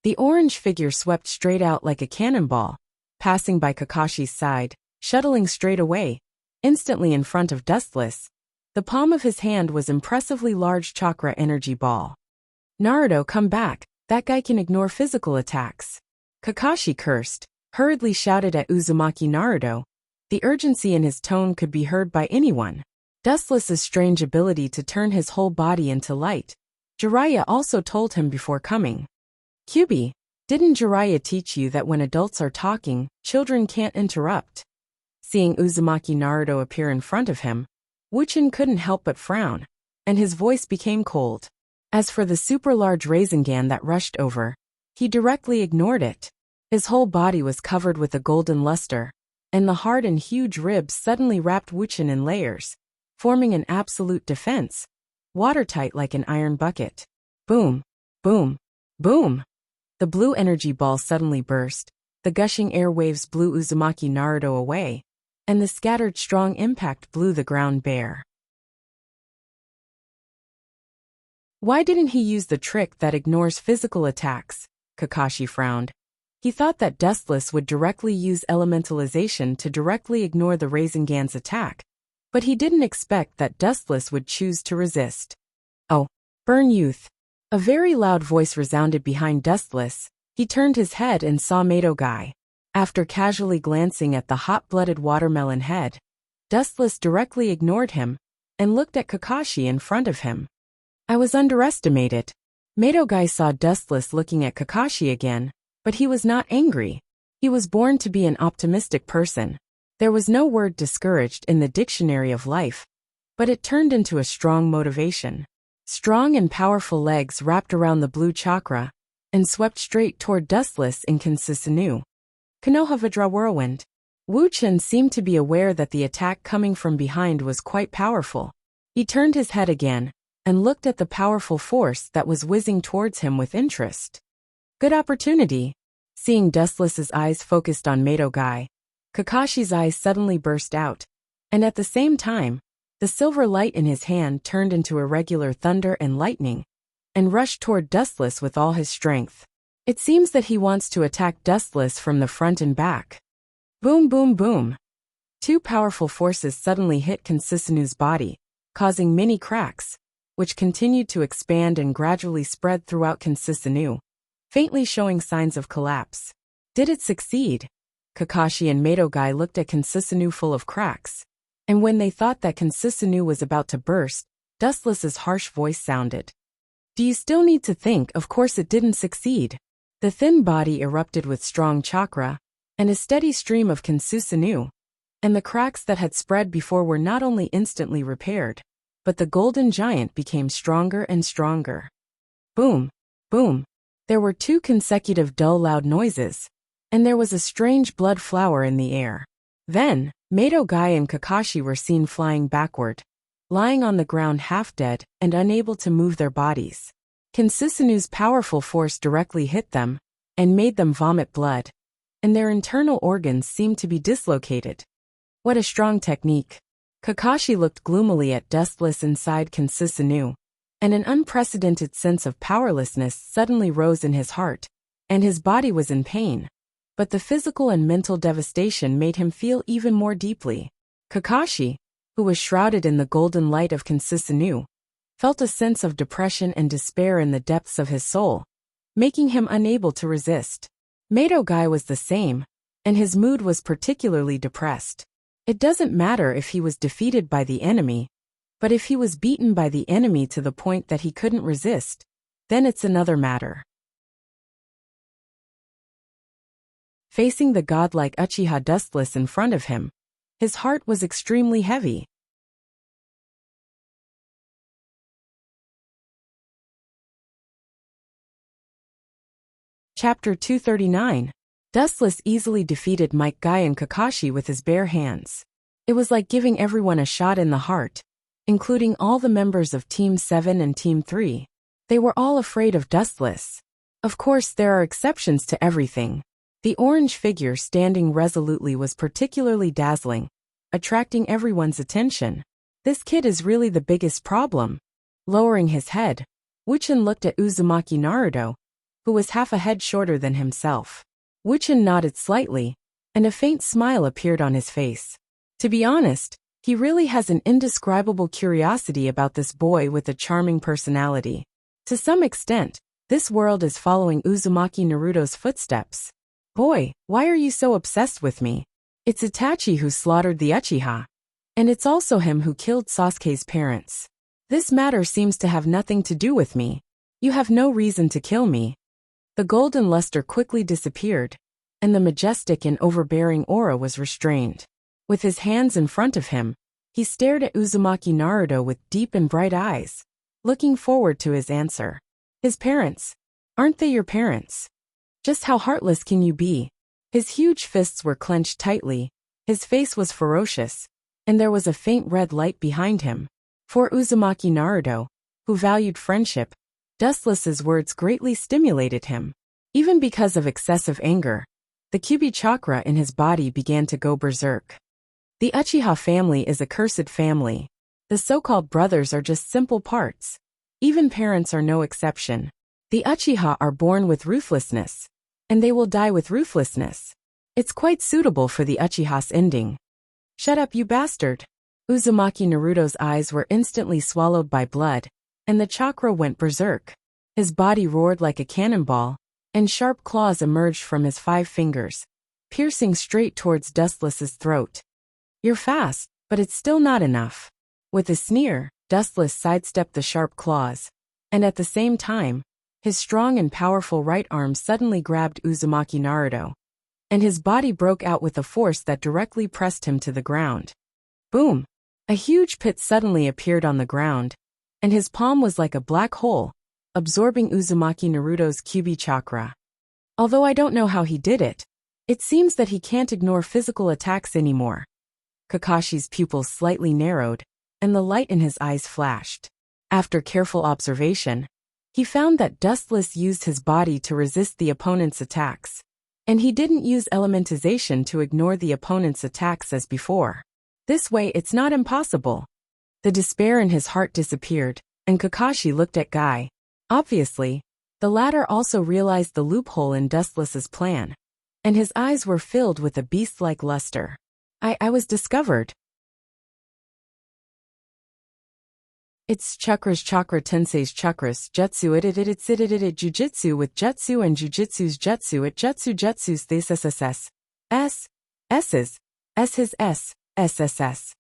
The orange figure swept straight out like a cannonball, passing by Kakashi's side, shuttling straight away. Instantly in front of Dustless, the palm of his hand was impressively large chakra energy ball. Naruto, come back, that guy can ignore physical attacks. Kakashi cursed, hurriedly shouted at Uzumaki Naruto. The urgency in his tone could be heard by anyone. Dustless's strange ability to turn his whole body into light. Jiraiya also told him before coming. Kyuubi, didn't Jiraiya teach you that when adults are talking, children can't interrupt? Seeing Uzumaki Naruto appear in front of him, Wuchin couldn't help but frown, and his voice became cold. As for the super-large Rasengan that rushed over, he directly ignored it. His whole body was covered with a golden luster, and the hard and huge ribs suddenly wrapped Wuchin in layers, forming an absolute defense, watertight like an iron bucket. Boom, boom, boom. The blue energy ball suddenly burst, the gushing air waves blew Uzumaki Naruto away, and the scattered strong impact blew the ground bare. Why didn't he use the trick that ignores physical attacks? Kakashi frowned. He thought that Dustless would directly use elementalization to directly ignore the Rasengan's attack, but he didn't expect that Dustless would choose to resist. Oh, burn youth. A very loud voice resounded behind Dustless. He turned his head and saw Madogai. After casually glancing at the hot-blooded watermelon head, Dustless directly ignored him and looked at Kakashi in front of him. I was underestimated. Madogai saw Dustless looking at Kakashi again, but he was not angry. He was born to be an optimistic person. There was no word discouraged in the dictionary of life, but it turned into a strong motivation. Strong and powerful legs wrapped around the blue chakra and swept straight toward Dustless in Kinsisanu. Konoha Vidra Whirlwind. Wuchin seemed to be aware that the attack coming from behind was quite powerful. He turned his head again and looked at the powerful force that was whizzing towards him with interest. Good opportunity. Seeing Dustless's eyes focused on Madogai, Kakashi's eyes suddenly burst out, and at the same time, the silver light in his hand turned into irregular thunder and lightning, and rushed toward Dustless with all his strength. It seems that he wants to attack Dustless from the front and back. Boom, boom, boom. Two powerful forces suddenly hit Kinsisinu's body, causing many cracks, which continued to expand and gradually spread throughout Kinsisinu, faintly showing signs of collapse. Did it succeed? Kakashi and Madogai looked at Kinsisinu full of cracks, and when they thought that Kinsisinu was about to burst, Dustless's harsh voice sounded. Do you still need to think? Of course it didn't succeed. The thin body erupted with strong chakra, and a steady stream of Kinsisinu, and the cracks that had spread before were not only instantly repaired, but the golden giant became stronger and stronger. Boom, boom. There were two consecutive dull loud noises, and there was a strange blood flower in the air. Then, Madogai and Kakashi were seen flying backward. lying on the ground half dead and unable to move their bodies. Kinsusanu's powerful force directly hit them and made them vomit blood, and their internal organs seemed to be dislocated. What a strong technique. Kakashi looked gloomily at Dustless inside Kinsusanu, and an unprecedented sense of powerlessness suddenly rose in his heart, and his body was in pain. But the physical and mental devastation made him feel even more deeply. Kakashi, who was shrouded in the golden light of Kinsusanu, felt a sense of depression and despair in the depths of his soul, making him unable to resist. Madogai was the same, and his mood was particularly depressed. It doesn't matter if he was defeated by the enemy, but if he was beaten by the enemy to the point that he couldn't resist, then it's another matter. Facing the godlike Uchiha Dustless in front of him, his heart was extremely heavy. Chapter 239. Dustless easily defeated Might Guy and Kakashi with his bare hands. It was like giving everyone a shot in the heart, including all the members of Team 7 and Team 3. They were all afraid of Dustless. Of course, there are exceptions to everything. The orange figure standing resolutely was particularly dazzling, attracting everyone's attention. This kid is really the biggest problem. Lowering his head, Wuchen looked at Uzumaki Naruto, who was half a head shorter than himself. Wuchen nodded slightly, and a faint smile appeared on his face. To be honest, he really has an indescribable curiosity about this boy with a charming personality. To some extent, this world is following Uzumaki Naruto's footsteps. Boy, why are you so obsessed with me? It's Itachi who slaughtered the Uchiha. And it's also him who killed Sasuke's parents. This matter seems to have nothing to do with me. You have no reason to kill me. The golden luster quickly disappeared, and the majestic and overbearing aura was restrained. With his hands in front of him, he stared at Uzumaki Naruto with deep and bright eyes, looking forward to his answer. His parents. Aren't they your parents? Just how heartless can you be? His huge fists were clenched tightly, his face was ferocious, and there was a faint red light behind him. For Uzumaki Naruto, who valued friendship, Dustless's words greatly stimulated him. Even because of excessive anger, the Kyuubi chakra in his body began to go berserk. The Uchiha family is a cursed family. The so-called brothers are just simple parts. Even parents are no exception. The Uchiha are born with ruthlessness, and they will die with ruthlessness. It's quite suitable for the Uchiha's ending. Shut up, you bastard! Uzumaki Naruto's eyes were instantly swallowed by blood, and the chakra went berserk. His body roared like a cannonball, and sharp claws emerged from his 5 fingers, piercing straight towards Dustless's throat. You're fast, but it's still not enough. With a sneer, Dustless sidestepped the sharp claws, and at the same time, his strong and powerful right arm suddenly grabbed Uzumaki Naruto, and his body broke out with a force that directly pressed him to the ground. Boom! A huge pit suddenly appeared on the ground, and his palm was like a black hole, absorbing Uzumaki Naruto's Kyuubi chakra. Although I don't know how he did it, it seems that he can't ignore physical attacks anymore. Kakashi's pupils slightly narrowed, and the light in his eyes flashed. After careful observation, he found that Dustless used his body to resist the opponent's attacks, and he didn't use elementization to ignore the opponent's attacks as before. This way it's not impossible. The despair in his heart disappeared, and Kakashi looked at Guy. Obviously, the latter also realized the loophole in Dustless's plan, and his eyes were filled with a beast-like luster. I was discovered. It's chakras chakra tensei's chakras jutsu it jujitsu with jutsu and jujitsu's jutsu it jutsu's thesis s's.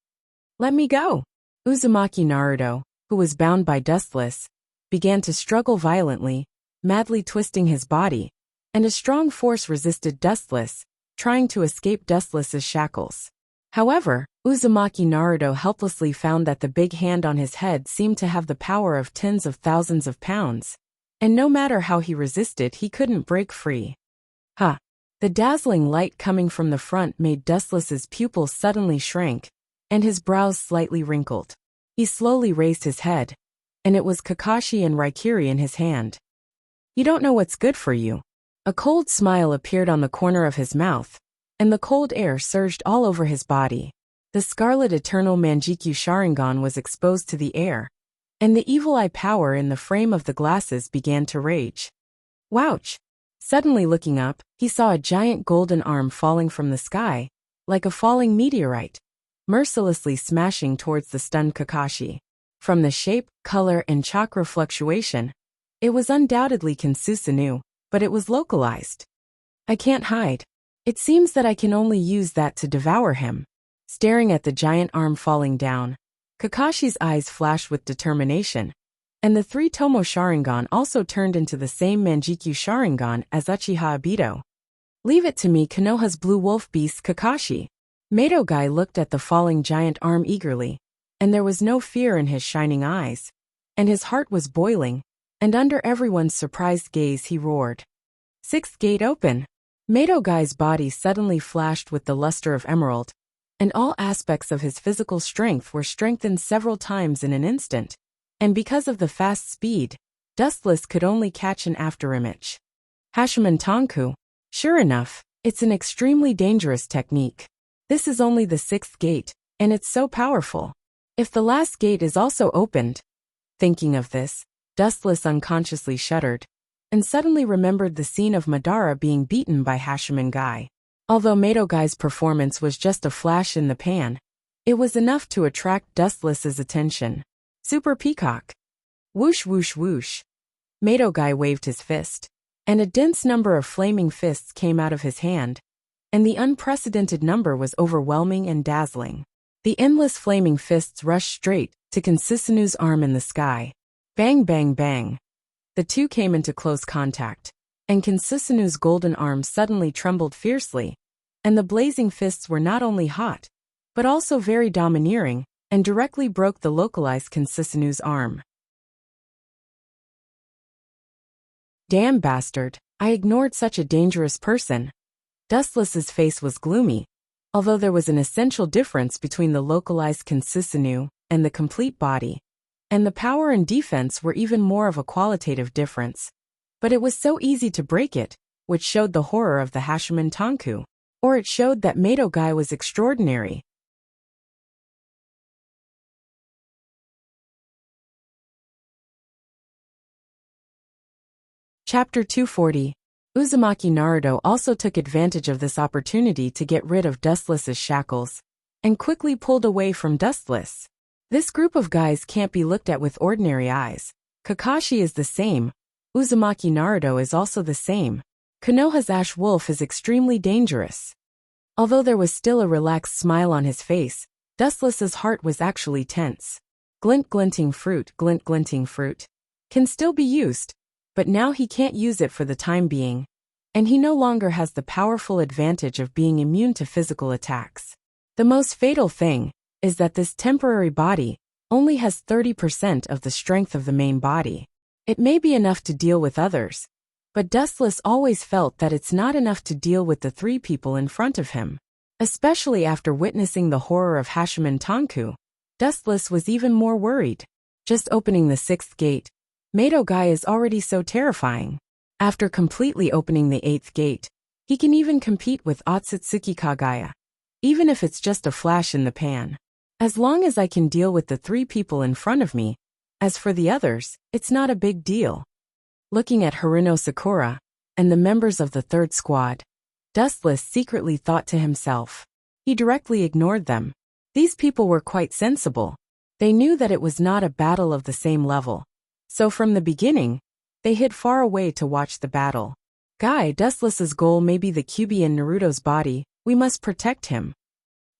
Let me go. Uzumaki Naruto, who was bound by Dustless, began to struggle violently, madly twisting his body, and a strong force resisted Dustless, trying to escape Dustless's shackles. However, Uzumaki Naruto helplessly found that the big hand on his head seemed to have the power of tens of thousands of pounds, and no matter how he resisted, he couldn't break free. Ha! The dazzling light coming from the front made Dustless's pupils suddenly shrink, and his brows slightly wrinkled. He slowly raised his head, and it was Kakashi and Raikiri in his hand. You don't know what's good for you. A cold smile appeared on the corner of his mouth, and the cold air surged all over his body. The Scarlet Eternal Manjikyu Sharingan was exposed to the air, and the evil eye power in the frame of the glasses began to rage. Wouch! Suddenly looking up, he saw a giant golden arm falling from the sky, like a falling meteorite, mercilessly smashing towards the stunned Kakashi. From the shape, color, and chakra fluctuation, it was undoubtedly Kinsusinu, but it was localized. I can't hide. It seems that I can only use that to devour him. Staring at the giant arm falling down, Kakashi's eyes flashed with determination, and the three Tomo Sharingan also turned into the same Manjikyu Sharingan as Uchiha Obito. Leave it to me, Konoha's blue wolf beast Kakashi. Madogai looked at the falling giant arm eagerly, and there was no fear in his shining eyes, and his heart was boiling, and under everyone's surprised gaze he roared. Sixth gate open! Madogai's body suddenly flashed with the luster of emerald, and all aspects of his physical strength were strengthened several times in an instant, and because of the fast speed, Dustless could only catch an afterimage. Hashiman Tonku. Sure enough, it's an extremely dangerous technique. This is only the sixth gate, and it's so powerful. If the last gate is also opened. Thinking of this, Dustless unconsciously shuddered, and suddenly remembered the scene of Madara being beaten by Hashiman Guy. Although Madogai's performance was just a flash in the pan, it was enough to attract Dustless's attention. Super Peacock. Whoosh whoosh whoosh. Madogai waved his fist, and a dense number of flaming fists came out of his hand, and the unprecedented number was overwhelming and dazzling. The endless flaming fists rushed straight to Kinsusinu's arm in the sky. Bang bang bang. The two came into close contact, and Kinsusinu's golden arm suddenly trembled fiercely, and the blazing fists were not only hot, but also very domineering, and directly broke the localized Kinsusinu's arm. Damn bastard, I ignored such a dangerous person. Dustless's face was gloomy, although there was an essential difference between the localized Kinsusinu and the complete body, and the power and defense were even more of a qualitative difference. But it was so easy to break it, which showed the horror of the Hashiman Tonku, or it showed that Madogai was extraordinary. Chapter 240. Uzumaki Naruto also took advantage of this opportunity to get rid of Dustless's shackles, and quickly pulled away from Dustless. This group of guys can't be looked at with ordinary eyes. Kakashi is the same. Uzumaki Naruto is also the same. Konoha's Ash Wolf is extremely dangerous. Although there was still a relaxed smile on his face, Dustless's heart was actually tense. Glint glinting fruit can still be used, but now he can't use it for the time being, and he no longer has the powerful advantage of being immune to physical attacks. The most fatal thing is that this temporary body only has 30% of the strength of the main body. It may be enough to deal with others, but Dustless always felt that it's not enough to deal with the three people in front of him. Especially after witnessing the horror of Hashiman Tonku, Dustless was even more worried. Just opening the sixth gate, Madogai is already so terrifying. After completely opening the eighth gate, he can even compete with Otsutsuki Kagaya, even if it's just a flash in the pan. As long as I can deal with the three people in front of me, as for the others, it's not a big deal. Looking at Haruno Sakura and the members of the third squad, Dustless secretly thought to himself. He directly ignored them. These people were quite sensible. They knew that it was not a battle of the same level. So from the beginning, they hid far away to watch the battle. Guy Dustless's goal may be the Kyuubi in Naruto's body, we must protect him.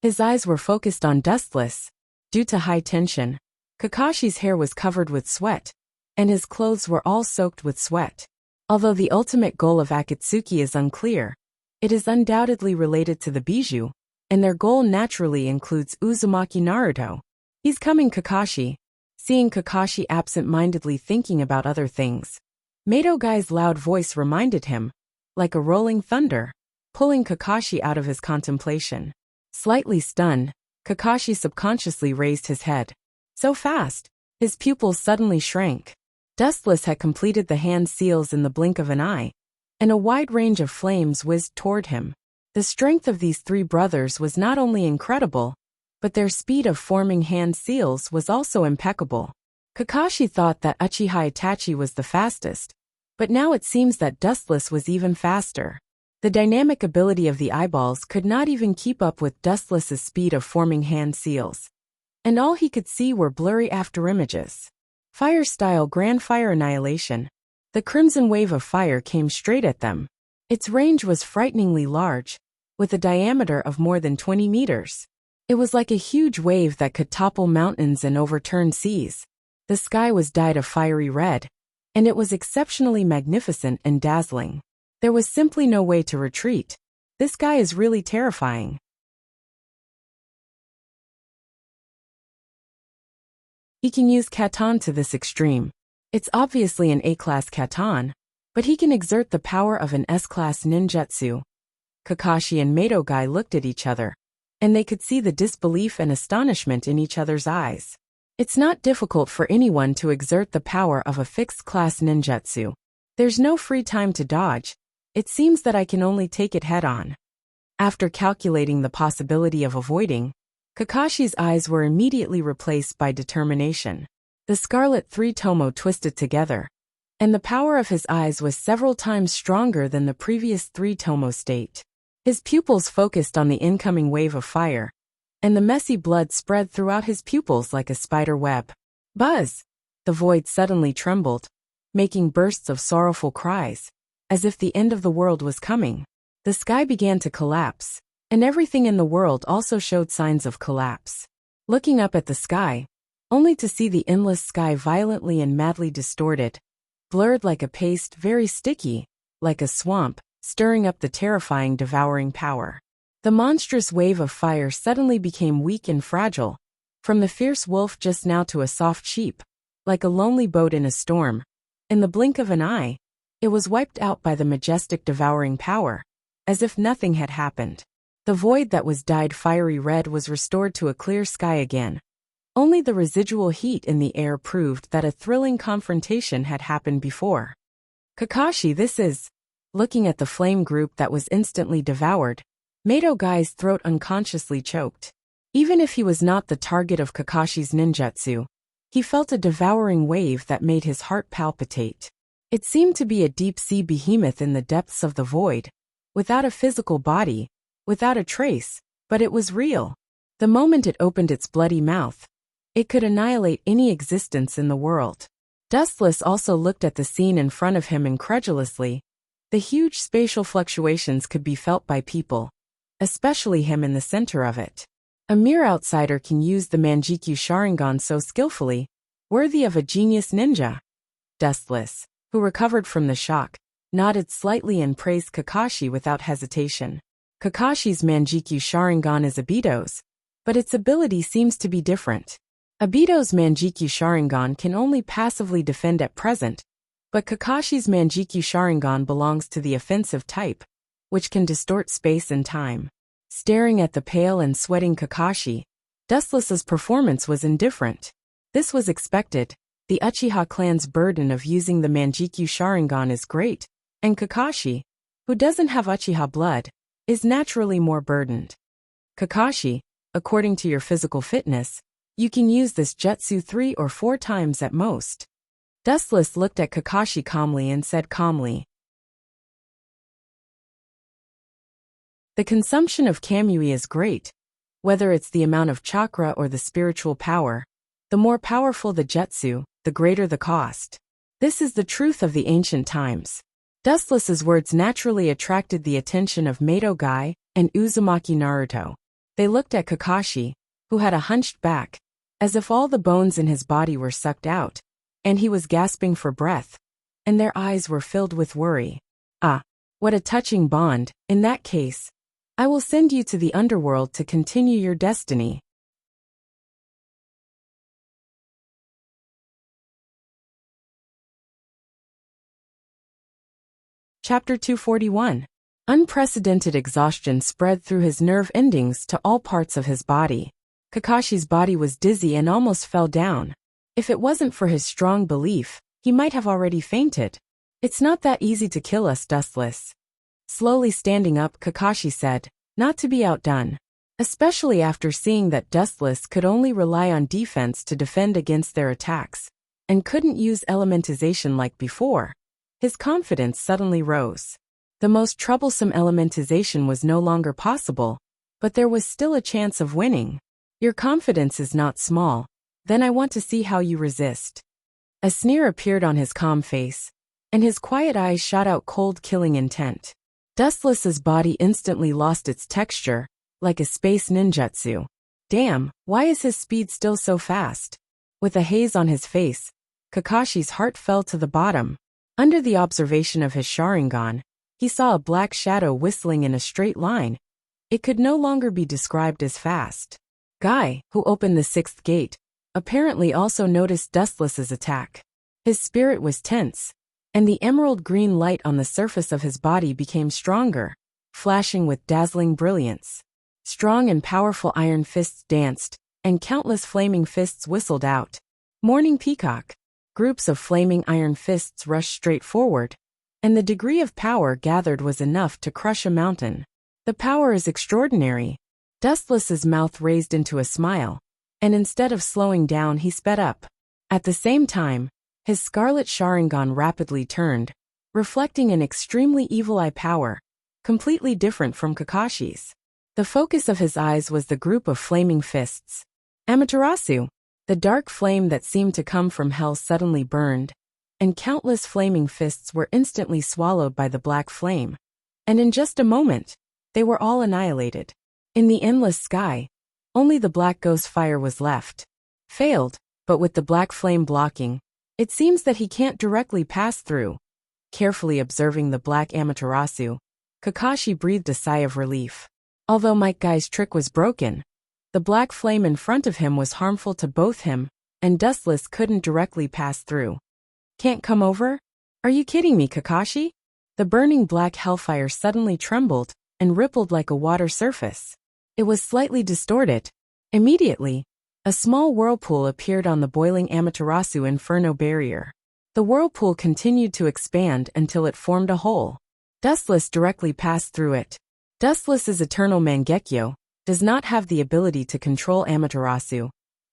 His eyes were focused on Dustless. Due to high tension, Kakashi's hair was covered with sweat, and his clothes were all soaked with sweat. Although the ultimate goal of Akatsuki is unclear, it is undoubtedly related to the Bijou, and their goal naturally includes Uzumaki Naruto. He's coming, Kakashi. Seeing Kakashi absent-mindedly thinking about other things, Madogai's loud voice reminded him, like a rolling thunder, pulling Kakashi out of his contemplation. Slightly stunned, Kakashi subconsciously raised his head. So fast, his pupils suddenly shrank. Dustless had completed the hand seals in the blink of an eye, and a wide range of flames whizzed toward him. The strength of these three brothers was not only incredible, but their speed of forming hand seals was also impeccable. Kakashi thought that Uchiha Itachi was the fastest, but now it seems that Dustless was even faster. The dynamic ability of the eyeballs could not even keep up with Dustless's speed of forming hand seals, and all he could see were blurry afterimages. Fire-style Grand Fire Annihilation. The crimson wave of fire came straight at them. Its range was frighteningly large, with a diameter of more than 20 meters. It was like a huge wave that could topple mountains and overturn seas. The sky was dyed a fiery red, and it was exceptionally magnificent and dazzling. There was simply no way to retreat. This guy is really terrifying. He can use Katan to this extreme. It's obviously an A-class Katan, but he can exert the power of an S-class ninjutsu. Kakashi and Madogai looked at each other, and they could see the disbelief and astonishment in each other's eyes. It's not difficult for anyone to exert the power of a fixed-class ninjutsu. There's no free time to dodge. It seems that I can only take it head-on. After calculating the possibility of avoiding, Kakashi's eyes were immediately replaced by determination. The scarlet three-tomo twisted together, and the power of his eyes was several times stronger than the previous three-tomo state. His pupils focused on the incoming wave of fire, and the messy blood spread throughout his pupils like a spider web. Buzz! The void suddenly trembled, making bursts of sorrowful cries, as if the end of the world was coming. The sky began to collapse, and everything in the world also showed signs of collapse. Looking up at the sky, only to see the endless sky violently and madly distorted, blurred like a paste, very sticky, like a swamp, stirring up the terrifying devouring power. The monstrous wave of fire suddenly became weak and fragile, from the fierce wolf just now to a soft sheep, like a lonely boat in a storm. In the blink of an eye, it was wiped out by the majestic devouring power, as if nothing had happened. The void that was dyed fiery red was restored to a clear sky again. Only the residual heat in the air proved that a thrilling confrontation had happened before. Kakashi, this is... Looking at the flame group that was instantly devoured, Madogai's throat unconsciously choked. Even if he was not the target of Kakashi's ninjutsu, he felt a devouring wave that made his heart palpitate. It seemed to be a deep-sea behemoth in the depths of the void, without a physical body, without a trace, but it was real. The moment it opened its bloody mouth, it could annihilate any existence in the world. Dustless also looked at the scene in front of him incredulously. The huge spatial fluctuations could be felt by people, especially him in the center of it. A mere outsider can use the Manjikyu Sharingan so skillfully, worthy of a genius ninja. Dustless, who recovered from the shock, nodded slightly and praised Kakashi without hesitation. Kakashi's Manjikyu Sharingan is Obito's, but its ability seems to be different. Obito's Manjikyu Sharingan can only passively defend at present, but Kakashi's Manjikyu Sharingan belongs to the offensive type, which can distort space and time. Staring at the pale and sweating Kakashi, Dustless's performance was indifferent. This was expected. The Uchiha clan's burden of using the Manjikyu Sharingan is great, and Kakashi, who doesn't have Uchiha blood, is naturally more burdened. Kakashi, according to your physical fitness, you can use this jutsu 3 or 4 times at most. Dustless looked at Kakashi calmly and said calmly, the consumption of Kamui is great. Whether it's the amount of chakra or the spiritual power, the more powerful the jutsu, the greater the cost. This is the truth of the ancient times. Dustless's words naturally attracted the attention of Madogai and Uzumaki Naruto. They looked at Kakashi, who had a hunched back, as if all the bones in his body were sucked out, and he was gasping for breath, and their eyes were filled with worry. Ah, what a touching bond. In that case, I will send you to the underworld to continue your destiny. Chapter 241. Unprecedented exhaustion spread through his nerve endings to all parts of his body. Kakashi's body was dizzy and almost fell down. If it wasn't for his strong belief, he might have already fainted. It's not that easy to kill us, Dustless. Slowly standing up, Kakashi said, not to be outdone. Especially after seeing that Dustless could only rely on defense to defend against their attacks, and couldn't use elementization like before. His confidence suddenly rose. The most troublesome elementization was no longer possible, but there was still a chance of winning. Your confidence is not small, then I want to see how you resist. A sneer appeared on his calm face, and his quiet eyes shot out cold killing intent. Dustless's body instantly lost its texture, like a space ninjutsu. Damn, why is his speed still so fast? With a haze on his face, Kakashi's heart fell to the bottom. Under the observation of his Sharingan, he saw a black shadow whistling in a straight line. It could no longer be described as fast. Guy, who opened the sixth gate, apparently also noticed Dustless's attack. His spirit was tense, and the emerald green light on the surface of his body became stronger, flashing with dazzling brilliance. Strong and powerful iron fists danced, and countless flaming fists whistled out. Morning Peacock. Groups of flaming iron fists rushed straight forward, and the degree of power gathered was enough to crush a mountain. The power is extraordinary. Dustless's mouth raised into a smile, and instead of slowing down he sped up. At the same time, his scarlet Sharingan rapidly turned, reflecting an extremely evil eye power, completely different from Kakashi's. The focus of his eyes was the group of flaming fists. Amaterasu. The dark flame that seemed to come from hell suddenly burned, and countless flaming fists were instantly swallowed by the black flame. And in just a moment, they were all annihilated. In the endless sky, only the black ghost fire was left. Failed, but with the black flame blocking, it seems that he can't directly pass through. Carefully observing the black Amaterasu, Kakashi breathed a sigh of relief. Although Might Guy's trick was broken, the black flame in front of him was harmful to both him, and Dustless couldn't directly pass through. Can't come over? Are you kidding me, Kakashi? The burning black hellfire suddenly trembled and rippled like a water surface. It was slightly distorted. Immediately, a small whirlpool appeared on the boiling Amaterasu Inferno barrier. The whirlpool continued to expand until it formed a hole. Dustless directly passed through it. Dustless's eternal Mangekyo does not have the ability to control Amaterasu,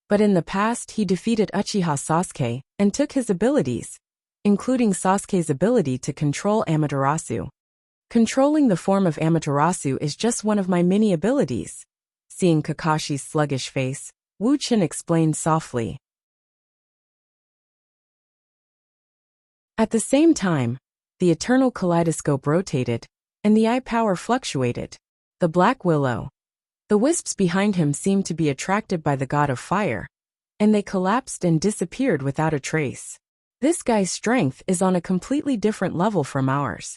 but in the past he defeated Uchiha Sasuke and took his abilities, including Sasuke's ability to control Amaterasu. Controlling the form of Amaterasu is just one of my mini abilities. Seeing Kakashi's sluggish face, Wu Chen explained softly. At the same time, the eternal kaleidoscope rotated, and the eye power fluctuated. The Black Willow. The wisps behind him seemed to be attracted by the god of fire, and they collapsed and disappeared without a trace. This guy's strength is on a completely different level from ours.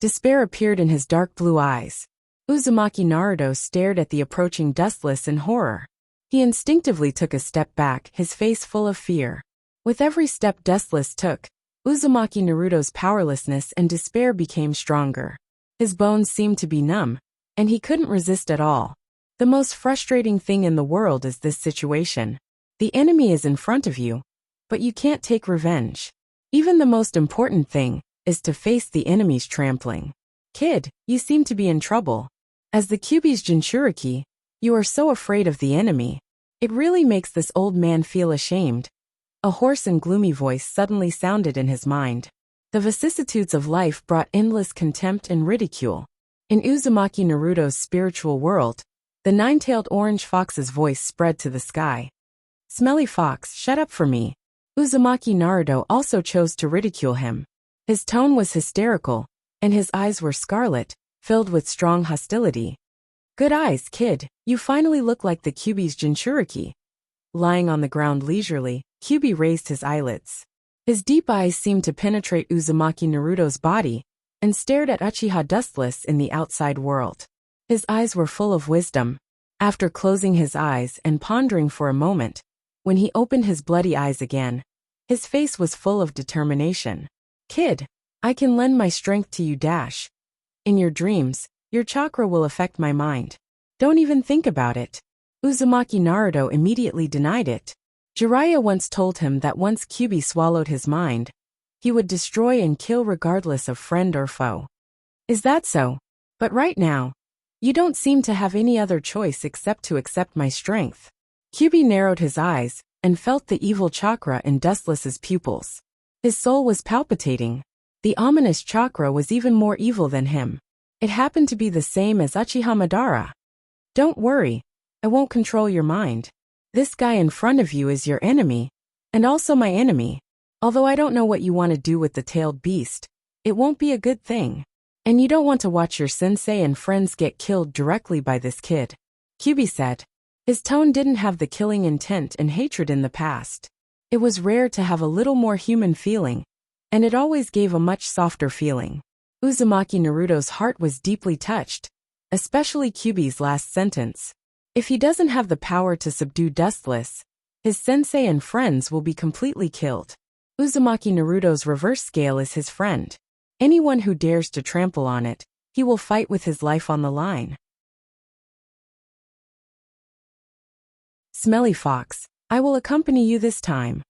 Despair appeared in his dark blue eyes. Uzumaki Naruto stared at the approaching Dustless in horror. He instinctively took a step back, his face full of fear. With every step Dustless took, Uzumaki Naruto's powerlessness and despair became stronger. His bones seemed to be numb, and he couldn't resist at all. The most frustrating thing in the world is this situation. The enemy is in front of you, but you can't take revenge. Even the most important thing is to face the enemy's trampling. Kid, you seem to be in trouble. As the Kyuubi's Jinchuriki, you are so afraid of the enemy. It really makes this old man feel ashamed. A hoarse and gloomy voice suddenly sounded in his mind. The vicissitudes of life brought endless contempt and ridicule. In Uzumaki Naruto's spiritual world, the nine-tailed orange fox's voice spread to the sky. Smelly fox, shut up for me. Uzumaki Naruto also chose to ridicule him. His tone was hysterical, and his eyes were scarlet, filled with strong hostility. Good eyes, kid, you finally look like the Kyuubi's Jinchuriki. Lying on the ground leisurely, Kyuubi raised his eyelids. His deep eyes seemed to penetrate Uzumaki Naruto's body, and stared at Uchiha Dustless in the outside world. His eyes were full of wisdom. After closing his eyes and pondering for a moment, when he opened his bloody eyes again, his face was full of determination. Kid, I can lend my strength to you dash. In your dreams, your chakra will affect my mind. Don't even think about it. Uzumaki Naruto immediately denied it. Jiraiya once told him that once Kyuubi swallowed his mind, he would destroy and kill regardless of friend or foe. Is that so? But right now, you don't seem to have any other choice except to accept my strength. Kyuubi narrowed his eyes and felt the evil chakra in Dustless's pupils. His soul was palpitating. The ominous chakra was even more evil than him. It happened to be the same as Uchiha Madara. Don't worry, I won't control your mind. This guy in front of you is your enemy, and also my enemy. Although I don't know what you want to do with the tailed beast, it won't be a good thing. And you don't want to watch your sensei and friends get killed directly by this kid. Kyuubi said. His tone didn't have the killing intent and hatred in the past. It was rare to have a little more human feeling, and it always gave a much softer feeling. Uzumaki Naruto's heart was deeply touched, especially Kyuubi's last sentence. If he doesn't have the power to subdue Dustless, his sensei and friends will be completely killed. Uzumaki Naruto's reverse scale is his friend. Anyone who dares to trample on it, he will fight with his life on the line. Smelly Fox, I will accompany you this time.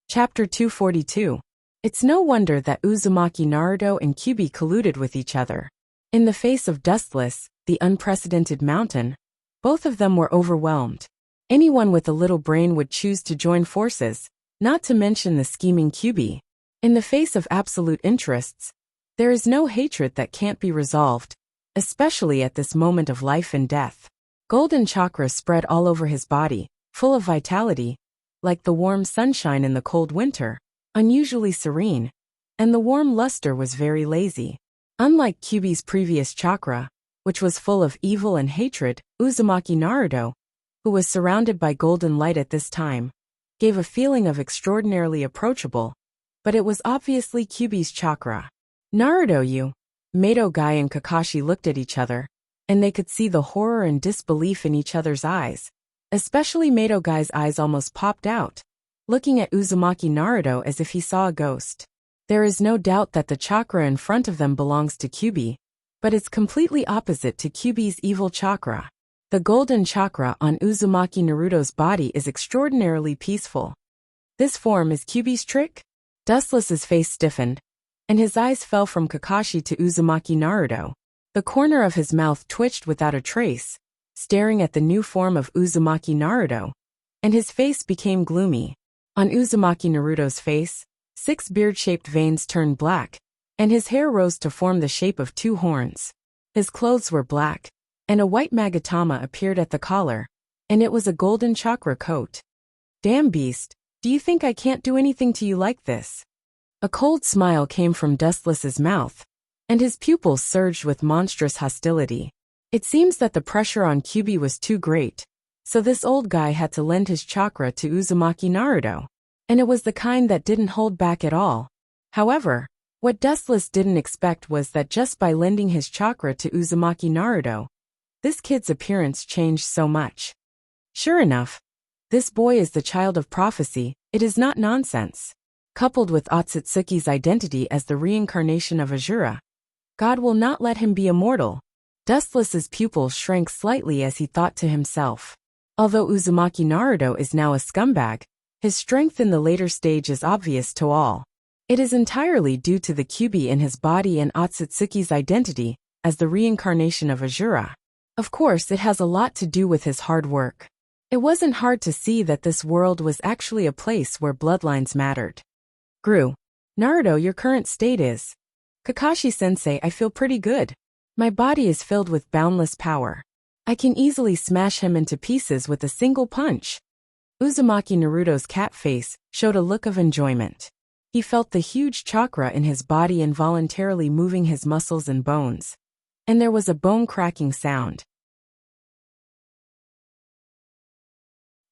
Chapter 242. It's no wonder that Uzumaki Naruto and Kyuubi colluded with each other. In the face of Dustless, the unprecedented mountain, both of them were overwhelmed. Anyone with a little brain would choose to join forces, not to mention the scheming Kyuubi. In the face of absolute interests, there is no hatred that can't be resolved, especially at this moment of life and death. Golden chakra spread all over his body, full of vitality, like the warm sunshine in the cold winter, unusually serene, and the warm luster was very lazy. Unlike Kyuubi's previous chakra, which was full of evil and hatred, Uzumaki Naruto, who was surrounded by golden light at this time, gave a feeling of extraordinarily approachable, but it was obviously Kyuubi's chakra. Naruto, you. Mato Guy and Kakashi looked at each other, and they could see the horror and disbelief in each other's eyes. Especially Mato Guy's eyes almost popped out, looking at Uzumaki Naruto as if he saw a ghost. There is no doubt that the chakra in front of them belongs to Kyuubi, but it's completely opposite to Kyuubi's evil chakra. The golden chakra on Uzumaki Naruto's body is extraordinarily peaceful. This form is Kyuubi's trick? Dustless's face stiffened, and his eyes fell from Kakashi to Uzumaki Naruto. The corner of his mouth twitched without a trace, staring at the new form of Uzumaki Naruto, and his face became gloomy. On Uzumaki Naruto's face, 6 beard-shaped veins turned black, and his hair rose to form the shape of 2 horns. His clothes were black, and a white magatama appeared at the collar, and it was a golden chakra coat. Damn beast, do you think I can't do anything to you like this? A cold smile came from Dustless's mouth, and his pupils surged with monstrous hostility. It seems that the pressure on Kyuubi was too great, so this old guy had to lend his chakra to Uzumaki Naruto, and it was the kind that didn't hold back at all. However, what Dustless didn't expect was that just by lending his chakra to Uzumaki Naruto, this kid's appearance changed so much. Sure enough, this boy is the child of prophecy, it is not nonsense. Coupled with Otsutsuki's identity as the reincarnation of Azura, God will not let him be immortal. Dustless's pupils shrank slightly as he thought to himself. Although Uzumaki Naruto is now a scumbag, his strength in the later stage is obvious to all. It is entirely due to the Kyuubi in his body and Otsutsuki's identity as the reincarnation of Azura. Of course, it has a lot to do with his hard work. It wasn't hard to see that this world was actually a place where bloodlines mattered. Gru. Naruto, your current state is. Kakashi-sensei, I feel pretty good. My body is filled with boundless power. I can easily smash him into pieces with a single punch. Uzumaki Naruto's cat face showed a look of enjoyment. He felt the huge chakra in his body involuntarily moving his muscles and bones. And there was a bone-cracking sound.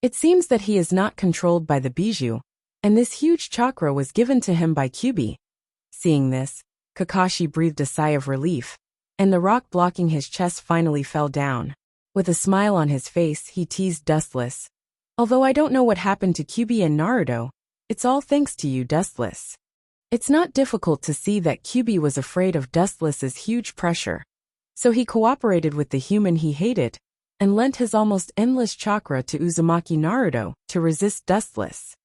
It seems that he is not controlled by the bijou, and this huge chakra was given to him by Kyuubi. Seeing this, Kakashi breathed a sigh of relief, and the rock blocking his chest finally fell down. With a smile on his face, he teased Dustless. Although I don't know what happened to Kyuubi and Naruto, it's all thanks to you, Dustless. It's not difficult to see that Kyubi was afraid of Dustless's huge pressure. So he cooperated with the human he hated, and lent his almost endless chakra to Uzumaki Naruto to resist Dustless.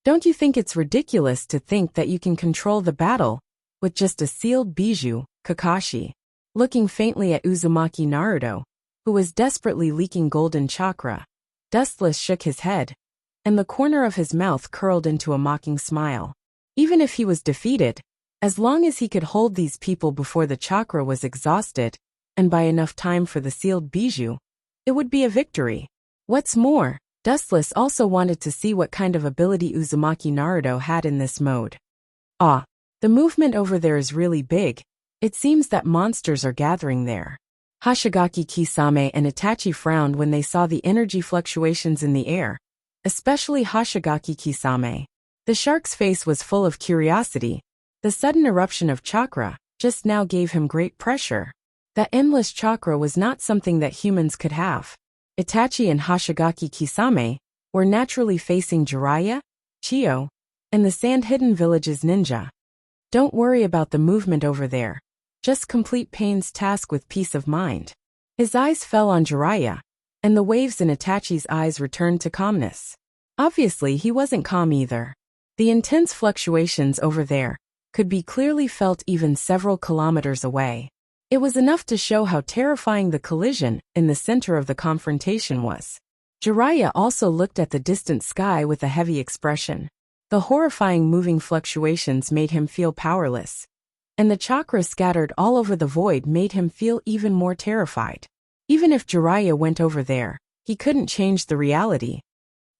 Don't you think it's ridiculous to think that you can control the battle with just a sealed bijou, Kakashi? Looking faintly at Uzumaki Naruto, who was desperately leaking golden chakra, Dustless shook his head, and the corner of his mouth curled into a mocking smile. Even if he was defeated, as long as he could hold these people before the chakra was exhausted, and by enough time for the sealed bijou, it would be a victory. What's more, Dustless also wanted to see what kind of ability Uzumaki Naruto had in this mode. Ah, the movement over there is really big. It seems that monsters are gathering there. Hoshigaki Kisame and Itachi frowned when they saw the energy fluctuations in the air, especially Hoshigaki Kisame. The shark's face was full of curiosity. The sudden eruption of chakra just now gave him great pressure. That endless chakra was not something that humans could have. Itachi and Hoshigaki Kisame were naturally facing Jiraiya, Chiyo, and the Sand-Hidden Village's ninja. Don't worry about the movement over there. Just complete Pain's task with peace of mind. His eyes fell on Jiraiya, and the waves in Itachi's eyes returned to calmness. Obviously, he wasn't calm either. The intense fluctuations over there could be clearly felt even several kilometers away. It was enough to show how terrifying the collision in the center of the confrontation was. Jiraiya also looked at the distant sky with a heavy expression. The horrifying moving fluctuations made him feel powerless, and the chakra scattered all over the void made him feel even more terrified. Even if Jiraiya went over there, he couldn't change the reality.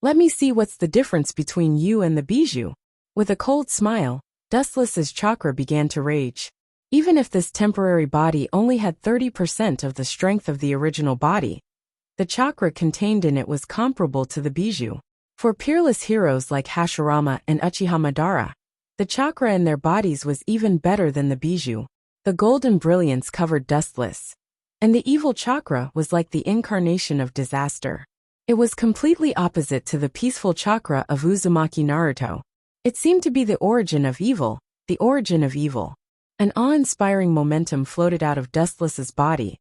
Let me see what's the difference between you and the bijou. With a cold smile, Dustless's chakra began to rage. Even if this temporary body only had 30% of the strength of the original body, the chakra contained in it was comparable to the bijou. For peerless heroes like Hashirama and Uchiha Madara, the chakra in their bodies was even better than the bijou. The golden brilliance covered Dustless, and the evil chakra was like the incarnation of disaster. It was completely opposite to the peaceful chakra of Uzumaki Naruto. It seemed to be the origin of evil, the origin of evil. An awe-inspiring momentum floated out of Dustless's body,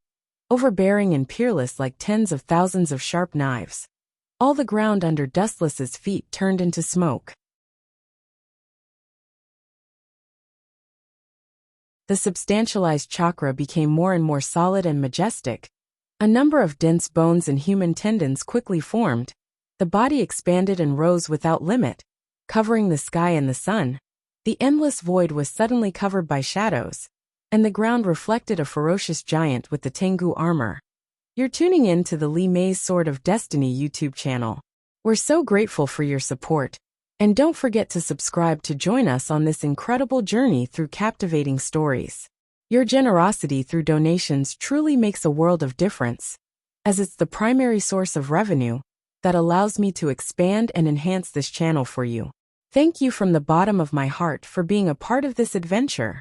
overbearing and peerless like tens of thousands of sharp knives. All the ground under Dustless's feet turned into smoke. The substantialized chakra became more and more solid and majestic. A number of dense bones and human tendons quickly formed. The body expanded and rose without limit, covering the sky and the sun. The endless void was suddenly covered by shadows, and the ground reflected a ferocious giant with the Tengu armor. You're tuning in to the Lee Mei's Sword of Destiny YouTube channel. We're so grateful for your support, and don't forget to subscribe to join us on this incredible journey through captivating stories. Your generosity through donations truly makes a world of difference, as it's the primary source of revenue that allows me to expand and enhance this channel for you. Thank you from the bottom of my heart for being a part of this adventure.